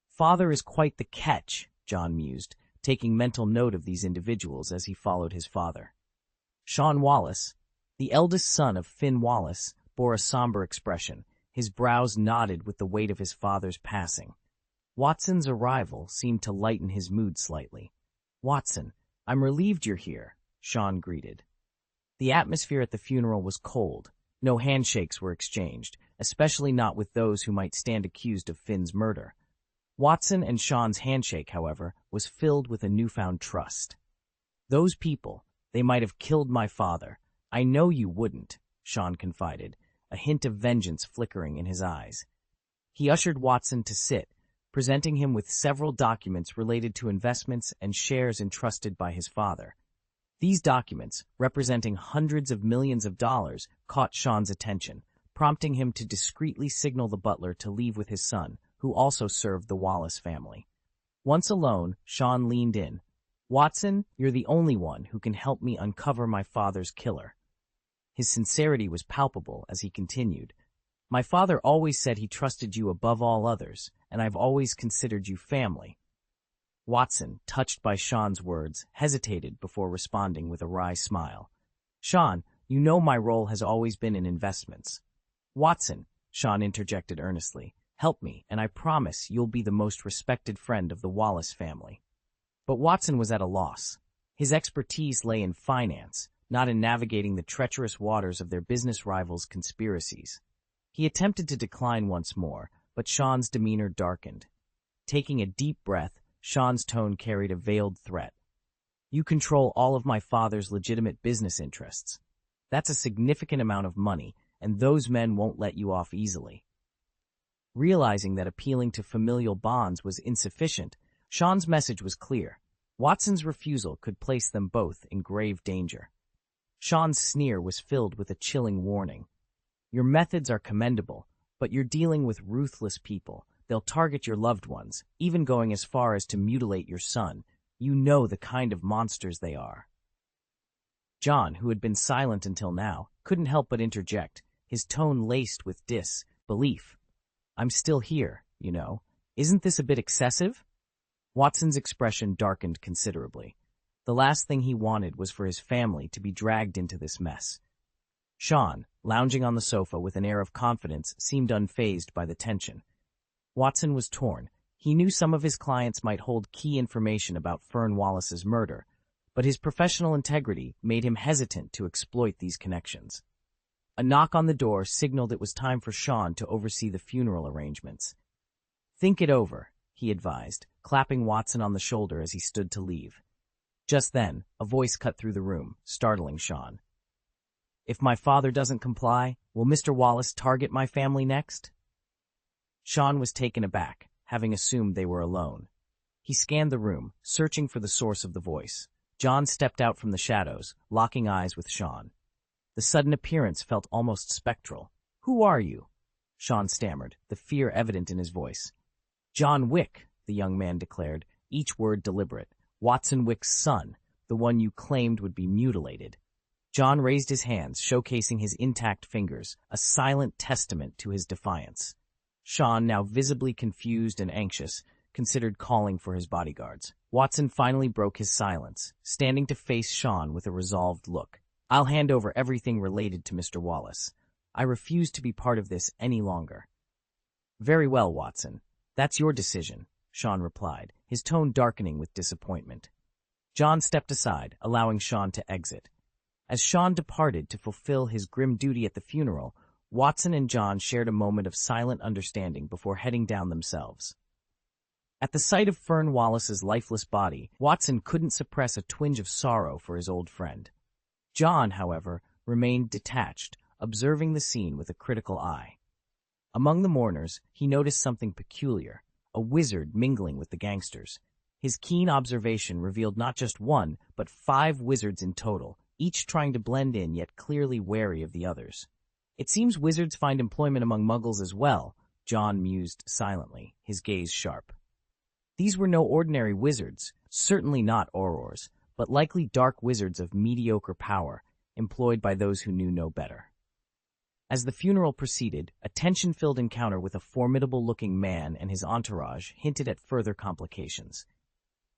"Father is quite the catch," John mused, taking mental note of these individuals as he followed his father. Sean Wallace, the eldest son of Finn Wallace, bore a somber expression, his brows knotted with the weight of his father's passing. Watson's arrival seemed to lighten his mood slightly. "Watson, I'm relieved you're here," Sean greeted. The atmosphere at the funeral was cold. No handshakes were exchanged, especially not with those who might stand accused of Finn's murder. Watson and Sean's handshake, however, was filled with a newfound trust. "Those people, they might have killed my father. I know you wouldn't," Sean confided, a hint of vengeance flickering in his eyes. He ushered Watson to sit, presenting him with several documents related to investments and shares entrusted by his father. These documents, representing hundreds of millions of dollars, caught Sean's attention, prompting him to discreetly signal the butler to leave with his son, who also served the Wallace family. Once alone, Sean leaned in. "Watson, you're the only one who can help me uncover my father's killer." His sincerity was palpable as he continued. "My father always said he trusted you above all others, and I've always considered you family." Watson, touched by Sean's words, hesitated before responding with a wry smile. "Sean, you know my role has always been in investments." "Watson," Sean interjected earnestly, "help me, and I promise you'll be the most respected friend of the Wallace family." But Watson was at a loss. His expertise lay in finance, not in navigating the treacherous waters of their business rivals' conspiracies. He attempted to decline once more, but Sean's demeanor darkened. Taking a deep breath, Sean's tone carried a veiled threat. "You control all of my father's legitimate business interests. That's a significant amount of money, and those men won't let you off easily." Realizing that appealing to familial bonds was insufficient, Sean's message was clear. Watson's refusal could place them both in grave danger. Sean's sneer was filled with a chilling warning. "Your methods are commendable, but you're dealing with ruthless people. They'll target your loved ones, even going as far as to mutilate your son. You know the kind of monsters they are." John, who had been silent until now, couldn't help but interject, his tone laced with disbelief. "I'm still here, you know. Isn't this a bit excessive?" Watson's expression darkened considerably. The last thing he wanted was for his family to be dragged into this mess. Sean, lounging on the sofa with an air of confidence, seemed unfazed by the tension. Watson was torn. He knew some of his clients might hold key information about Fern Wallace's murder, but his professional integrity made him hesitant to exploit these connections. A knock on the door signaled it was time for Sean to oversee the funeral arrangements. "Think it over," he advised, clapping Watson on the shoulder as he stood to leave. Just then, a voice cut through the room, startling Sean. "If my father doesn't comply, will Mr. Wallace target my family next?" Sean was taken aback, having assumed they were alone. He scanned the room, searching for the source of the voice. John stepped out from the shadows, locking eyes with Sean. The sudden appearance felt almost spectral. "Who are you?" Sean stammered, the fear evident in his voice. "John Wick," the young man declared, each word deliberate. "Watson Wick's son, the one you claimed would be mutilated." John raised his hands, showcasing his intact fingers, a silent testament to his defiance. Sean, now visibly confused and anxious, considered calling for his bodyguards. Watson finally broke his silence, standing to face Sean with a resolved look. "I'll hand over everything related to Mr. Wallace. I refuse to be part of this any longer." "Very well, Watson. That's your decision," Sean replied, his tone darkening with disappointment. John stepped aside, allowing Sean to exit. As Sean departed to fulfill his grim duty at the funeral, Watson and John shared a moment of silent understanding before heading down themselves. At the sight of Fern Wallace's lifeless body, Watson couldn't suppress a twinge of sorrow for his old friend. John, however, remained detached, observing the scene with a critical eye. Among the mourners, he noticed something peculiar, a wizard mingling with the gangsters. His keen observation revealed not just one, but 5 wizards in total, each trying to blend in yet clearly wary of the others. "It seems wizards find employment among muggles as well," John mused silently, his gaze sharp. These were no ordinary wizards, certainly not aurors, but likely dark wizards of mediocre power, employed by those who knew no better. As the funeral proceeded, a tension-filled encounter with a formidable-looking man and his entourage hinted at further complications.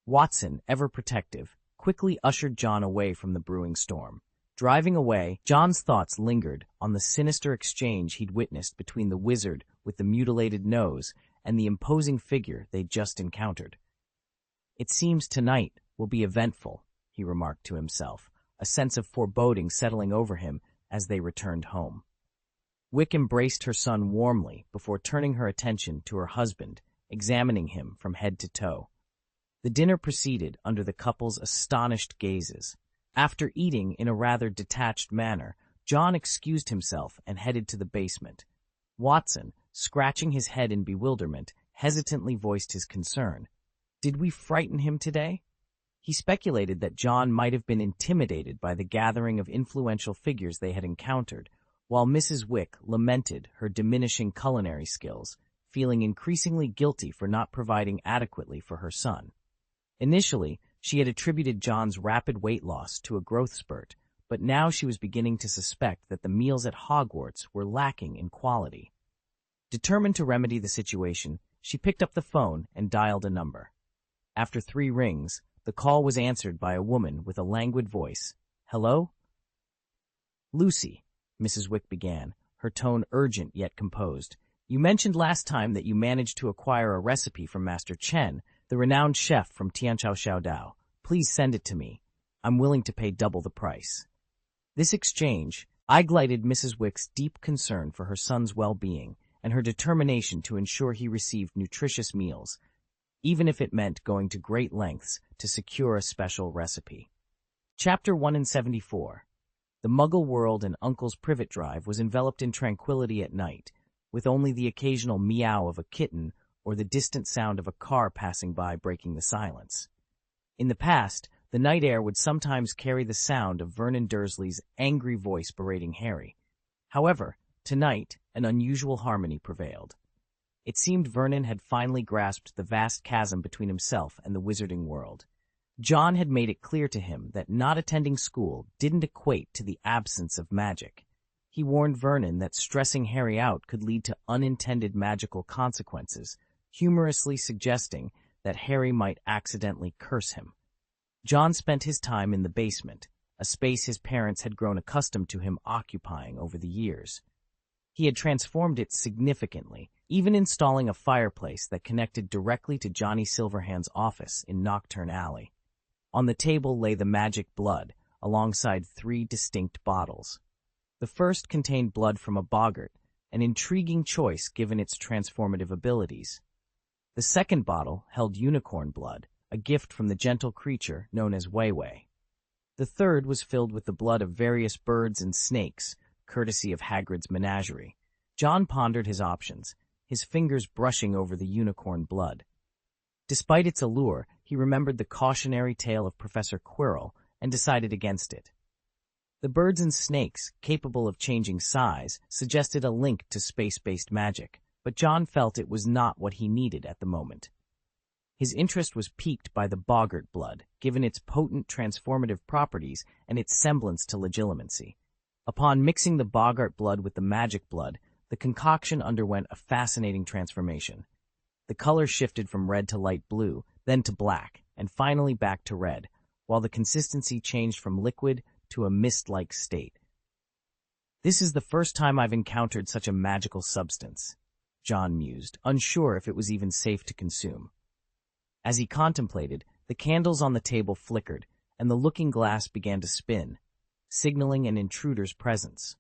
Watson, ever protective, quickly ushered John away from the brewing storm. Driving away, John's thoughts lingered on the sinister exchange he'd witnessed between the wizard with the mutilated nose and the imposing figure they'd just encountered. "It seems tonight will be eventful," he remarked to himself, a sense of foreboding settling over him as they returned home. Wick embraced her son warmly before turning her attention to her husband, examining him from head to toe. The dinner proceeded under the couple's astonished gazes. After eating in a rather detached manner, John excused himself and headed to the basement. Watson, scratching his head in bewilderment, hesitantly voiced his concern. Did we frighten him today? He speculated that John might have been intimidated by the gathering of influential figures they had encountered, while Mrs. Wick lamented her diminishing culinary skills, feeling increasingly guilty for not providing adequately for her son. Initially, she had attributed John's rapid weight loss to a growth spurt, but now she was beginning to suspect that the meals at Hogwarts were lacking in quality. Determined to remedy the situation, she picked up the phone and dialed a number. After 3 rings, the call was answered by a woman with a languid voice. "Hello?" "Lucy," Mrs. Wick began, her tone urgent yet composed. "You mentioned last time that you managed to acquire a recipe from Master Chen, the renowned chef from Tianchao Xiaodao. Please send it to me. I'm willing to pay double the price." This exchange highlighted Mrs. Wick's deep concern for her son's well-being and her determination to ensure he received nutritious meals, even if it meant going to great lengths to secure a special recipe. Chapter 174. The Muggle world and Uncle's privet drive was enveloped in tranquility at night, with only the occasional meow of a kitten or the distant sound of a car passing by breaking the silence. In the past, the night air would sometimes carry the sound of Vernon Dursley's angry voice berating Harry. However, tonight, an unusual harmony prevailed. It seemed Vernon had finally grasped the vast chasm between himself and the wizarding world. John had made it clear to him that not attending school didn't equate to the absence of magic. He warned Vernon that stressing Harry out could lead to unintended magical consequences, humorously suggesting that Harry might accidentally curse him. John spent his time in the basement, a space his parents had grown accustomed to him occupying over the years. He had transformed it significantly, even installing a fireplace that connected directly to Johnny Silverhand's office in Nocturne Alley. On the table lay the magic blood, alongside 3 distinct bottles. The first contained blood from a boggart, an intriguing choice given its transformative abilities. The second bottle held unicorn blood, a gift from the gentle creature known as Wei Wei. The third was filled with the blood of various birds and snakes, courtesy of Hagrid's menagerie. John pondered his options, his fingers brushing over the unicorn blood. Despite its allure, he remembered the cautionary tale of Professor Quirrell and decided against it. The birds and snakes, capable of changing size, suggested a link to space-based magic, but John felt it was not what he needed at the moment. His interest was piqued by the boggart blood, given its potent transformative properties and its semblance to legilimency. Upon mixing the boggart blood with the magic blood, the concoction underwent a fascinating transformation. The color shifted from red to light blue, then to black, and finally back to red, while the consistency changed from liquid to a mist-like state. "This is the first time I've encountered such a magical substance," John mused, unsure if it was even safe to consume. As he contemplated, the candles on the table flickered, and the looking-glass began to spin, signaling an intruder's presence.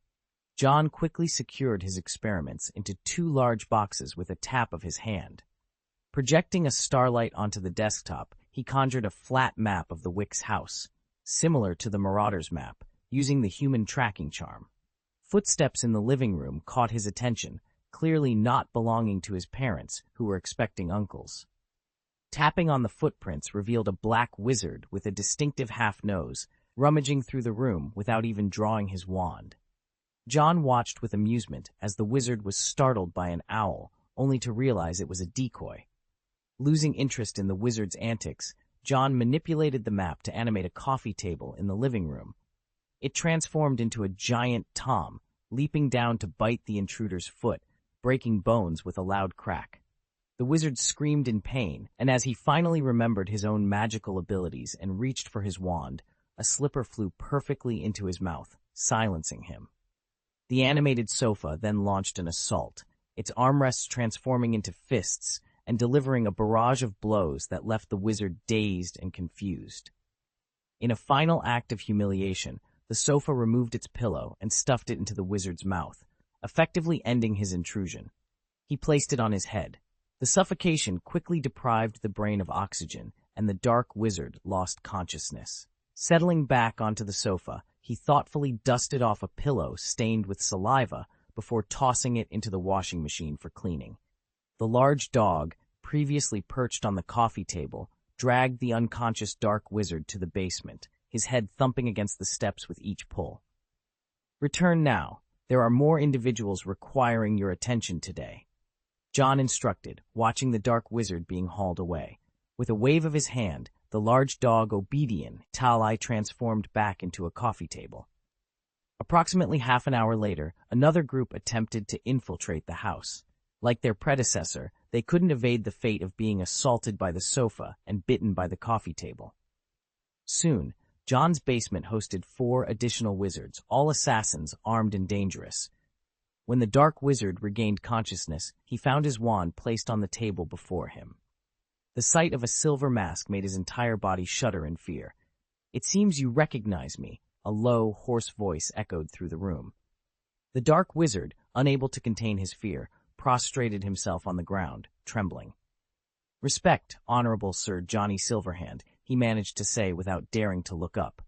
John quickly secured his experiments into 2 large boxes with a tap of his hand. Projecting a starlight onto the desktop, he conjured a flat map of the Wick's house, similar to the Marauder's map, using the human tracking charm. Footsteps in the living room caught his attention, clearly not belonging to his parents, who were expecting uncles. Tapping on the footprints revealed a black wizard with a distinctive half-nose, rummaging through the room without even drawing his wand. John watched with amusement as the wizard was startled by an owl, only to realize it was a decoy. Losing interest in the wizard's antics, John manipulated the map to animate a coffee table in the living room. It transformed into a giant tom, leaping down to bite the intruder's foot, breaking bones with a loud crack. The wizard screamed in pain, and as he finally remembered his own magical abilities and reached for his wand, a slipper flew perfectly into his mouth, silencing him. The animated sofa then launched an assault, its armrests transforming into fists and delivering a barrage of blows that left the wizard dazed and confused. In a final act of humiliation, the sofa removed its pillow and stuffed it into the wizard's mouth, effectively ending his intrusion. He placed it on his head. The suffocation quickly deprived the brain of oxygen, and the dark wizard lost consciousness. Settling back onto the sofa, he thoughtfully dusted off a pillow stained with saliva before tossing it into the washing machine for cleaning. The large dog, previously perched on the coffee table, dragged the unconscious dark wizard to the basement, his head thumping against the steps with each pull. "Return now. There are more individuals requiring your attention today," John instructed, watching the dark wizard being hauled away. With a wave of his hand, the large dog Obedian Talai transformed back into a coffee table. Approximately half an hour later, another group attempted to infiltrate the house. Like their predecessor, they couldn't evade the fate of being assaulted by the sofa and bitten by the coffee table. Soon, John's basement hosted 4 additional wizards, all assassins, armed and dangerous. When the dark wizard regained consciousness, he found his wand placed on the table before him. The sight of a silver mask made his entire body shudder in fear. "It seems you recognize me," a low, hoarse voice echoed through the room. The dark wizard, unable to contain his fear, prostrated himself on the ground, trembling. "Respect, Honorable Sir Johnny Silverhand," he managed to say without daring to look up.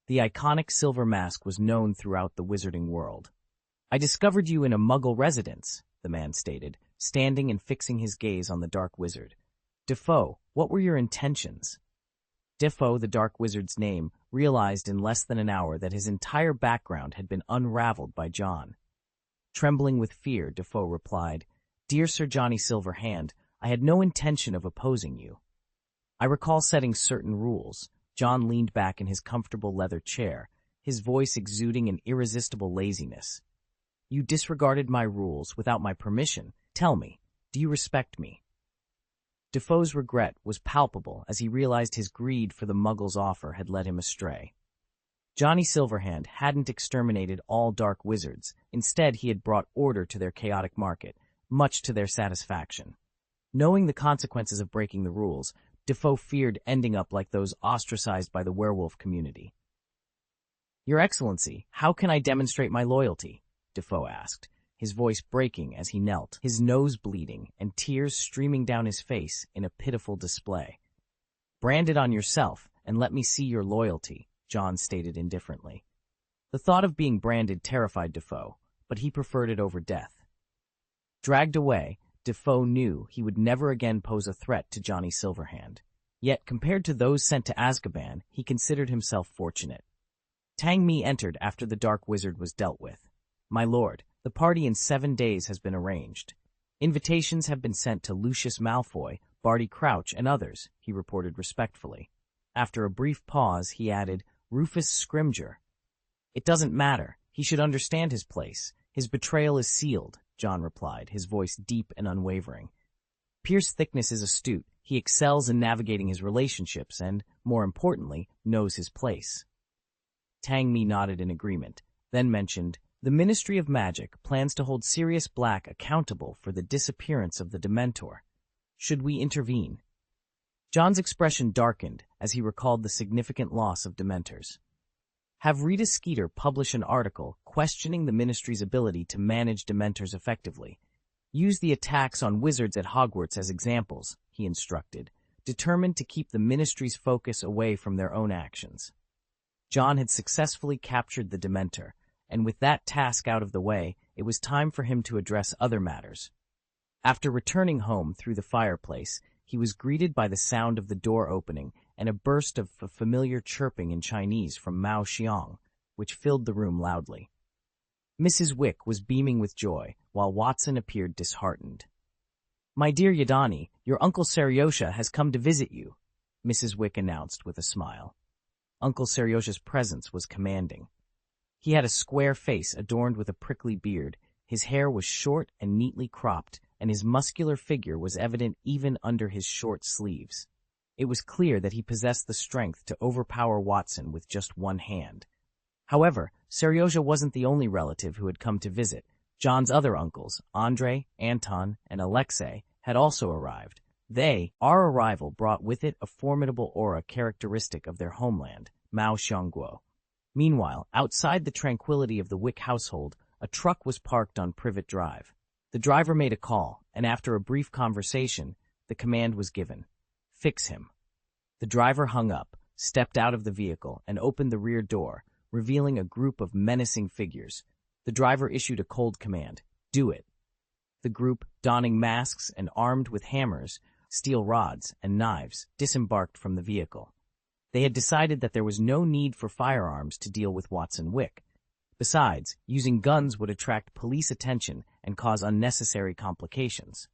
The iconic silver mask was known throughout the wizarding world. "I discovered you in a Muggle residence," the man stated, standing and fixing his gaze on the dark wizard. "Defoe, what were your intentions?" Defoe, the dark wizard's name, realized in less than an hour that his entire background had been unraveled by John. Trembling with fear, Defoe replied, "Dear Sir Johnny Silverhand, I had no intention of opposing you. I recall setting certain rules." John leaned back in his comfortable leather chair, his voice exuding an irresistible laziness. "You disregarded my rules without my permission. Tell me, do you respect me?" Defoe's regret was palpable as he realized his greed for the Muggle's offer had led him astray. Johnny Silverhand hadn't exterminated all dark wizards. Instead, he had brought order to their chaotic market, much to their satisfaction. Knowing the consequences of breaking the rules, Defoe feared ending up like those ostracized by the werewolf community. "Your Excellency, how can I demonstrate my loyalty?" Defoe asked, his voice breaking as he knelt, his nose bleeding and tears streaming down his face in a pitiful display. "Brand it on yourself and let me see your loyalty," John stated indifferently. The thought of being branded terrified Defoe, but he preferred it over death. Dragged away, Defoe knew he would never again pose a threat to Johnny Silverhand. Yet, compared to those sent to Azkaban, he considered himself fortunate. Tang Mi entered after the dark wizard was dealt with. "My lord, the party in 7 days has been arranged. Invitations have been sent to Lucius Malfoy, Barty Crouch, and others," he reported respectfully. After a brief pause, he added, "Rufus Scrimgeour." "It doesn't matter. He should understand his place. His betrayal is sealed," John replied, his voice deep and unwavering. "Pierce Thickness is astute. He excels in navigating his relationships and, more importantly, knows his place." Tang Mi nodded in agreement, then mentioned, "The Ministry of Magic plans to hold Sirius Black accountable for the disappearance of the Dementor. Should we intervene?" John's expression darkened as he recalled the significant loss of Dementors. "Have Rita Skeeter publish an article questioning the Ministry's ability to manage Dementors effectively. Use the attacks on wizards at Hogwarts as examples," he instructed, determined to keep the Ministry's focus away from their own actions. John had successfully captured the Dementor, and with that task out of the way, it was time for him to address other matters. After returning home through the fireplace, he was greeted by the sound of the door opening and a burst of familiar chirping in Chinese from Mao Xiang, which filled the room loudly. Mrs. Wick was beaming with joy, while Watson appeared disheartened. "My dear Yadani, your Uncle Seriosha has come to visit you," Mrs. Wick announced with a smile. Uncle Seriosha's presence was commanding. He had a square face adorned with a prickly beard, his hair was short and neatly cropped, and his muscular figure was evident even under his short sleeves. It was clear that he possessed the strength to overpower Watson with just one hand. However, Seriosha wasn't the only relative who had come to visit. John's other uncles, Andre, Anton, and Alexei, had also arrived. Our arrival brought with it a formidable aura characteristic of their homeland, Mao Xiangguo. Meanwhile, outside the tranquility of the Wick household, a truck was parked on Privet Drive. The driver made a call, and after a brief conversation, the command was given. "Fix him." The driver hung up, stepped out of the vehicle, and opened the rear door, revealing a group of menacing figures. The driver issued a cold command, "Do it." The group, donning masks and armed with hammers, steel rods, and knives, disembarked from the vehicle. They had decided that there was no need for firearms to deal with Watson Wick. Besides, using guns would attract police attention and cause unnecessary complications.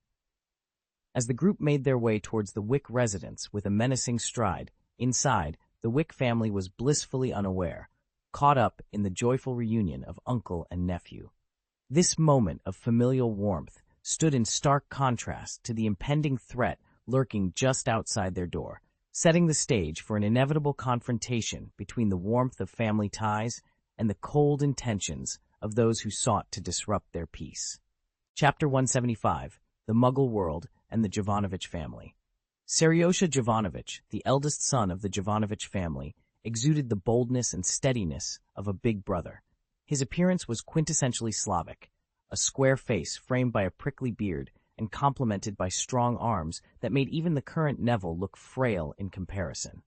As the group made their way towards the Wick residence with a menacing stride, inside, the Wick family was blissfully unaware, caught up in the joyful reunion of uncle and nephew. This moment of familial warmth stood in stark contrast to the impending threat lurking just outside their door, setting the stage for an inevitable confrontation between the warmth of family ties and the cold intentions of those who sought to disrupt their peace. Chapter 175, The Muggle World and the Jovanovich Family. Seriosha Jovanovich, the eldest son of the Jovanovich family, exuded the boldness and steadiness of a big brother. His appearance was quintessentially Slavic, a square face framed by a prickly beard and complemented by strong arms that made even the current Neville look frail in comparison.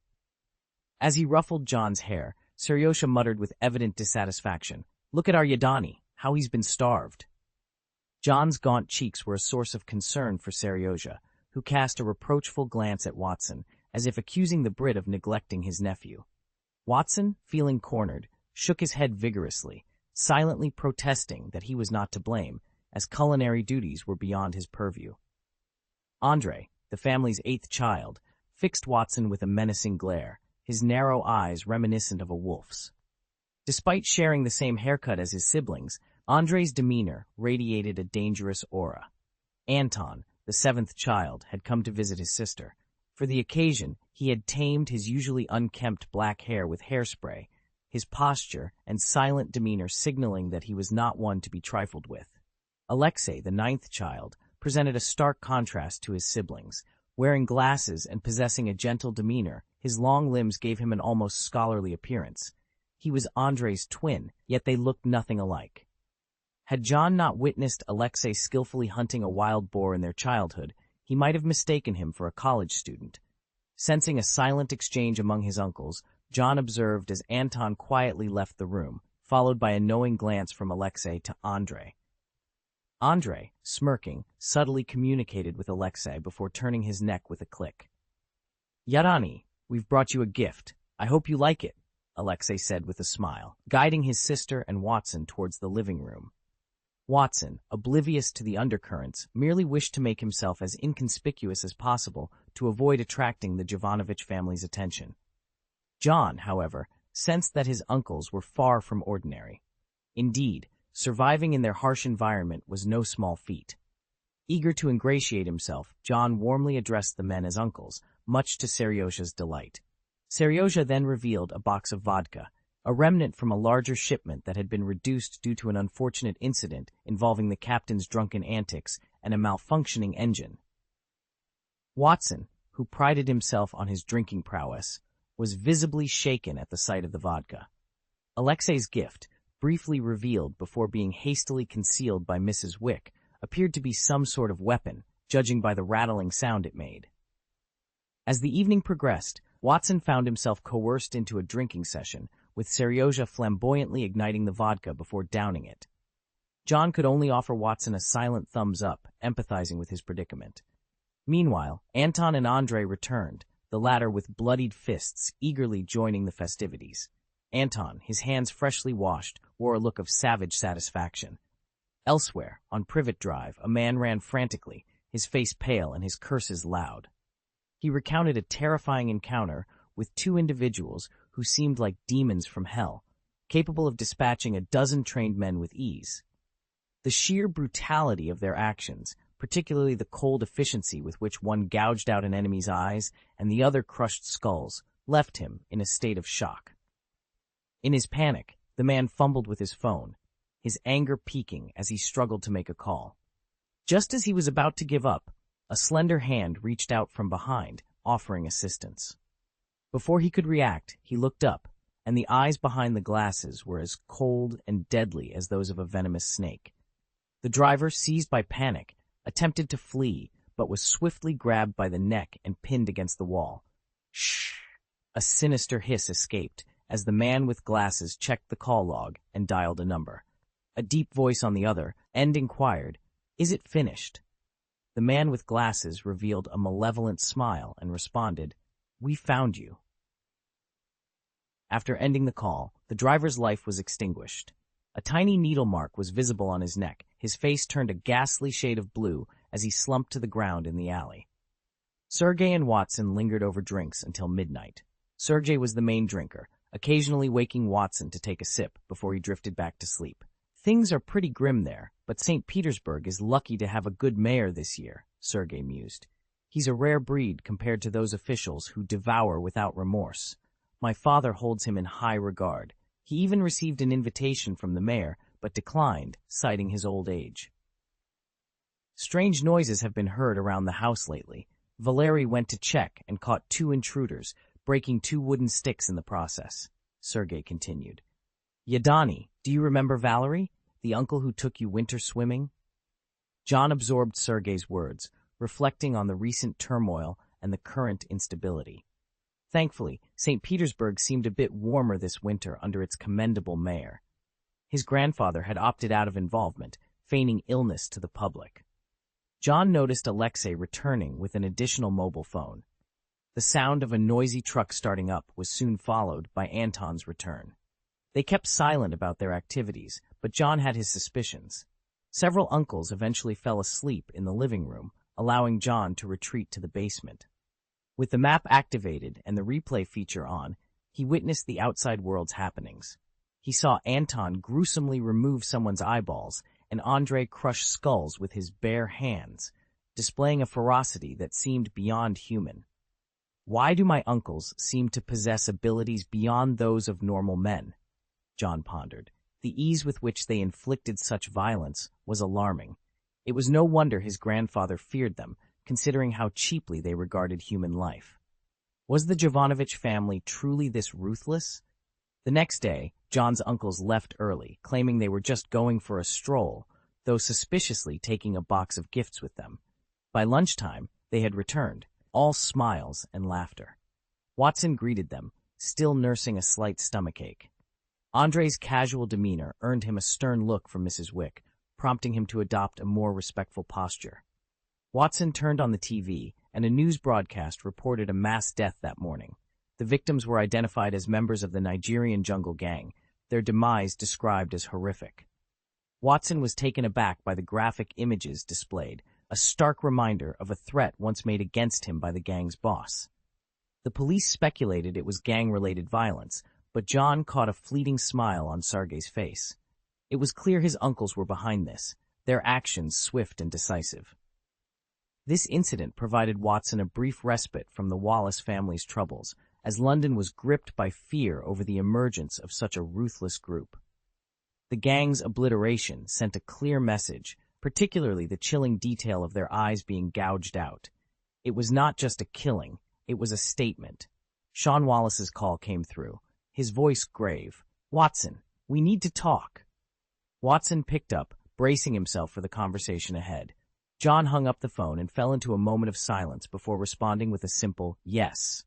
As he ruffled John's hair, Seriosha muttered with evident dissatisfaction, "Look at our Yadani, how he's been starved." John's gaunt cheeks were a source of concern for Seriosha, who cast a reproachful glance at Watson, as if accusing the Brit of neglecting his nephew. Watson, feeling cornered, shook his head vigorously, silently protesting that he was not to blame, as culinary duties were beyond his purview. Andre, the family's 8th child, fixed Watson with a menacing glare, his narrow eyes reminiscent of a wolf's. Despite sharing the same haircut as his siblings, Andre's demeanor radiated a dangerous aura. Anton, the 7th child, had come to visit his sister. For the occasion, he had tamed his usually unkempt black hair with hairspray, his posture and silent demeanor signaling that he was not one to be trifled with. Alexei, the 9th child, presented a stark contrast to his siblings. Wearing glasses and possessing a gentle demeanor, his long limbs gave him an almost scholarly appearance. He was Andre's twin, yet they looked nothing alike. Had John not witnessed Alexei skillfully hunting a wild boar in their childhood, he might have mistaken him for a college student. Sensing a silent exchange among his uncles, John observed as Anton quietly left the room, followed by a knowing glance from Alexei to Andre. Andre, smirking, subtly communicated with Alexei before turning his neck with a click. "Yarani, we've brought you a gift. I hope you like it," Alexei said with a smile, guiding his sister and Watson towards the living room. Watson, oblivious to the undercurrents, merely wished to make himself as inconspicuous as possible to avoid attracting the Jovanovich family's attention. John, however, sensed that his uncles were far from ordinary. Indeed, surviving in their harsh environment was no small feat. Eager to ingratiate himself, John warmly addressed the men as uncles, much to Seriosha's delight. Seriosha then revealed a box of vodka, a remnant from a larger shipment that had been reduced due to an unfortunate incident involving the captain's drunken antics and a malfunctioning engine. Watson, who prided himself on his drinking prowess, was visibly shaken at the sight of the vodka. Alexei's gift, briefly revealed before being hastily concealed by Mrs. Wick, appeared to be some sort of weapon, judging by the rattling sound it made. As the evening progressed, Watson found himself coerced into a drinking session, with Seriosha flamboyantly igniting the vodka before downing it. John could only offer Watson a silent thumbs up, empathizing with his predicament. Meanwhile, Anton and Andre returned, the latter with bloodied fists eagerly joining the festivities. Anton, his hands freshly washed, wore a look of savage satisfaction. Elsewhere, on Privet Drive, a man ran frantically, his face pale and his curses loud. He recounted a terrifying encounter with 2 individuals who seemed like demons from hell, capable of dispatching a dozen trained men with ease. The sheer brutality of their actions, particularly the cold efficiency with which one gouged out an enemy's eyes and the other crushed skulls, left him in a state of shock. In his panic, the man fumbled with his phone, his anger peaking as he struggled to make a call. Just as he was about to give up, a slender hand reached out from behind, offering assistance. Before he could react, he looked up, and the eyes behind the glasses were as cold and deadly as those of a venomous snake. The driver, seized by panic, attempted to flee, but was swiftly grabbed by the neck and pinned against the wall. "Shh!" A sinister hiss escaped as the man with glasses checked the call log and dialed a number. A deep voice on the other end inquired, "Is it finished?" The man with glasses revealed a malevolent smile and responded, "We found you." After ending the call, the driver's life was extinguished. A tiny needle mark was visible on his neck. His face turned a ghastly shade of blue as he slumped to the ground in the alley. Sergei and Watson lingered over drinks until midnight. Sergei was the main drinker, occasionally waking Watson to take a sip before he drifted back to sleep. "Things are pretty grim there, but St. Petersburg is lucky to have a good mayor this year," Sergei mused. "He's a rare breed compared to those officials who devour without remorse. My father holds him in high regard. He even received an invitation from the mayor, but declined, citing his old age." Strange noises have been heard around the house lately. Valery went to check and caught 2 intruders, breaking 2 wooden sticks in the process. Sergei continued. "Yadani, do you remember Valery, the uncle who took you winter swimming?" John absorbed Sergei's words, reflecting on the recent turmoil and the current instability. Thankfully, St. Petersburg seemed a bit warmer this winter under its commendable mayor. His grandfather had opted out of involvement, feigning illness to the public. John noticed Alexei returning with an additional mobile phone. The sound of a noisy truck starting up was soon followed by Anton's return. They kept silent about their activities, but John had his suspicions. Several uncles eventually fell asleep in the living room, allowing John to retreat to the basement. With the map activated and the replay feature on, he witnessed the outside world's happenings. He saw Anton gruesomely remove someone's eyeballs and Andrei crush skulls with his bare hands, displaying a ferocity that seemed beyond human. "Why do my uncles seem to possess abilities beyond those of normal men?" John pondered. The ease with which they inflicted such violence was alarming. It was no wonder his grandfather feared them, considering how cheaply they regarded human life. Was the Jovanovich family truly this ruthless? The next day, John's uncles left early, claiming they were just going for a stroll, though suspiciously taking a box of gifts with them. By lunchtime, they had returned, all smiles and laughter. Watson greeted them, still nursing a slight stomachache. Andrei's casual demeanor earned him a stern look from Mrs. Wick, prompting him to adopt a more respectful posture. Watson turned on the TV, and a news broadcast reported a mass death that morning. The victims were identified as members of the Nigerian jungle gang, their demise described as horrific. Watson was taken aback by the graphic images displayed, a stark reminder of a threat once made against him by the gang's boss. The police speculated it was gang-related violence, but John caught a fleeting smile on Sergei's face. It was clear his uncles were behind this, their actions swift and decisive. This incident provided Watson a brief respite from the Wallace family's troubles, as London was gripped by fear over the emergence of such a ruthless group. The gang's obliteration sent a clear message, particularly the chilling detail of their eyes being gouged out. It was not just a killing, it was a statement. Sean Wallace's call came through, his voice grave. "Watson, we need to talk." Watson picked up, bracing himself for the conversation ahead. John hung up the phone and fell into a moment of silence before responding with a simple yes.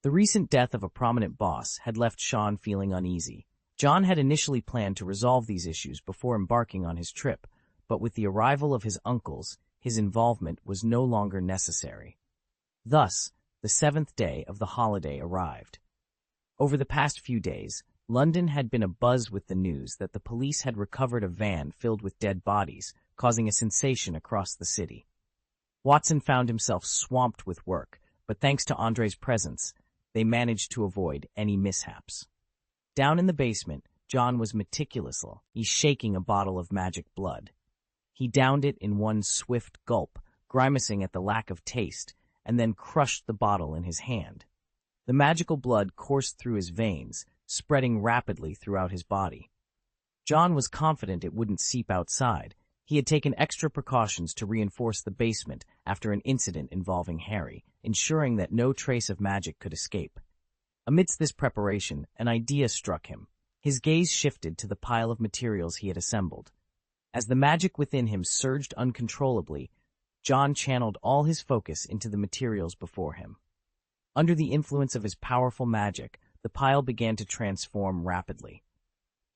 The recent death of a prominent boss had left Sean feeling uneasy. John had initially planned to resolve these issues before embarking on his trip, but with the arrival of his uncles, his involvement was no longer necessary. Thus, the 7th day of the holiday arrived. Over the past few days, London had been abuzz with the news that the police had recovered a van filled with dead bodies, causing a sensation across the city. Watson found himself swamped with work, but thanks to Andrei's presence, they managed to avoid any mishaps. Down in the basement, John was meticulous. He's shaking a bottle of magic blood. He downed it in one swift gulp, grimacing at the lack of taste, and then crushed the bottle in his hand. The magical blood coursed through his veins, spreading rapidly throughout his body. John was confident it wouldn't seep outside. He had taken extra precautions to reinforce the basement after an incident involving Harry, ensuring that no trace of magic could escape. Amidst this preparation, an idea struck him. His gaze shifted to the pile of materials he had assembled. As the magic within him surged uncontrollably, John channeled all his focus into the materials before him. Under the influence of his powerful magic, the pile began to transform rapidly.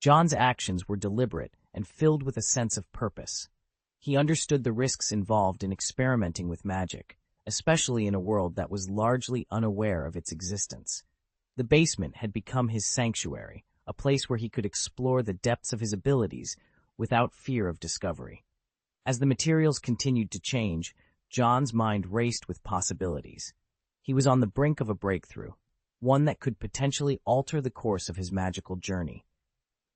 John's actions were deliberate and filled with a sense of purpose. He understood the risks involved in experimenting with magic, especially in a world that was largely unaware of its existence. The basement had become his sanctuary, a place where he could explore the depths of his abilities without fear of discovery. As the materials continued to change, John's mind raced with possibilities. He was on the brink of a breakthrough, one that could potentially alter the course of his magical journey.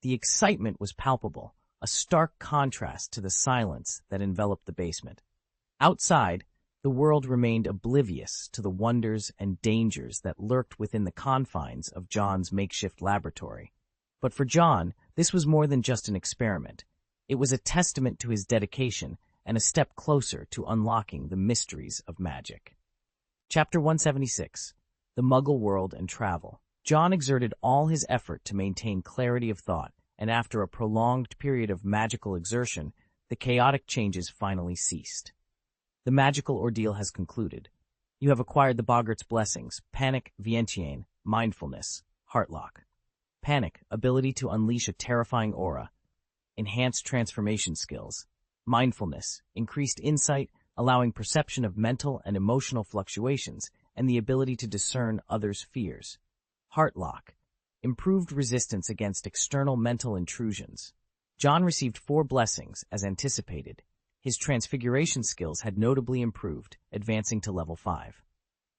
The excitement was palpable, a stark contrast to the silence that enveloped the basement. Outside, the world remained oblivious to the wonders and dangers that lurked within the confines of John's makeshift laboratory. But for John, this was more than just an experiment. It was a testament to his dedication and a step closer to unlocking the mysteries of magic. Chapter 176. The Muggle World and Travel. John exerted all his effort to maintain clarity of thought, and after a prolonged period of magical exertion, the chaotic changes finally ceased. The magical ordeal has concluded. You have acquired the Boggart's blessings, Panic, Vientiane, Mindfulness, Heartlock. Panic, ability to unleash a terrifying aura. Enhanced transformation skills. Mindfulness, increased insight, allowing perception of mental and emotional fluctuations, and the ability to discern others' fears. Heartlock, improved resistance against external mental intrusions. John received 4 blessings, as anticipated. His transfiguration skills had notably improved, advancing to level 5.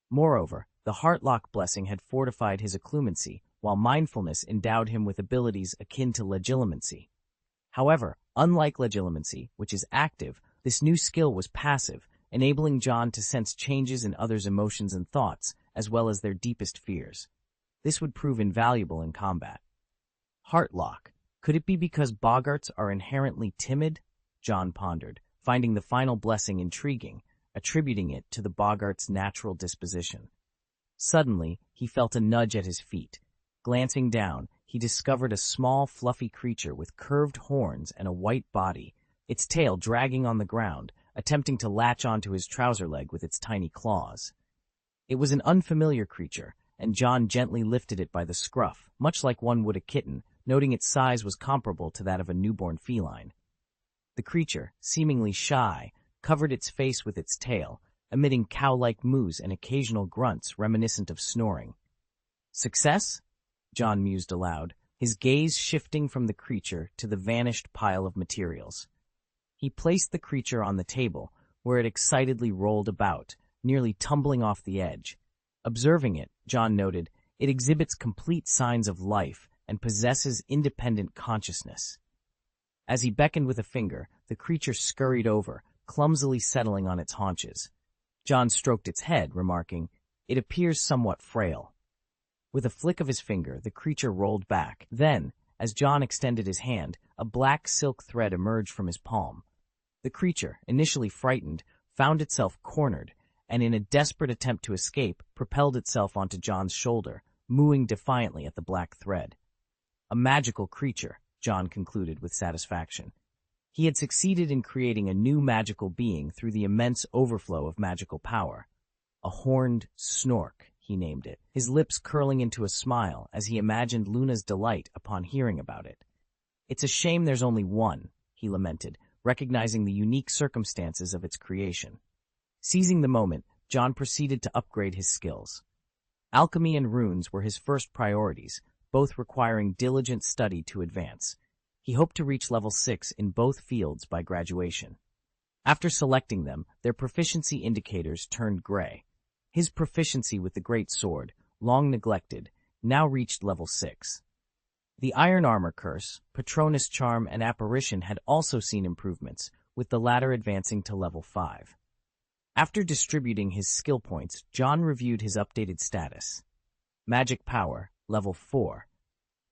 Moreover, the Heartlock blessing had fortified his occlumency, while mindfulness endowed him with abilities akin to legilimency. However, unlike legilimency, which is active, this new skill was passive, enabling John to sense changes in others' emotions and thoughts, as well as their deepest fears. This would prove invaluable in combat. Heartlock. Could it be because Boggarts are inherently timid? John pondered, finding the final blessing intriguing, attributing it to the Boggart's natural disposition. Suddenly, he felt a nudge at his feet. Glancing down, he discovered a small, fluffy creature with curved horns and a white body, its tail dragging on the ground, attempting to latch onto his trouser leg with its tiny claws. It was an unfamiliar creature, and John gently lifted it by the scruff, much like one would a kitten, noting its size was comparable to that of a newborn feline. The creature, seemingly shy, covered its face with its tail, emitting cow-like moos and occasional grunts reminiscent of snoring. Success? John mused aloud, his gaze shifting from the creature to the vanished pile of materials. He placed the creature on the table, where it excitedly rolled about, nearly tumbling off the edge. Observing it, John noted, it exhibits complete signs of life and possesses independent consciousness. As he beckoned with a finger, the creature scurried over, clumsily settling on its haunches. John stroked its head, remarking, "It appears somewhat frail." With a flick of his finger, the creature rolled back. Then, as John extended his hand, a black silk thread emerged from his palm. The creature, initially frightened, found itself cornered, and in a desperate attempt to escape, propelled itself onto John's shoulder, mooing defiantly at the black thread. A magical creature, John concluded with satisfaction. He had succeeded in creating a new magical being through the immense overflow of magical power. A horned snork, he named it, his lips curling into a smile as he imagined Luna's delight upon hearing about it. "It's a shame there's only one," he lamented, recognizing the unique circumstances of its creation. Seizing the moment, John proceeded to upgrade his skills. Alchemy and runes were his first priorities, both requiring diligent study to advance. He hoped to reach level 6 in both fields by graduation. After selecting them, their proficiency indicators turned gray. His proficiency with the Greatsword, long neglected, now reached level 6. The Iron Armor Curse, Patronus Charm, and Apparition had also seen improvements, with the latter advancing to level 5. After distributing his skill points, John reviewed his updated status. Magic Power, level 4.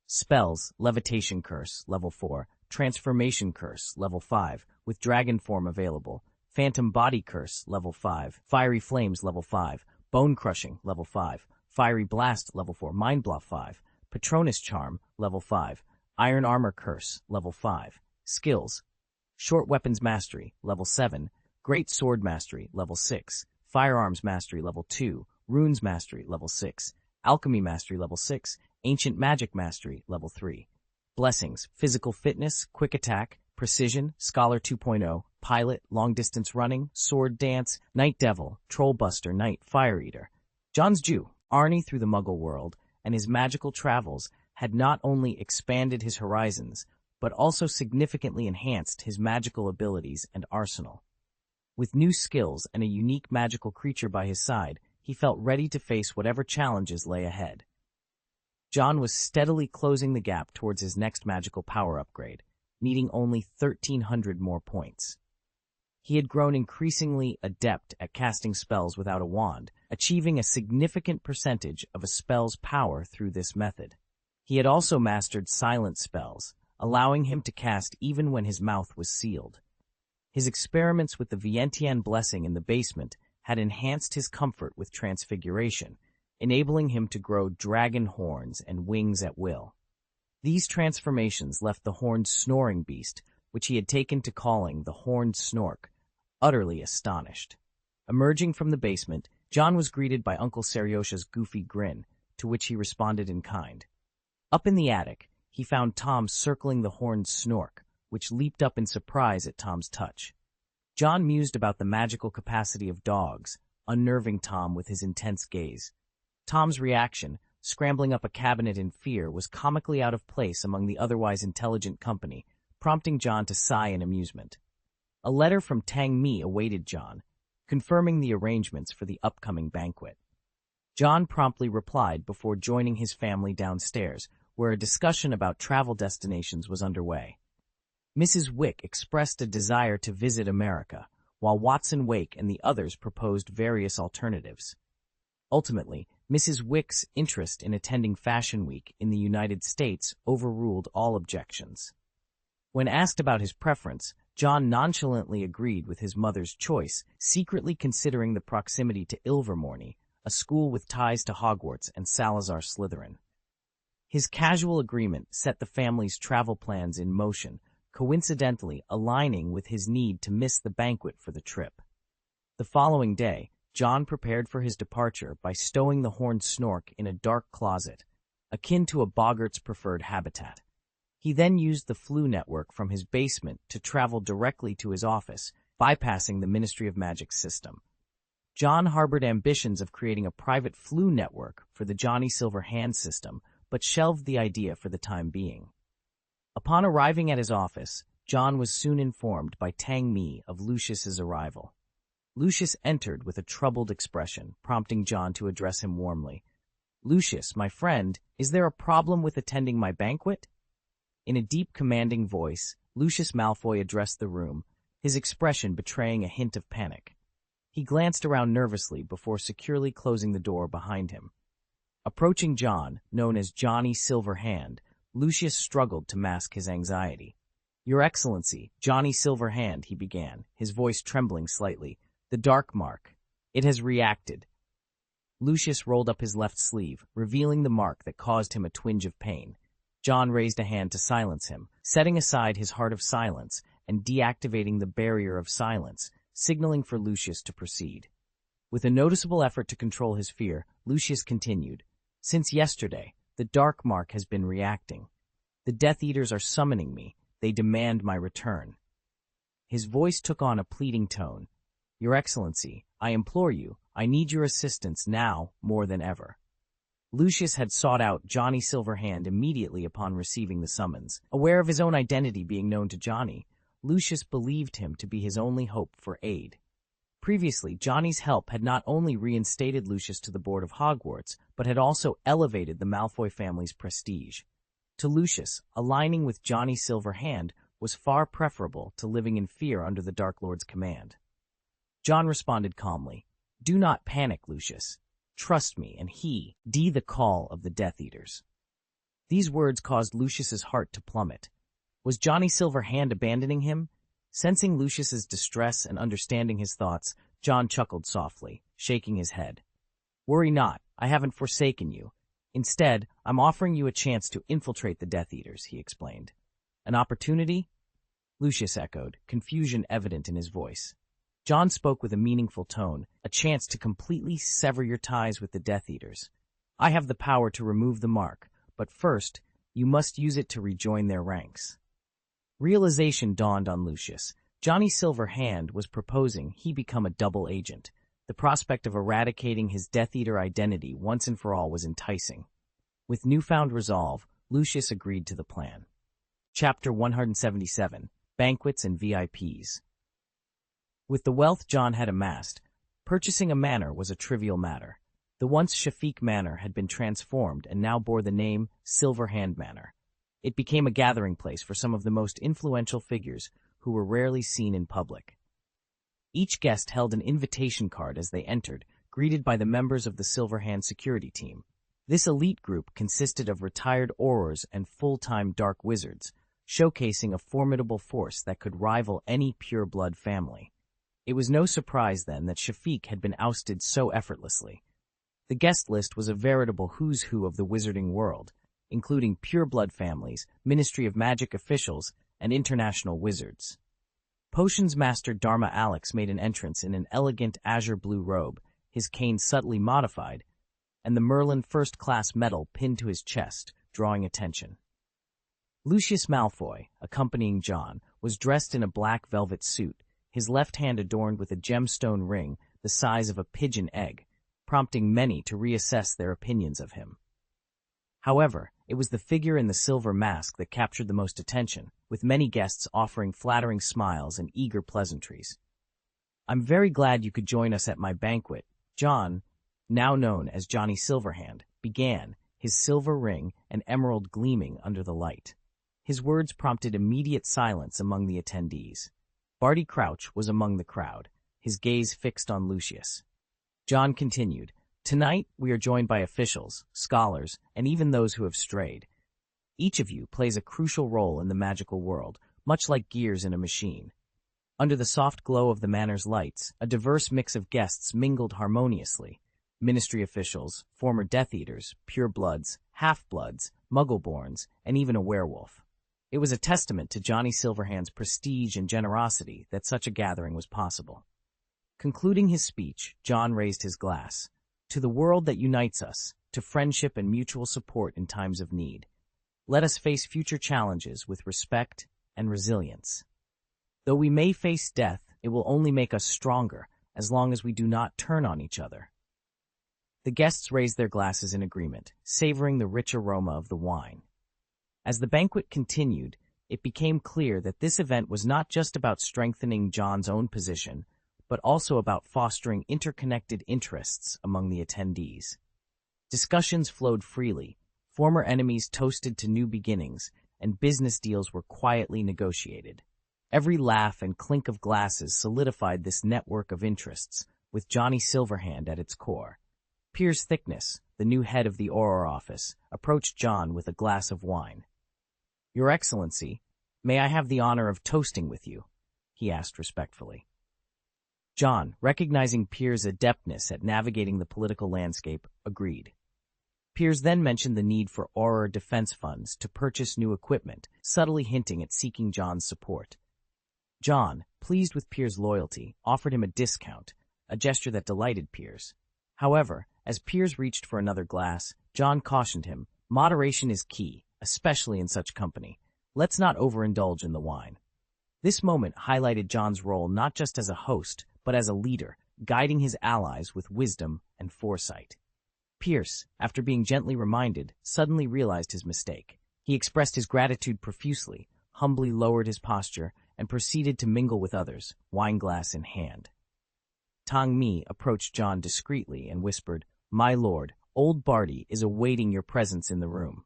Spells, Levitation Curse, level 4. Transformation Curse, level 5, with Dragon Form available. Phantom Body Curse, level 5. Fiery Flames, level 5. Bone Crushing, level 5. Fiery Blast, level 4. Mind Bluff 5. Patronus Charm, level 5. Iron Armor Curse, level 5. Skills: Short Weapons Mastery, level 7. Great Sword Mastery, level 6. Firearms Mastery, level 2. Runes Mastery, level 6. Alchemy Mastery, level 6. Ancient Magic Mastery, level 3. Blessings: Physical Fitness, Quick Attack, Precision, Scholar 2.0, pilot, long-distance running, sword dance, night devil, trollbuster, night fire eater. John's Jew, Arnie through the Muggle world, and his magical travels had not only expanded his horizons, but also significantly enhanced his magical abilities and arsenal. With new skills and a unique magical creature by his side, he felt ready to face whatever challenges lay ahead. John was steadily closing the gap towards his next magical power upgrade, needing only 1,300 more points. He had grown increasingly adept at casting spells without a wand, achieving a significant percentage of a spell's power through this method. He had also mastered silent spells, allowing him to cast even when his mouth was sealed. His experiments with the Vientiane blessing in the basement had enhanced his comfort with transfiguration, enabling him to grow dragon horns and wings at will. These transformations left the horned snoring beast, which he had taken to calling the Horned Snork, utterly astonished. Emerging from the basement, John was greeted by Uncle Seriosha's goofy grin, to which he responded in kind. Up in the attic, he found Tom circling the Horned Snork, which leaped up in surprise at Tom's touch. John mused about the magical capacity of dogs, unnerving Tom with his intense gaze. Tom's reaction, scrambling up a cabinet in fear, was comically out of place among the otherwise intelligent company, prompting John to sigh in amusement. A letter from Tang Mi awaited John, confirming the arrangements for the upcoming banquet. John promptly replied before joining his family downstairs, where a discussion about travel destinations was underway. Mrs. Wick expressed a desire to visit America, while Watson Wake and the others proposed various alternatives. Ultimately, Mrs. Wick's interest in attending Fashion Week in the United States overruled all objections. When asked about his preference, John nonchalantly agreed with his mother's choice, secretly considering the proximity to Ilvermorny, a school with ties to Hogwarts and Salazar Slytherin. His casual agreement set the family's travel plans in motion, coincidentally aligning with his need to miss the banquet for the trip. The following day, John prepared for his departure by stowing the Horned Snork in a dark closet, akin to a boggart's preferred habitat. He then used the Flu network from his basement to travel directly to his office, bypassing the Ministry of Magic's system. John harbored ambitions of creating a private Flu network for the Johnny Silverhand system, but shelved the idea for the time being. Upon arriving at his office, John was soon informed by Tang Mi of Lucius's arrival. Lucius entered with a troubled expression, prompting John to address him warmly. "Lucius, my friend, is there a problem with attending my banquet?" In a deep, commanding voice, Lucius Malfoy addressed the room, his expression betraying a hint of panic. He glanced around nervously before securely closing the door behind him. Approaching John, known as Johnny Silverhand, Lucius struggled to mask his anxiety. "Your Excellency, Johnny Silverhand," he began, his voice trembling slightly. "The dark mark. It has reacted." Lucius rolled up his left sleeve, revealing the mark that caused him a twinge of pain. John raised a hand to silence him, setting aside his heart of silence and deactivating the barrier of silence, signaling for Lucius to proceed. With a noticeable effort to control his fear, Lucius continued, "Since yesterday, the dark mark has been reacting. The Death Eaters are summoning me. They demand my return." His voice took on a pleading tone. "Your Excellency, I implore you, I need your assistance now more than ever." Lucius had sought out Johnny Silverhand immediately upon receiving the summons. Aware of his own identity being known to Johnny, Lucius believed him to be his only hope for aid. Previously, Johnny's help had not only reinstated Lucius to the board of Hogwarts, but had also elevated the Malfoy family's prestige. To Lucius, aligning with Johnny Silverhand was far preferable to living in fear under the Dark Lord's command. John responded calmly, "Do not panic, Lucius. Trust me, and heed the call of the Death Eaters." These words caused Lucius's heart to plummet. Was Johnny Silverhand abandoning him? Sensing Lucius's distress and understanding his thoughts, John chuckled softly, shaking his head. "Worry not, I haven't forsaken you. Instead, I'm offering you a chance to infiltrate the Death Eaters," he explained. "An opportunity?" Lucius echoed, confusion evident in his voice. John spoke with a meaningful tone, "A chance to completely sever your ties with the Death Eaters. I have the power to remove the mark, but first, you must use it to rejoin their ranks." Realization dawned on Lucius. Johnny Silverhand was proposing he become a double agent. The prospect of eradicating his Death Eater identity once and for all was enticing. With newfound resolve, Lucius agreed to the plan. Chapter 177, Banquets and VIPs. With the wealth John had amassed, purchasing a manor was a trivial matter. The once Shafiq Manor had been transformed and now bore the name Silverhand Manor. It became a gathering place for some of the most influential figures who were rarely seen in public. Each guest held an invitation card as they entered, greeted by the members of the Silverhand security team. This elite group consisted of retired aurors and full-time dark wizards, showcasing a formidable force that could rival any pure-blood family. It was no surprise, then, that Shafiq had been ousted so effortlessly. The guest list was a veritable who's who of the wizarding world, including pure-blood families, Ministry of Magic officials, and international wizards. Potions Master Dharma Alex made an entrance in an elegant azure blue robe, his cane subtly modified, and the Merlin first-class medal pinned to his chest, drawing attention. Lucius Malfoy, accompanying John, was dressed in a black velvet suit, his left hand adorned with a gemstone ring the size of a pigeon egg, prompting many to reassess their opinions of him. However, it was the figure in the silver mask that captured the most attention, with many guests offering flattering smiles and eager pleasantries. "I'm very glad you could join us at my banquet," John, now known as Johnny Silverhand, began, his silver ring and emerald gleaming under the light. His words prompted immediate silence among the attendees. Barty Crouch was among the crowd, his gaze fixed on Lucius. John continued, "Tonight we are joined by officials, scholars, and even those who have strayed. Each of you plays a crucial role in the magical world, much like gears in a machine. Under the soft glow of the manor's lights, a diverse mix of guests mingled harmoniously. Ministry officials, former Death Eaters, purebloods, half-bloods, muggle-borns, and even a werewolf. It was a testament to Johnny Silverhand's prestige and generosity that such a gathering was possible." Concluding his speech, John raised his glass. "To the world that unites us, to friendship and mutual support in times of need. Let us face future challenges with respect and resilience. Though we may face death, it will only make us stronger as long as we do not turn on each other." The guests raised their glasses in agreement, savoring the rich aroma of the wine. As the banquet continued, it became clear that this event was not just about strengthening John's own position, but also about fostering interconnected interests among the attendees. Discussions flowed freely, former enemies toasted to new beginnings, and business deals were quietly negotiated. Every laugh and clink of glasses solidified this network of interests, with Johnny Silverhand at its core. Piers Thickness, the new head of the Auror office, approached John with a glass of wine. "Your Excellency, may I have the honor of toasting with you?" he asked respectfully. John, recognizing Piers' adeptness at navigating the political landscape, agreed. Piers then mentioned the need for Auror defense funds to purchase new equipment, subtly hinting at seeking John's support. John, pleased with Piers' loyalty, offered him a discount, a gesture that delighted Piers. However, as Piers reached for another glass, John cautioned him, "Moderation is key, especially in such company. Let's not overindulge in the wine." This moment highlighted John's role not just as a host, but as a leader, guiding his allies with wisdom and foresight. Piers, after being gently reminded, suddenly realized his mistake. He expressed his gratitude profusely, humbly lowered his posture, and proceeded to mingle with others, wineglass in hand. Tang Mi approached John discreetly and whispered, "My lord, old Barty is awaiting your presence in the room."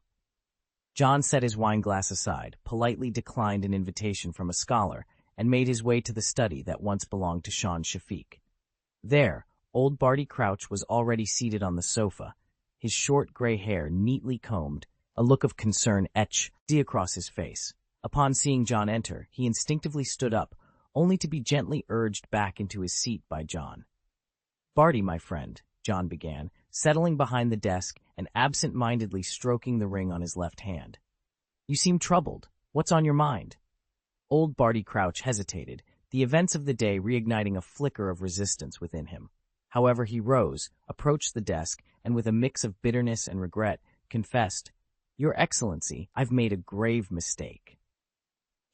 John set his wineglass aside, politely declined an invitation from a scholar, and made his way to the study that once belonged to Sean Shafiq. There, old Barty Crouch was already seated on the sofa, his short gray hair neatly combed, a look of concern etched across his face. Upon seeing John enter, he instinctively stood up, only to be gently urged back into his seat by John. "Barty, my friend," John began, settling behind the desk and absent-mindedly stroking the ring on his left hand. "You seem troubled. What's on your mind?" Old Barty Crouch hesitated, the events of the day reigniting a flicker of resistance within him. However, he rose, approached the desk, and with a mix of bitterness and regret, confessed, "Your Excellency, I've made a grave mistake."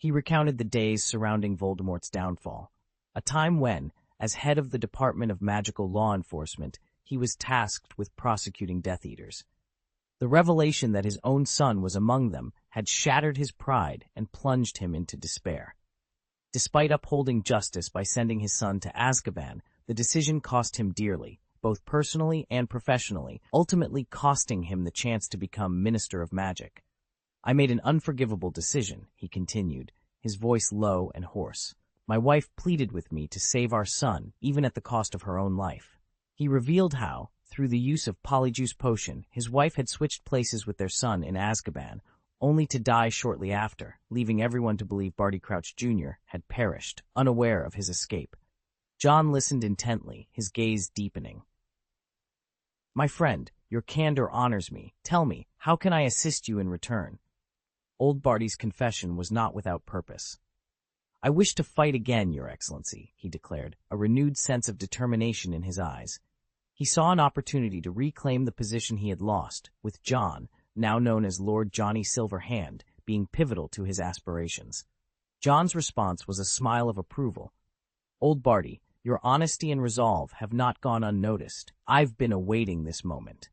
He recounted the days surrounding Voldemort's downfall, a time when, as head of the Department of Magical Law Enforcement, he was tasked with prosecuting Death Eaters. The revelation that his own son was among them had shattered his pride and plunged him into despair. Despite upholding justice by sending his son to Azkaban, the decision cost him dearly, both personally and professionally, ultimately costing him the chance to become Minister of Magic. "I made an unforgivable decision," he continued, his voice low and hoarse. "My wife pleaded with me to save our son, even at the cost of her own life." He revealed how, through the use of Polyjuice Potion, his wife had switched places with their son in Azkaban, only to die shortly after, leaving everyone to believe Barty Crouch Jr. had perished, unaware of his escape. John listened intently, his gaze deepening. "My friend, your candor honors me. Tell me, how can I assist you in return?" Old Barty's confession was not without purpose. "I wish to fight again, Your Excellency," he declared, a renewed sense of determination in his eyes. He saw an opportunity to reclaim the position he had lost, with John, now known as Lord Johnny Silverhand, being pivotal to his aspirations. John's response was a smile of approval. "Old Barty, your honesty and resolve have not gone unnoticed. I've been awaiting this moment."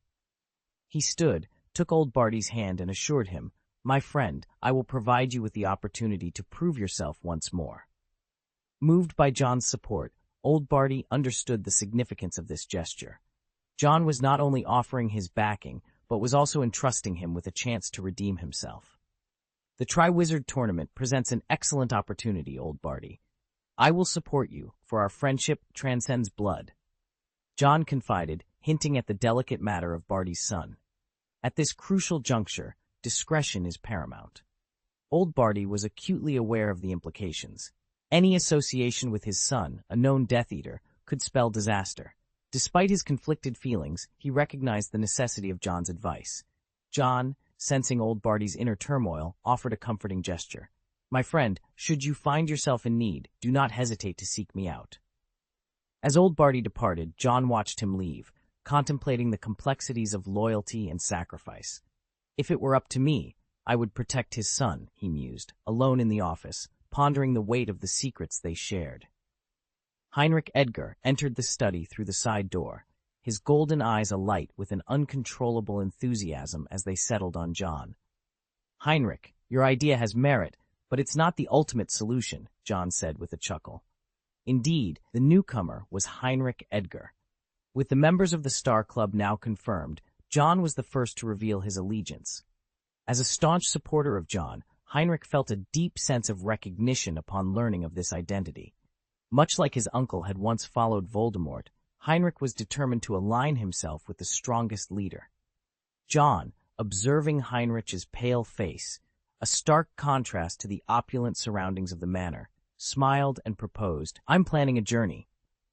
He stood, took Old Barty's hand and assured him, "My friend, I will provide you with the opportunity to prove yourself once more." Moved by John's support, Old Barty understood the significance of this gesture. John was not only offering his backing, but was also entrusting him with a chance to redeem himself. "The Triwizard Tournament presents an excellent opportunity, Old Barty. I will support you, for our friendship transcends blood," John confided, hinting at the delicate matter of Barty's son. At this crucial juncture, discretion is paramount. Old Barty was acutely aware of the implications. Any association with his son, a known Death Eater, could spell disaster. Despite his conflicted feelings, he recognized the necessity of John's advice. John, sensing Old Barty's inner turmoil, offered a comforting gesture. "My friend, should you find yourself in need, do not hesitate to seek me out." As Old Barty departed, John watched him leave, contemplating the complexities of loyalty and sacrifice. "If it were up to me, I would protect his son," he mused, alone in the office, pondering the weight of the secrets they shared. Heinrich Edgar entered the study through the side door, his golden eyes alight with an uncontrollable enthusiasm as they settled on John. "Heinrich, your idea has merit, but it's not the ultimate solution," John said with a chuckle. Indeed, the newcomer was Heinrich Edgar. With the members of the Star Club now confirmed, John was the first to reveal his allegiance. As a staunch supporter of John, Heinrich felt a deep sense of recognition upon learning of this identity. Much like his uncle had once followed Voldemort, Heinrich was determined to align himself with the strongest leader. John, observing Heinrich's pale face, a stark contrast to the opulent surroundings of the manor, smiled and proposed, "I'm planning a journey.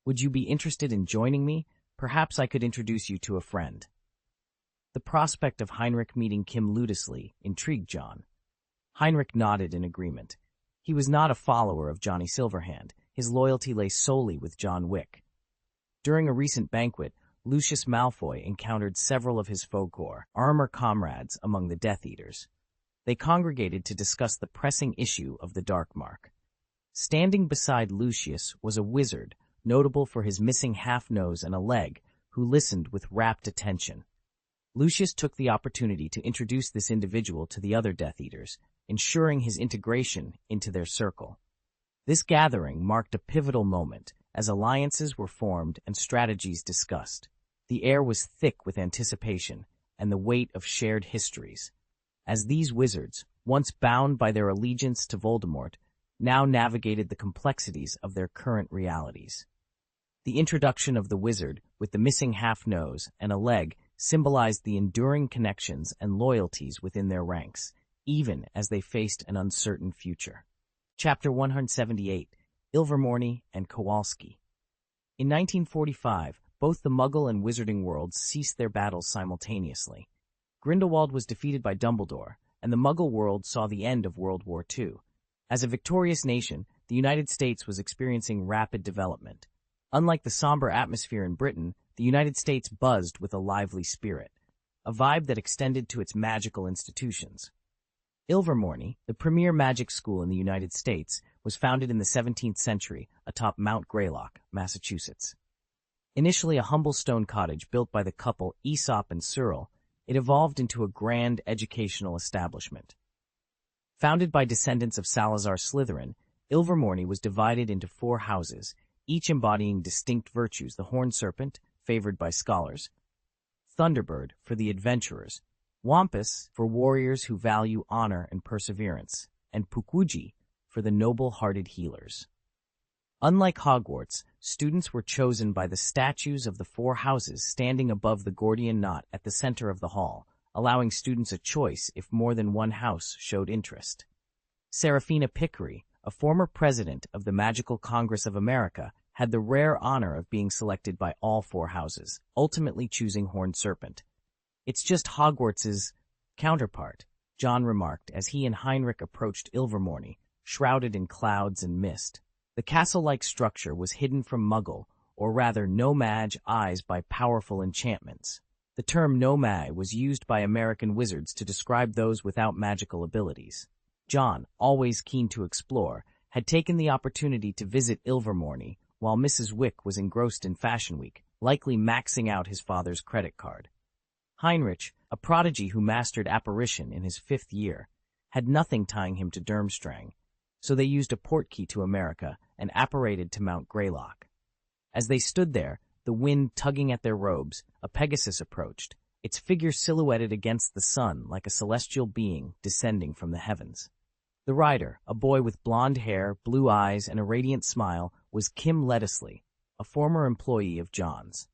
Would you be interested in joining me? Perhaps I could introduce you to a friend." The prospect of Heinrich meeting Kim Ludesley intrigued John. Heinrich nodded in agreement. He was not a follower of Johnny Silverhand. His loyalty lay solely with John Wick. During a recent banquet, Lucius Malfoy encountered several of his folklore, armor comrades among the Death Eaters. They congregated to discuss the pressing issue of the Dark Mark. Standing beside Lucius was a wizard, notable for his missing half-nose and a leg, who listened with rapt attention. Lucius took the opportunity to introduce this individual to the other Death Eaters, ensuring his integration into their circle. This gathering marked a pivotal moment, as alliances were formed and strategies discussed. The air was thick with anticipation and the weight of shared histories, as these wizards, once bound by their allegiance to Voldemort, now navigated the complexities of their current realities. The introduction of the wizard, with the missing half-nose and a leg, symbolized the enduring connections and loyalties within their ranks, even as they faced an uncertain future. Chapter 178, Ilvermorny and Kowalski. In 1945, both the Muggle and Wizarding worlds ceased their battles simultaneously. Grindelwald was defeated by Dumbledore, and the Muggle world saw the end of World War II. As a victorious nation, the United States was experiencing rapid development. Unlike the somber atmosphere in Britain, the United States buzzed with a lively spirit, a vibe that extended to its magical institutions. Ilvermorny, the premier magic school in the United States, was founded in the 17th century atop Mount Greylock, Massachusetts. Initially a humble stone cottage built by the couple Aesop and Cyril, it evolved into a grand educational establishment. Founded by descendants of Salazar Slytherin, Ilvermorny was divided into 4 houses, each embodying distinct virtues: the Horned Serpent, favored by scholars; Thunderbird, for the adventurers; Wampus, for warriors who value honor and perseverance; and Pukwudgie, for the noble-hearted healers. Unlike Hogwarts, students were chosen by the statues of the 4 houses standing above the Gordian knot at the center of the hall, allowing students a choice if more than one house showed interest. Serafina Pickery, a former president of the Magical Congress of America, had the rare honor of being selected by all 4 houses, ultimately choosing Horned Serpent. "It's just Hogwarts's counterpart," John remarked as he and Heinrich approached Ilvermorny, shrouded in clouds and mist. The castle-like structure was hidden from Muggle, or rather no-mage, eyes by powerful enchantments. The term no-mage was used by American wizards to describe those without magical abilities. John, always keen to explore, had taken the opportunity to visit Ilvermorny while Mrs. Wick was engrossed in Fashion Week, likely maxing out his father's credit card. Heinrich, a prodigy who mastered apparition in his 5th year, had nothing tying him to Durmstrang, so they used a portkey to America and apparated to Mount Greylock. As they stood there, the wind tugging at their robes, a Pegasus approached, its figure silhouetted against the sun like a celestial being descending from the heavens. The rider, a boy with blonde hair, blue eyes, and a radiant smile, was Kim Lettisley, a former employee of John's.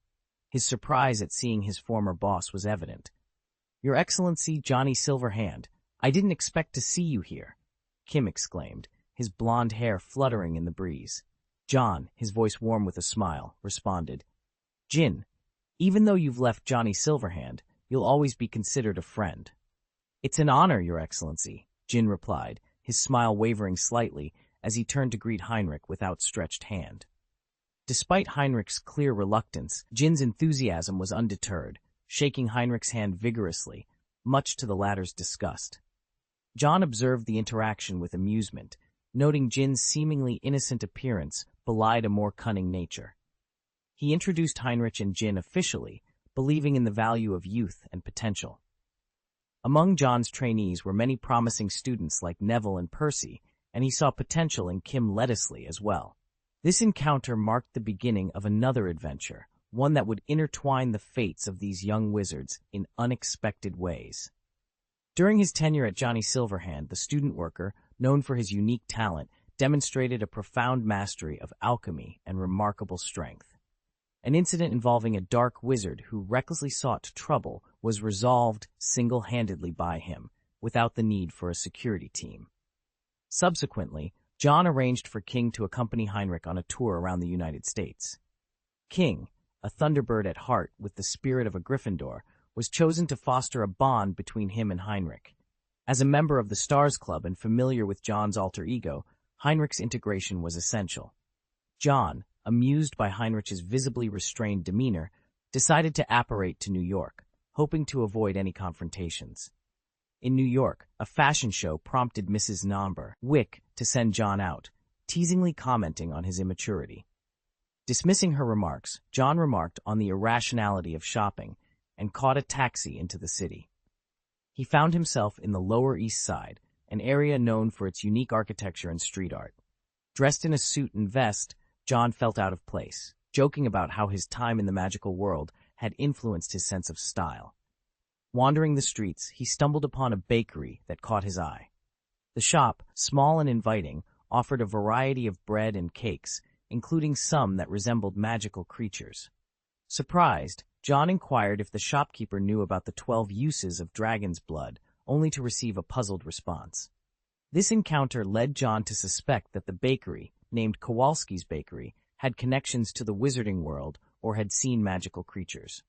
His surprise at seeing his former boss was evident. "Your Excellency, Johnny Silverhand, I didn't expect to see you here," Kim exclaimed, his blonde hair fluttering in the breeze. John, his voice warm with a smile, responded, "Jin, even though you've left Johnny Silverhand, you'll always be considered a friend." "It's an honor, Your Excellency," Jin replied, his smile wavering slightly as he turned to greet Heinrich with outstretched hand. Despite Heinrich's clear reluctance, Jin's enthusiasm was undeterred, shaking Heinrich's hand vigorously, much to the latter's disgust. John observed the interaction with amusement, noting Jin's seemingly innocent appearance belied a more cunning nature. He introduced Heinrich and Jin officially, believing in the value of youth and potential. Among John's trainees were many promising students like Neville and Percy, and he saw potential in Kim Lettisley as well. This encounter marked the beginning of another adventure, one that would intertwine the fates of these young wizards in unexpected ways. During his tenure at Johnny Silverhand, the student worker, known for his unique talent, demonstrated a profound mastery of alchemy and remarkable strength. An incident involving a dark wizard who recklessly sought trouble was resolved single-handedly by him, without the need for a security team. Subsequently, John arranged for King to accompany Heinrich on a tour around the United States. King, a Thunderbird at heart with the spirit of a Gryffindor, was chosen to foster a bond between him and Heinrich. As a member of the Stars Club and familiar with John's alter ego, Heinrich's integration was essential. John, amused by Heinrich's visibly restrained demeanor, decided to apparate to New York, hoping to avoid any confrontations. In New York, a fashion show prompted Mrs. Nomber, Wick, to send John out, teasingly commenting on his immaturity. Dismissing her remarks, John remarked on the irrationality of shopping and caught a taxi into the city. He found himself in the Lower East Side, an area known for its unique architecture and street art. Dressed in a suit and vest, John felt out of place, joking about how his time in the magical world had influenced his sense of style. Wandering the streets, he stumbled upon a bakery that caught his eye. The shop, small and inviting, offered a variety of bread and cakes, including some that resembled magical creatures. Surprised, John inquired if the shopkeeper knew about the 12 uses of dragon's blood, only to receive a puzzled response. This encounter led John to suspect that the bakery, named Kowalski's Bakery, had connections to the wizarding world or had seen magical creatures.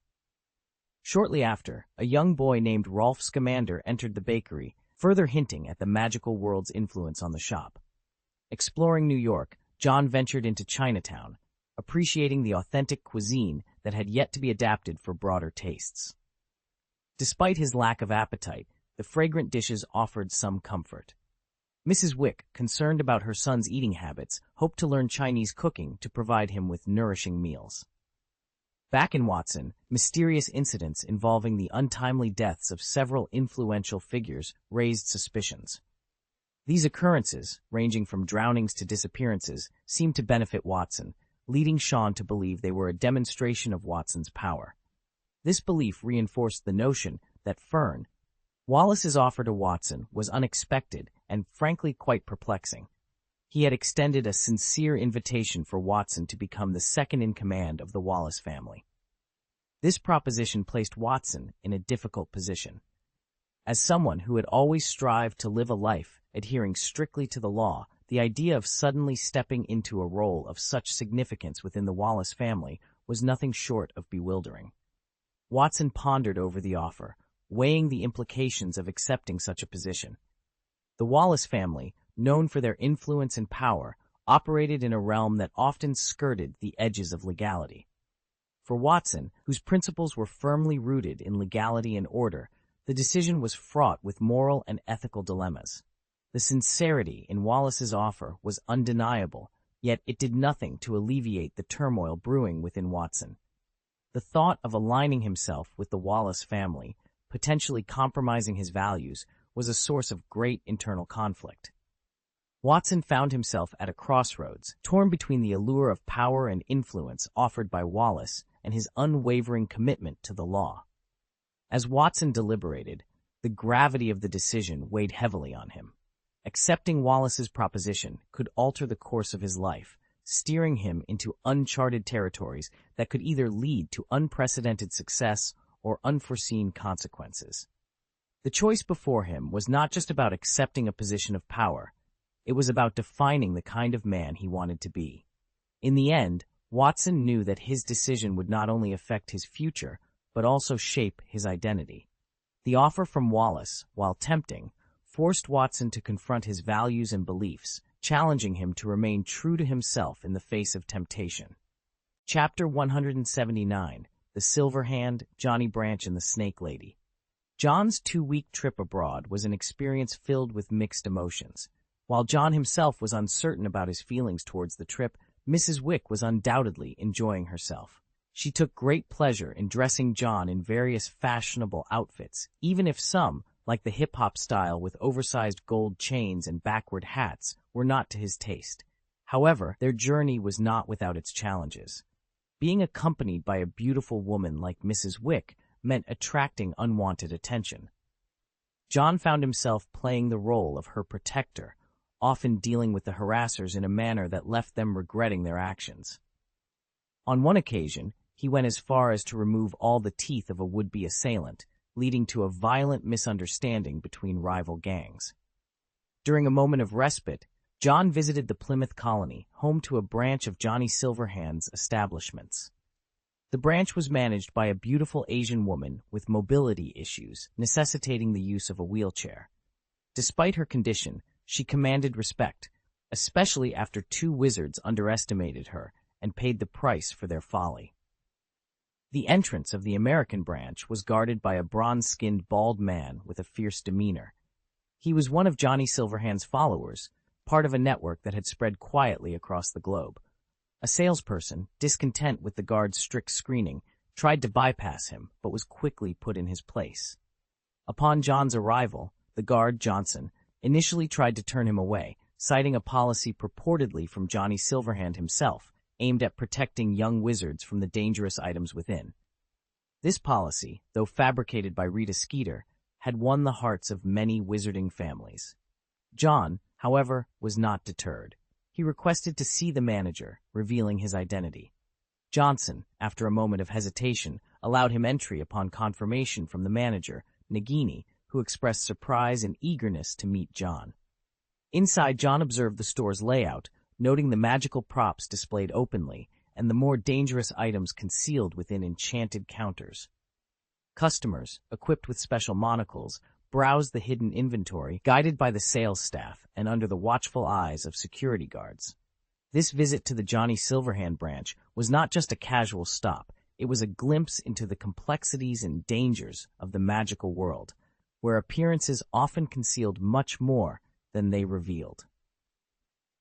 Shortly after, a young boy named Rolf Scamander entered the bakery, further hinting at the magical world's influence on the shop. Exploring New York, John ventured into Chinatown, appreciating the authentic cuisine that had yet to be adapted for broader tastes. Despite his lack of appetite, The fragrant dishes offered some comfort. Mrs. Wick, concerned about her son's eating habits, hoped to learn Chinese cooking to provide him with nourishing meals. Back in Watson, mysterious incidents involving the untimely deaths of several influential figures raised suspicions. These occurrences, ranging from drownings to disappearances, seemed to benefit Watson, leading Sean to believe they were a demonstration of Watson's power. This belief reinforced the notion that Fern, Wallace's offer to Watson, was unexpected and frankly quite perplexing. He had extended a sincere invitation for Watson to become the second-in-command of the Wallace family. This proposition placed Watson in a difficult position. As someone who had always strived to live a life adhering strictly to the law, the idea of suddenly stepping into a role of such significance within the Wallace family was nothing short of bewildering. Watson pondered over the offer, weighing the implications of accepting such a position. The Wallace family, known for their influence and power, operated in a realm that often skirted the edges of legality. For Watson, whose principles were firmly rooted in legality and order, the decision was fraught with moral and ethical dilemmas. The sincerity in Wallace's offer was undeniable, yet it did nothing to alleviate the turmoil brewing within Watson. The thought of aligning himself with the Wallace family, potentially compromising his values, was a source of great internal conflict. Watson found himself at a crossroads, torn between the allure of power and influence offered by Wallace and his unwavering commitment to the law. As Watson deliberated, the gravity of the decision weighed heavily on him. Accepting Wallace's proposition could alter the course of his life, steering him into uncharted territories that could either lead to unprecedented success or unforeseen consequences. The choice before him was not just about accepting a position of power. It was about defining the kind of man he wanted to be. In the end, Watson knew that his decision would not only affect his future, but also shape his identity. The offer from Wallace, while tempting, forced Watson to confront his values and beliefs, challenging him to remain true to himself in the face of temptation. Chapter 179, The Silver Hand, Johnny Branch and the Snake Lady. John's 2-week trip abroad was an experience filled with mixed emotions. While John himself was uncertain about his feelings towards the trip, Mrs. Wick was undoubtedly enjoying herself. She took great pleasure in dressing John in various fashionable outfits, even if some, like the hip-hop style with oversized gold chains and backward hats, were not to his taste. However, their journey was not without its challenges. Being accompanied by a beautiful woman like Mrs. Wick meant attracting unwanted attention. John found himself playing the role of her protector, often dealing with the harassers in a manner that left them regretting their actions. On one occasion, he went as far as to remove all the teeth of a would-be assailant, leading to a violent misunderstanding between rival gangs. During a moment of respite, John visited the Plymouth colony, home to a branch of Johnny Silverhand's establishments. The branch was managed by a beautiful Asian woman with mobility issues, necessitating the use of a wheelchair. Despite her condition, she commanded respect, especially after 2 wizards underestimated her and paid the price for their folly. The entrance of the American branch was guarded by a bronze-skinned bald man with a fierce demeanor. He was one of Johnny Silverhand's followers, part of a network that had spread quietly across the globe. A salesperson, discontent with the guard's strict screening, tried to bypass him, but was quickly put in his place. Upon John's arrival, the guard, Johnson, initially tried to turn him away, citing a policy purportedly from Johnny Silverhand himself, aimed at protecting young wizards from the dangerous items within. This policy, though fabricated by Rita Skeeter, had won the hearts of many wizarding families. John, however, was not deterred. He requested to see the manager, revealing his identity. Johnson, after a moment of hesitation, allowed him entry upon confirmation from the manager, Nagini, who expressed surprise and eagerness to meet John. Inside, John observed the store's layout, noting the magical props displayed openly and the more dangerous items concealed within enchanted counters. Customers, equipped with special monocles, browsed the hidden inventory, guided by the sales staff and under the watchful eyes of security guards. This visit to the Johnny Silverhand branch was not just a casual stop, it was a glimpse into the complexities and dangers of the magical world. where appearances often concealed much more than they revealed.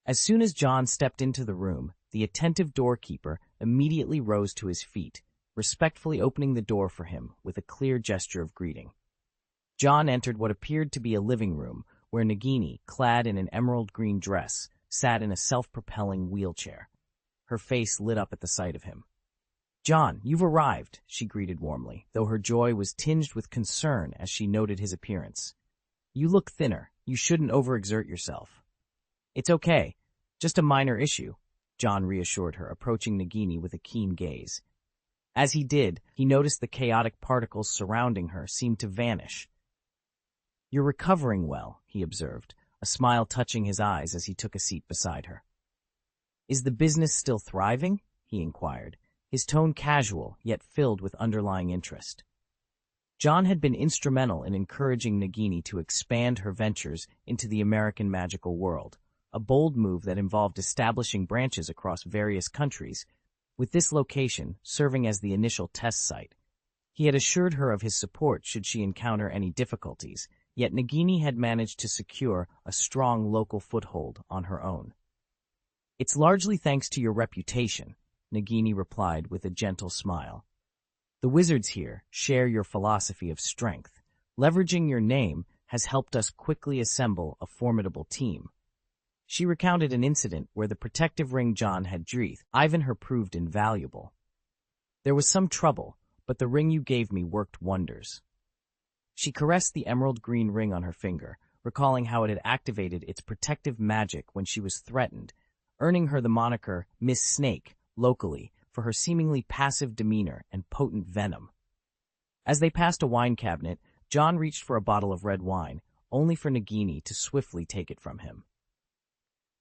As soon as John stepped into the room, the attentive doorkeeper immediately rose to his feet, respectfully opening the door for him with a clear gesture of greeting. John entered what appeared to be a living room, where Nagini, clad in an emerald green dress, sat in a self-propelling wheelchair. Her face lit up at the sight of him. "John, you've arrived," she greeted warmly, though her joy was tinged with concern as she noted his appearance. "You look thinner. You shouldn't overexert yourself." "It's okay. Just a minor issue," John reassured her, approaching Nagini with a keen gaze. As he did, he noticed the chaotic particles surrounding her seemed to vanish. "You're recovering well," he observed, a smile touching his eyes as he took a seat beside her. "Is the business still thriving?" he inquired, his tone casual yet filled with underlying interest. John had been instrumental in encouraging Nagini to expand her ventures into the American magical world, a bold move that involved establishing branches across various countries, with this location serving as the initial test site. He had assured her of his support should she encounter any difficulties, yet Nagini had managed to secure a strong local foothold on her own. "It's largely thanks to your reputation," Nagini replied with a gentle smile. "The wizards here share your philosophy of strength. Leveraging your name has helped us quickly assemble a formidable team." She recounted an incident where the protective ring John had dreathed, Ivan her proved invaluable. "There was some trouble, but the ring you gave me worked wonders." She caressed the emerald green ring on her finger, recalling how it had activated its protective magic when she was threatened, earning her the moniker Miss Snake locally for her seemingly passive demeanor and potent venom. As they passed a wine cabinet, John reached for a bottle of red wine, only for Nagini to swiftly take it from him.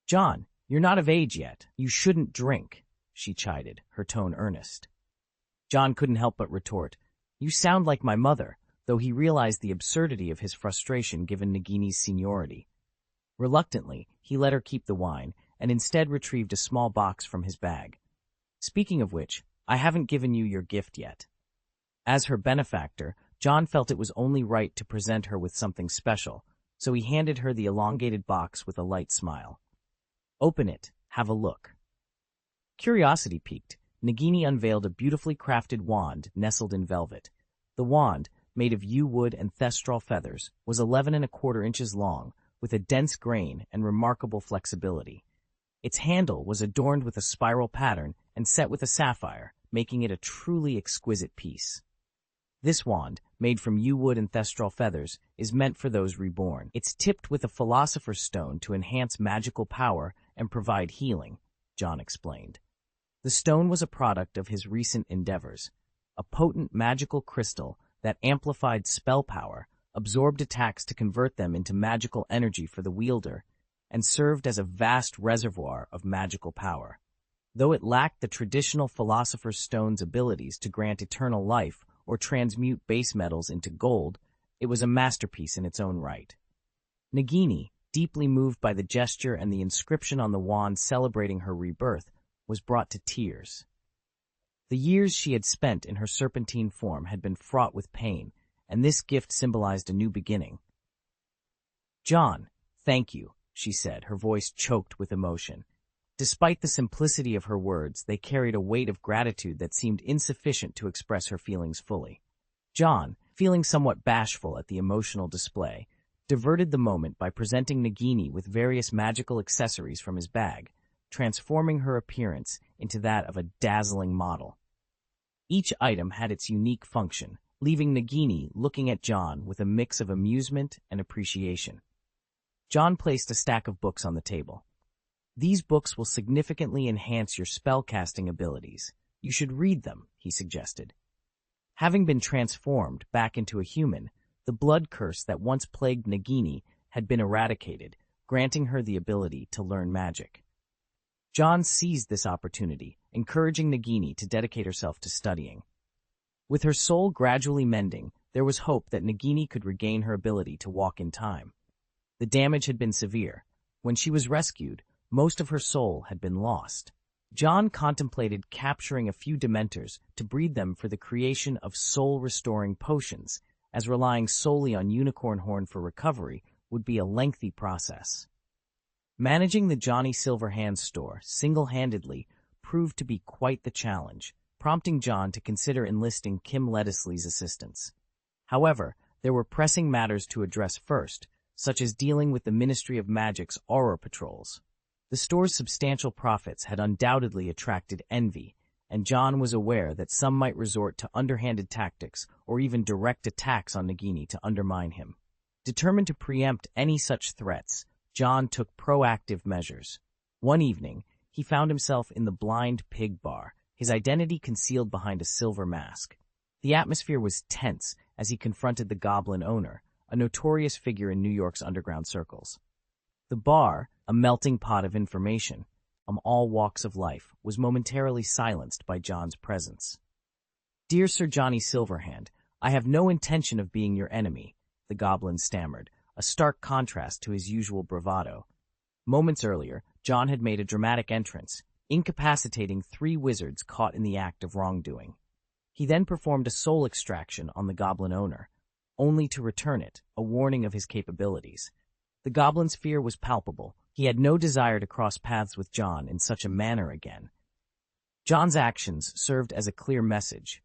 "John, you're not of age yet. You shouldn't drink," she chided, her tone earnest. John couldn't help but retort, "You sound like my mother," though he realized the absurdity of his frustration given Nagini's seniority. Reluctantly, he let her keep the wine, and instead retrieved a small box from his bag. "Speaking of which, I haven't given you your gift yet." As her benefactor, John felt it was only right to present her with something special, so he handed her the elongated box with a light smile. "Open it, have a look." Curiosity piqued, Nagini unveiled a beautifully crafted wand nestled in velvet. The wand, made of yew wood and thestral feathers, was 11¼ inches long, with a dense grain and remarkable flexibility. Its handle was adorned with a spiral pattern and set with a sapphire, making it a truly exquisite piece. This wand, made from yew wood and thestral feathers, is meant for those reborn. It's tipped with a philosopher's stone to enhance magical power and provide healing, John explained. The stone was a product of his recent endeavors, a potent magical crystal that amplified spell power, absorbed attacks to convert them into magical energy for the wielder, and served as a vast reservoir of magical power. Though it lacked the traditional philosopher's stone's abilities to grant eternal life or transmute base metals into gold, it was a masterpiece in its own right. Nagini, deeply moved by the gesture and the inscription on the wand celebrating her rebirth, was brought to tears. The years she had spent in her serpentine form had been fraught with pain, and this gift symbolized a new beginning. "John, thank you," she said, her voice choked with emotion. Despite the simplicity of her words, they carried a weight of gratitude that seemed insufficient to express her feelings fully. John, feeling somewhat bashful at the emotional display, diverted the moment by presenting Nagini with various magical accessories from his bag, transforming her appearance into that of a dazzling model. Each item had its unique function, leaving Nagini looking at John with a mix of amusement and appreciation. John placed a stack of books on the table. "These books will significantly enhance your spellcasting abilities. You should read them," he suggested. Having been transformed back into a human, the blood curse that once plagued Nagini had been eradicated, granting her the ability to learn magic. John seized this opportunity, encouraging Nagini to dedicate herself to studying. With her soul gradually mending, there was hope that Nagini could regain her ability to walk in time. The damage had been severe. When she was rescued, most of her soul had been lost. John contemplated capturing a few dementors to breed them for the creation of soul-restoring potions, as relying solely on unicorn horn for recovery would be a lengthy process. Managing the Johnny Silverhand store single-handedly proved to be quite the challenge, prompting John to consider enlisting Kim Lettisley's assistance. However, there were pressing matters to address first, such as dealing with the Ministry of Magic's aura patrols. The store's substantial profits had undoubtedly attracted envy, and John was aware that some might resort to underhanded tactics or even direct attacks on Nagini to undermine him. Determined to preempt any such threats, John took proactive measures. One evening, he found himself in the Blind Pig Bar, his identity concealed behind a silver mask. The atmosphere was tense as he confronted the Goblin owner, a notorious figure in New York's underground circles. The bar, a melting pot of information from all walks of life, was momentarily silenced by John's presence. "Dear Sir Johnny Silverhand, I have no intention of being your enemy," the Goblin stammered, a stark contrast to his usual bravado. Moments earlier, John had made a dramatic entrance, incapacitating 3 wizards caught in the act of wrongdoing. He then performed a soul extraction on the Goblin owner, only to return it, a warning of his capabilities. The Goblin's fear was palpable. He had no desire to cross paths with John in such a manner again. John's actions served as a clear message.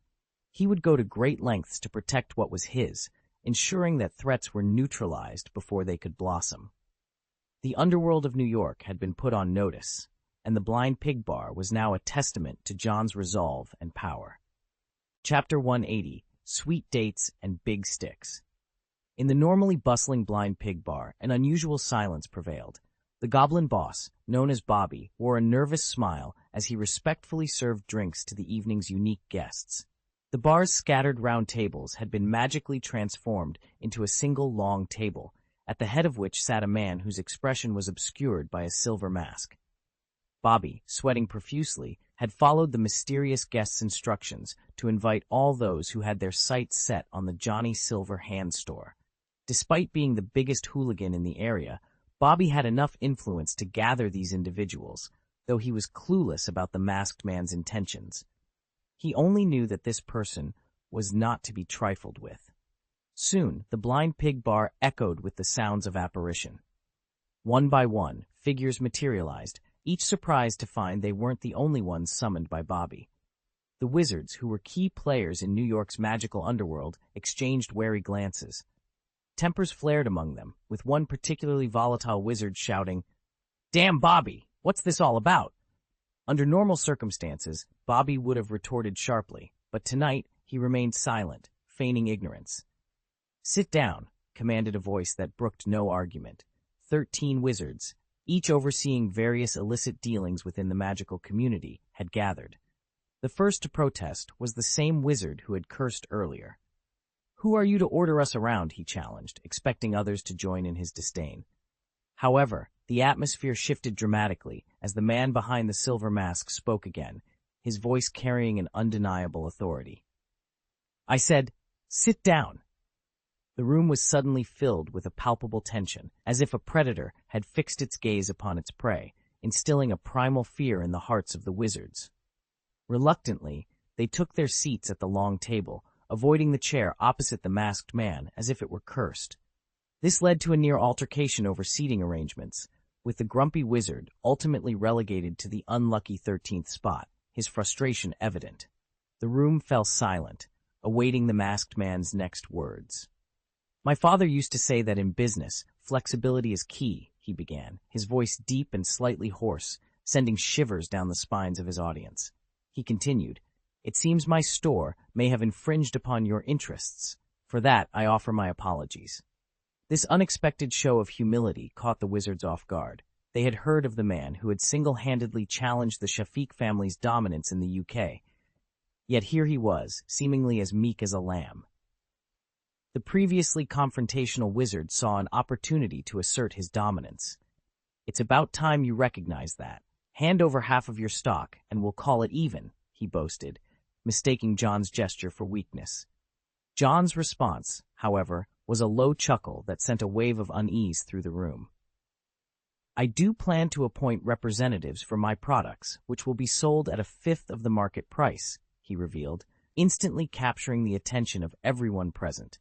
He would go to great lengths to protect what was his, ensuring that threats were neutralized before they could blossom. The underworld of New York had been put on notice, and the Blind Pig Bar was now a testament to John's resolve and power. Chapter 180, Sweet Dates and Big Sticks. In the normally bustling Blind Pig Bar, an unusual silence prevailed. The Goblin boss, known as Bobby, wore a nervous smile as he respectfully served drinks to the evening's unique guests. The bar's scattered round tables had been magically transformed into a single long table, at the head of which sat a man whose expression was obscured by a silver mask. Bobby, sweating profusely, had followed the mysterious guest's instructions to invite all those who had their sights set on the Johnny Silverhand store. Despite being the biggest hooligan in the area, Bobby had enough influence to gather these individuals, though he was clueless about the masked man's intentions. He only knew that this person was not to be trifled with. Soon, the Blind Pig Bar echoed with the sounds of apparition. One by one, figures materialized, each surprised to find they weren't the only ones summoned by Bobby. The wizards, who were key players in New York's magical underworld, exchanged wary glances. Tempers flared among them, with one particularly volatile wizard shouting, "Damn, Bobby, what's this all about?" Under normal circumstances, Bobby would have retorted sharply, but tonight he remained silent, feigning ignorance. "Sit down," commanded a voice that brooked no argument. 13 wizards, each overseeing various illicit dealings within the magical community, had gathered. The first to protest was the same wizard who had cursed earlier. "Who are you to order us around?" he challenged, expecting others to join in his disdain. However, the atmosphere shifted dramatically as the man behind the silver mask spoke again, his voice carrying an undeniable authority. "I said, sit down." The room was suddenly filled with a palpable tension, as if a predator had fixed its gaze upon its prey, instilling a primal fear in the hearts of the wizards. Reluctantly, they took their seats at the long table, avoiding the chair opposite the masked man as if it were cursed. This led to a near altercation over seating arrangements, with the grumpy wizard ultimately relegated to the unlucky 13th spot, his frustration evident. The room fell silent, awaiting the masked man's next words. "My father used to say that in business, flexibility is key," he began, his voice deep and slightly hoarse, sending shivers down the spines of his audience. He continued, "It seems my store may have infringed upon your interests. For that, I offer my apologies." This unexpected show of humility caught the wizards off guard. They had heard of the man who had single-handedly challenged the Shafiq family's dominance in the UK. Yet here he was, seemingly as meek as a lamb. The previously confrontational wizard saw an opportunity to assert his dominance. "It's about time you recognize that. Hand over half of your stock, and we'll call it even," he boasted, mistaking John's gesture for weakness. John's response, however, was a low chuckle that sent a wave of unease through the room. "I do plan to appoint representatives for my products, which will be sold at 1/5 of the market price," he revealed, instantly capturing the attention of everyone present.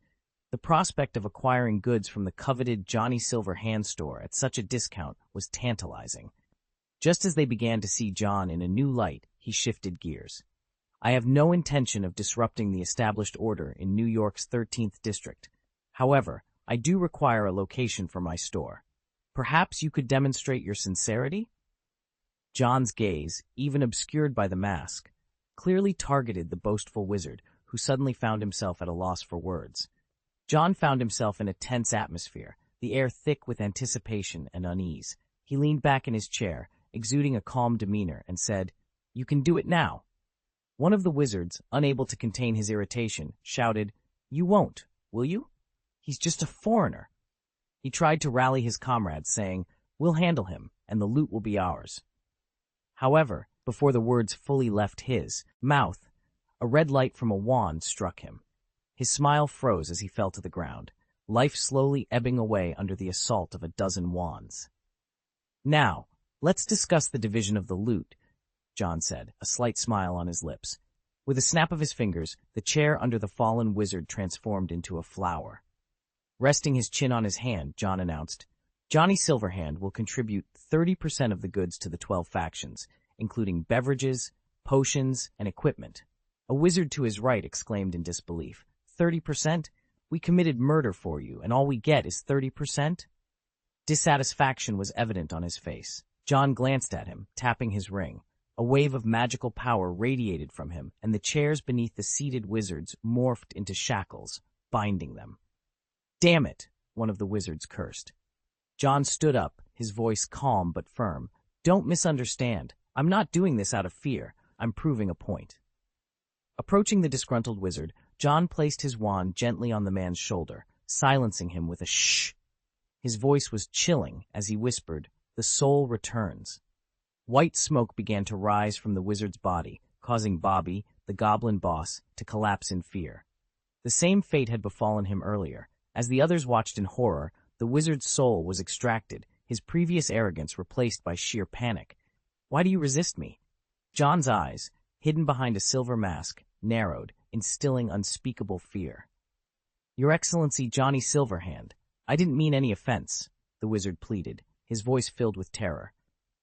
The prospect of acquiring goods from the coveted Johnny Silver hand store at such a discount was tantalizing. Just as they began to see John in a new light, he shifted gears. I have no intention of disrupting the established order in New York's 13th district. However, I do require a location for my store. Perhaps you could demonstrate your sincerity? John's gaze, even obscured by the mask, clearly targeted the boastful wizard, who suddenly found himself at a loss for words. John found himself in a tense atmosphere, the air thick with anticipation and unease. He leaned back in his chair, exuding a calm demeanor, and said, "You can do it now." One of the wizards, unable to contain his irritation, shouted, "You won't, will you? He's just a foreigner." He tried to rally his comrades, saying, "We'll handle him, and the loot will be ours." However, before the words fully left his mouth, a red light from a wand struck him. His smile froze as he fell to the ground, life slowly ebbing away under the assault of a dozen wands. "Now, let's discuss the division of the loot," John said, a slight smile on his lips. With a snap of his fingers, the chair under the fallen wizard transformed into a flower. Resting his chin on his hand, John announced, "Johnny Silverhand will contribute 30% of the goods to the 12 factions, including beverages, potions, and equipment." A wizard to his right exclaimed in disbelief, 30%? We committed murder for you, and all we get is 30%? Dissatisfaction was evident on his face. John glanced at him, tapping his ring. A wave of magical power radiated from him, and the chairs beneath the seated wizards morphed into shackles, binding them. "Damn it," one of the wizards cursed. John stood up, his voice calm but firm. "Don't misunderstand. I'm not doing this out of fear. I'm proving a point." Approaching the disgruntled wizard, John placed his wand gently on the man's shoulder, silencing him with a shh. His voice was chilling as he whispered, "The soul returns." White smoke began to rise from the wizard's body, causing Bobby, the goblin boss, to collapse in fear. The same fate had befallen him earlier. As the others watched in horror, the wizard's soul was extracted, his previous arrogance replaced by sheer panic. "Why do you resist me?" John's eyes, hidden behind a silver mask, narrowed, instilling unspeakable fear. "Your Excellency Johnny Silverhand, I didn't mean any offense," the wizard pleaded, his voice filled with terror.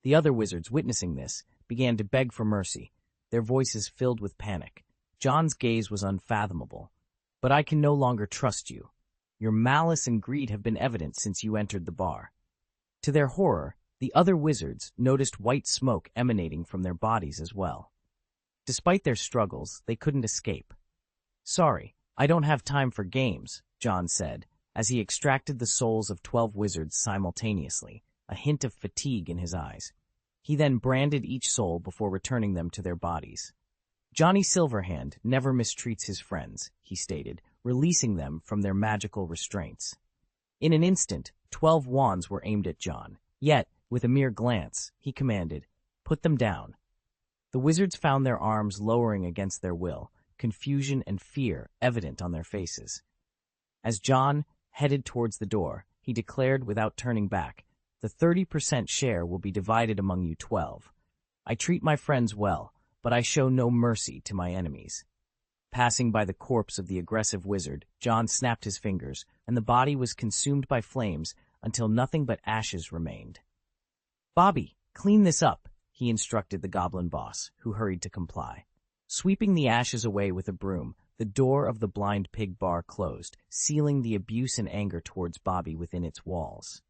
The other wizards, witnessing this, began to beg for mercy, their voices filled with panic. John's gaze was unfathomable. "But I can no longer trust you. Your malice and greed have been evident since you entered the bar." To their horror, the other wizards noticed white smoke emanating from their bodies as well. Despite their struggles, they couldn't escape. "Sorry, I don't have time for games," John said, as he extracted the souls of 12 wizards simultaneously, a hint of fatigue in his eyes. He then branded each soul before returning them to their bodies. "Johnny Silverhand never mistreats his friends," he stated, releasing them from their magical restraints. In an instant, 12 wands were aimed at John. Yet, with a mere glance, he commanded, "Put them down." The wizards found their arms lowering against their will, confusion and fear evident on their faces. As John headed towards the door, he declared without turning back, "The 30% share will be divided among you 12. I treat my friends well, but I show no mercy to my enemies." Passing by the corpse of the aggressive wizard, John snapped his fingers, and the body was consumed by flames until nothing but ashes remained. "Bobby, clean this up," he instructed the goblin boss, who hurried to comply. Sweeping the ashes away with a broom, the door of the Blind Pig bar closed, sealing the abuse and anger towards Bobby within its walls.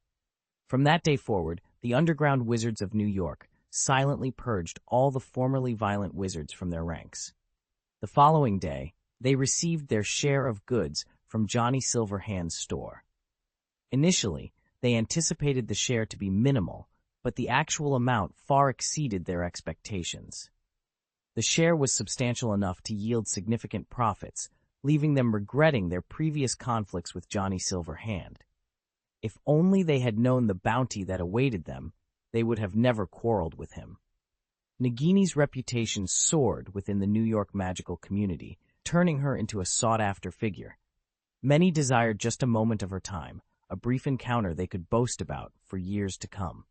From that day forward, the underground wizards of New York silently purged all the formerly violent wizards from their ranks. The following day, they received their share of goods from Johnny Silverhand's store. Initially, they anticipated the share to be minimal, but the actual amount far exceeded their expectations. The share was substantial enough to yield significant profits, leaving them regretting their previous conflicts with Johnny Silverhand. If only they had known the bounty that awaited them, they would have never quarreled with him. Nagini's reputation soared within the New York magical community, turning her into a sought-after figure. Many desired just a moment of her time, a brief encounter they could boast about for years to come.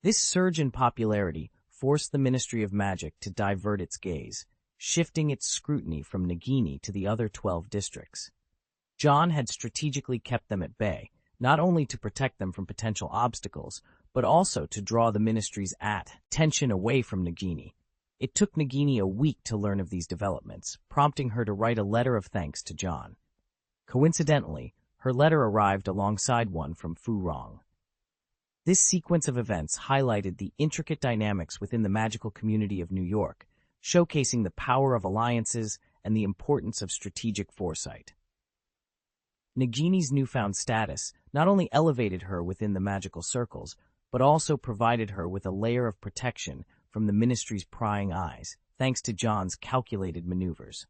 This surge in popularity forced the Ministry of Magic to divert its gaze, shifting its scrutiny from Nagini to the other 12 districts. John had strategically kept them at bay, not only to protect them from potential obstacles, but also to draw the ministry's attention away from Nagini. It took Nagini a week to learn of these developments, prompting her to write a letter of thanks to John. Coincidentally, her letter arrived alongside one from Fu Rong. This sequence of events highlighted the intricate dynamics within the magical community of New York, showcasing the power of alliances and the importance of strategic foresight. Nagini's newfound status not only elevated her within the magical circles, but also provided her with a layer of protection from the ministry's prying eyes, thanks to John's calculated maneuvers.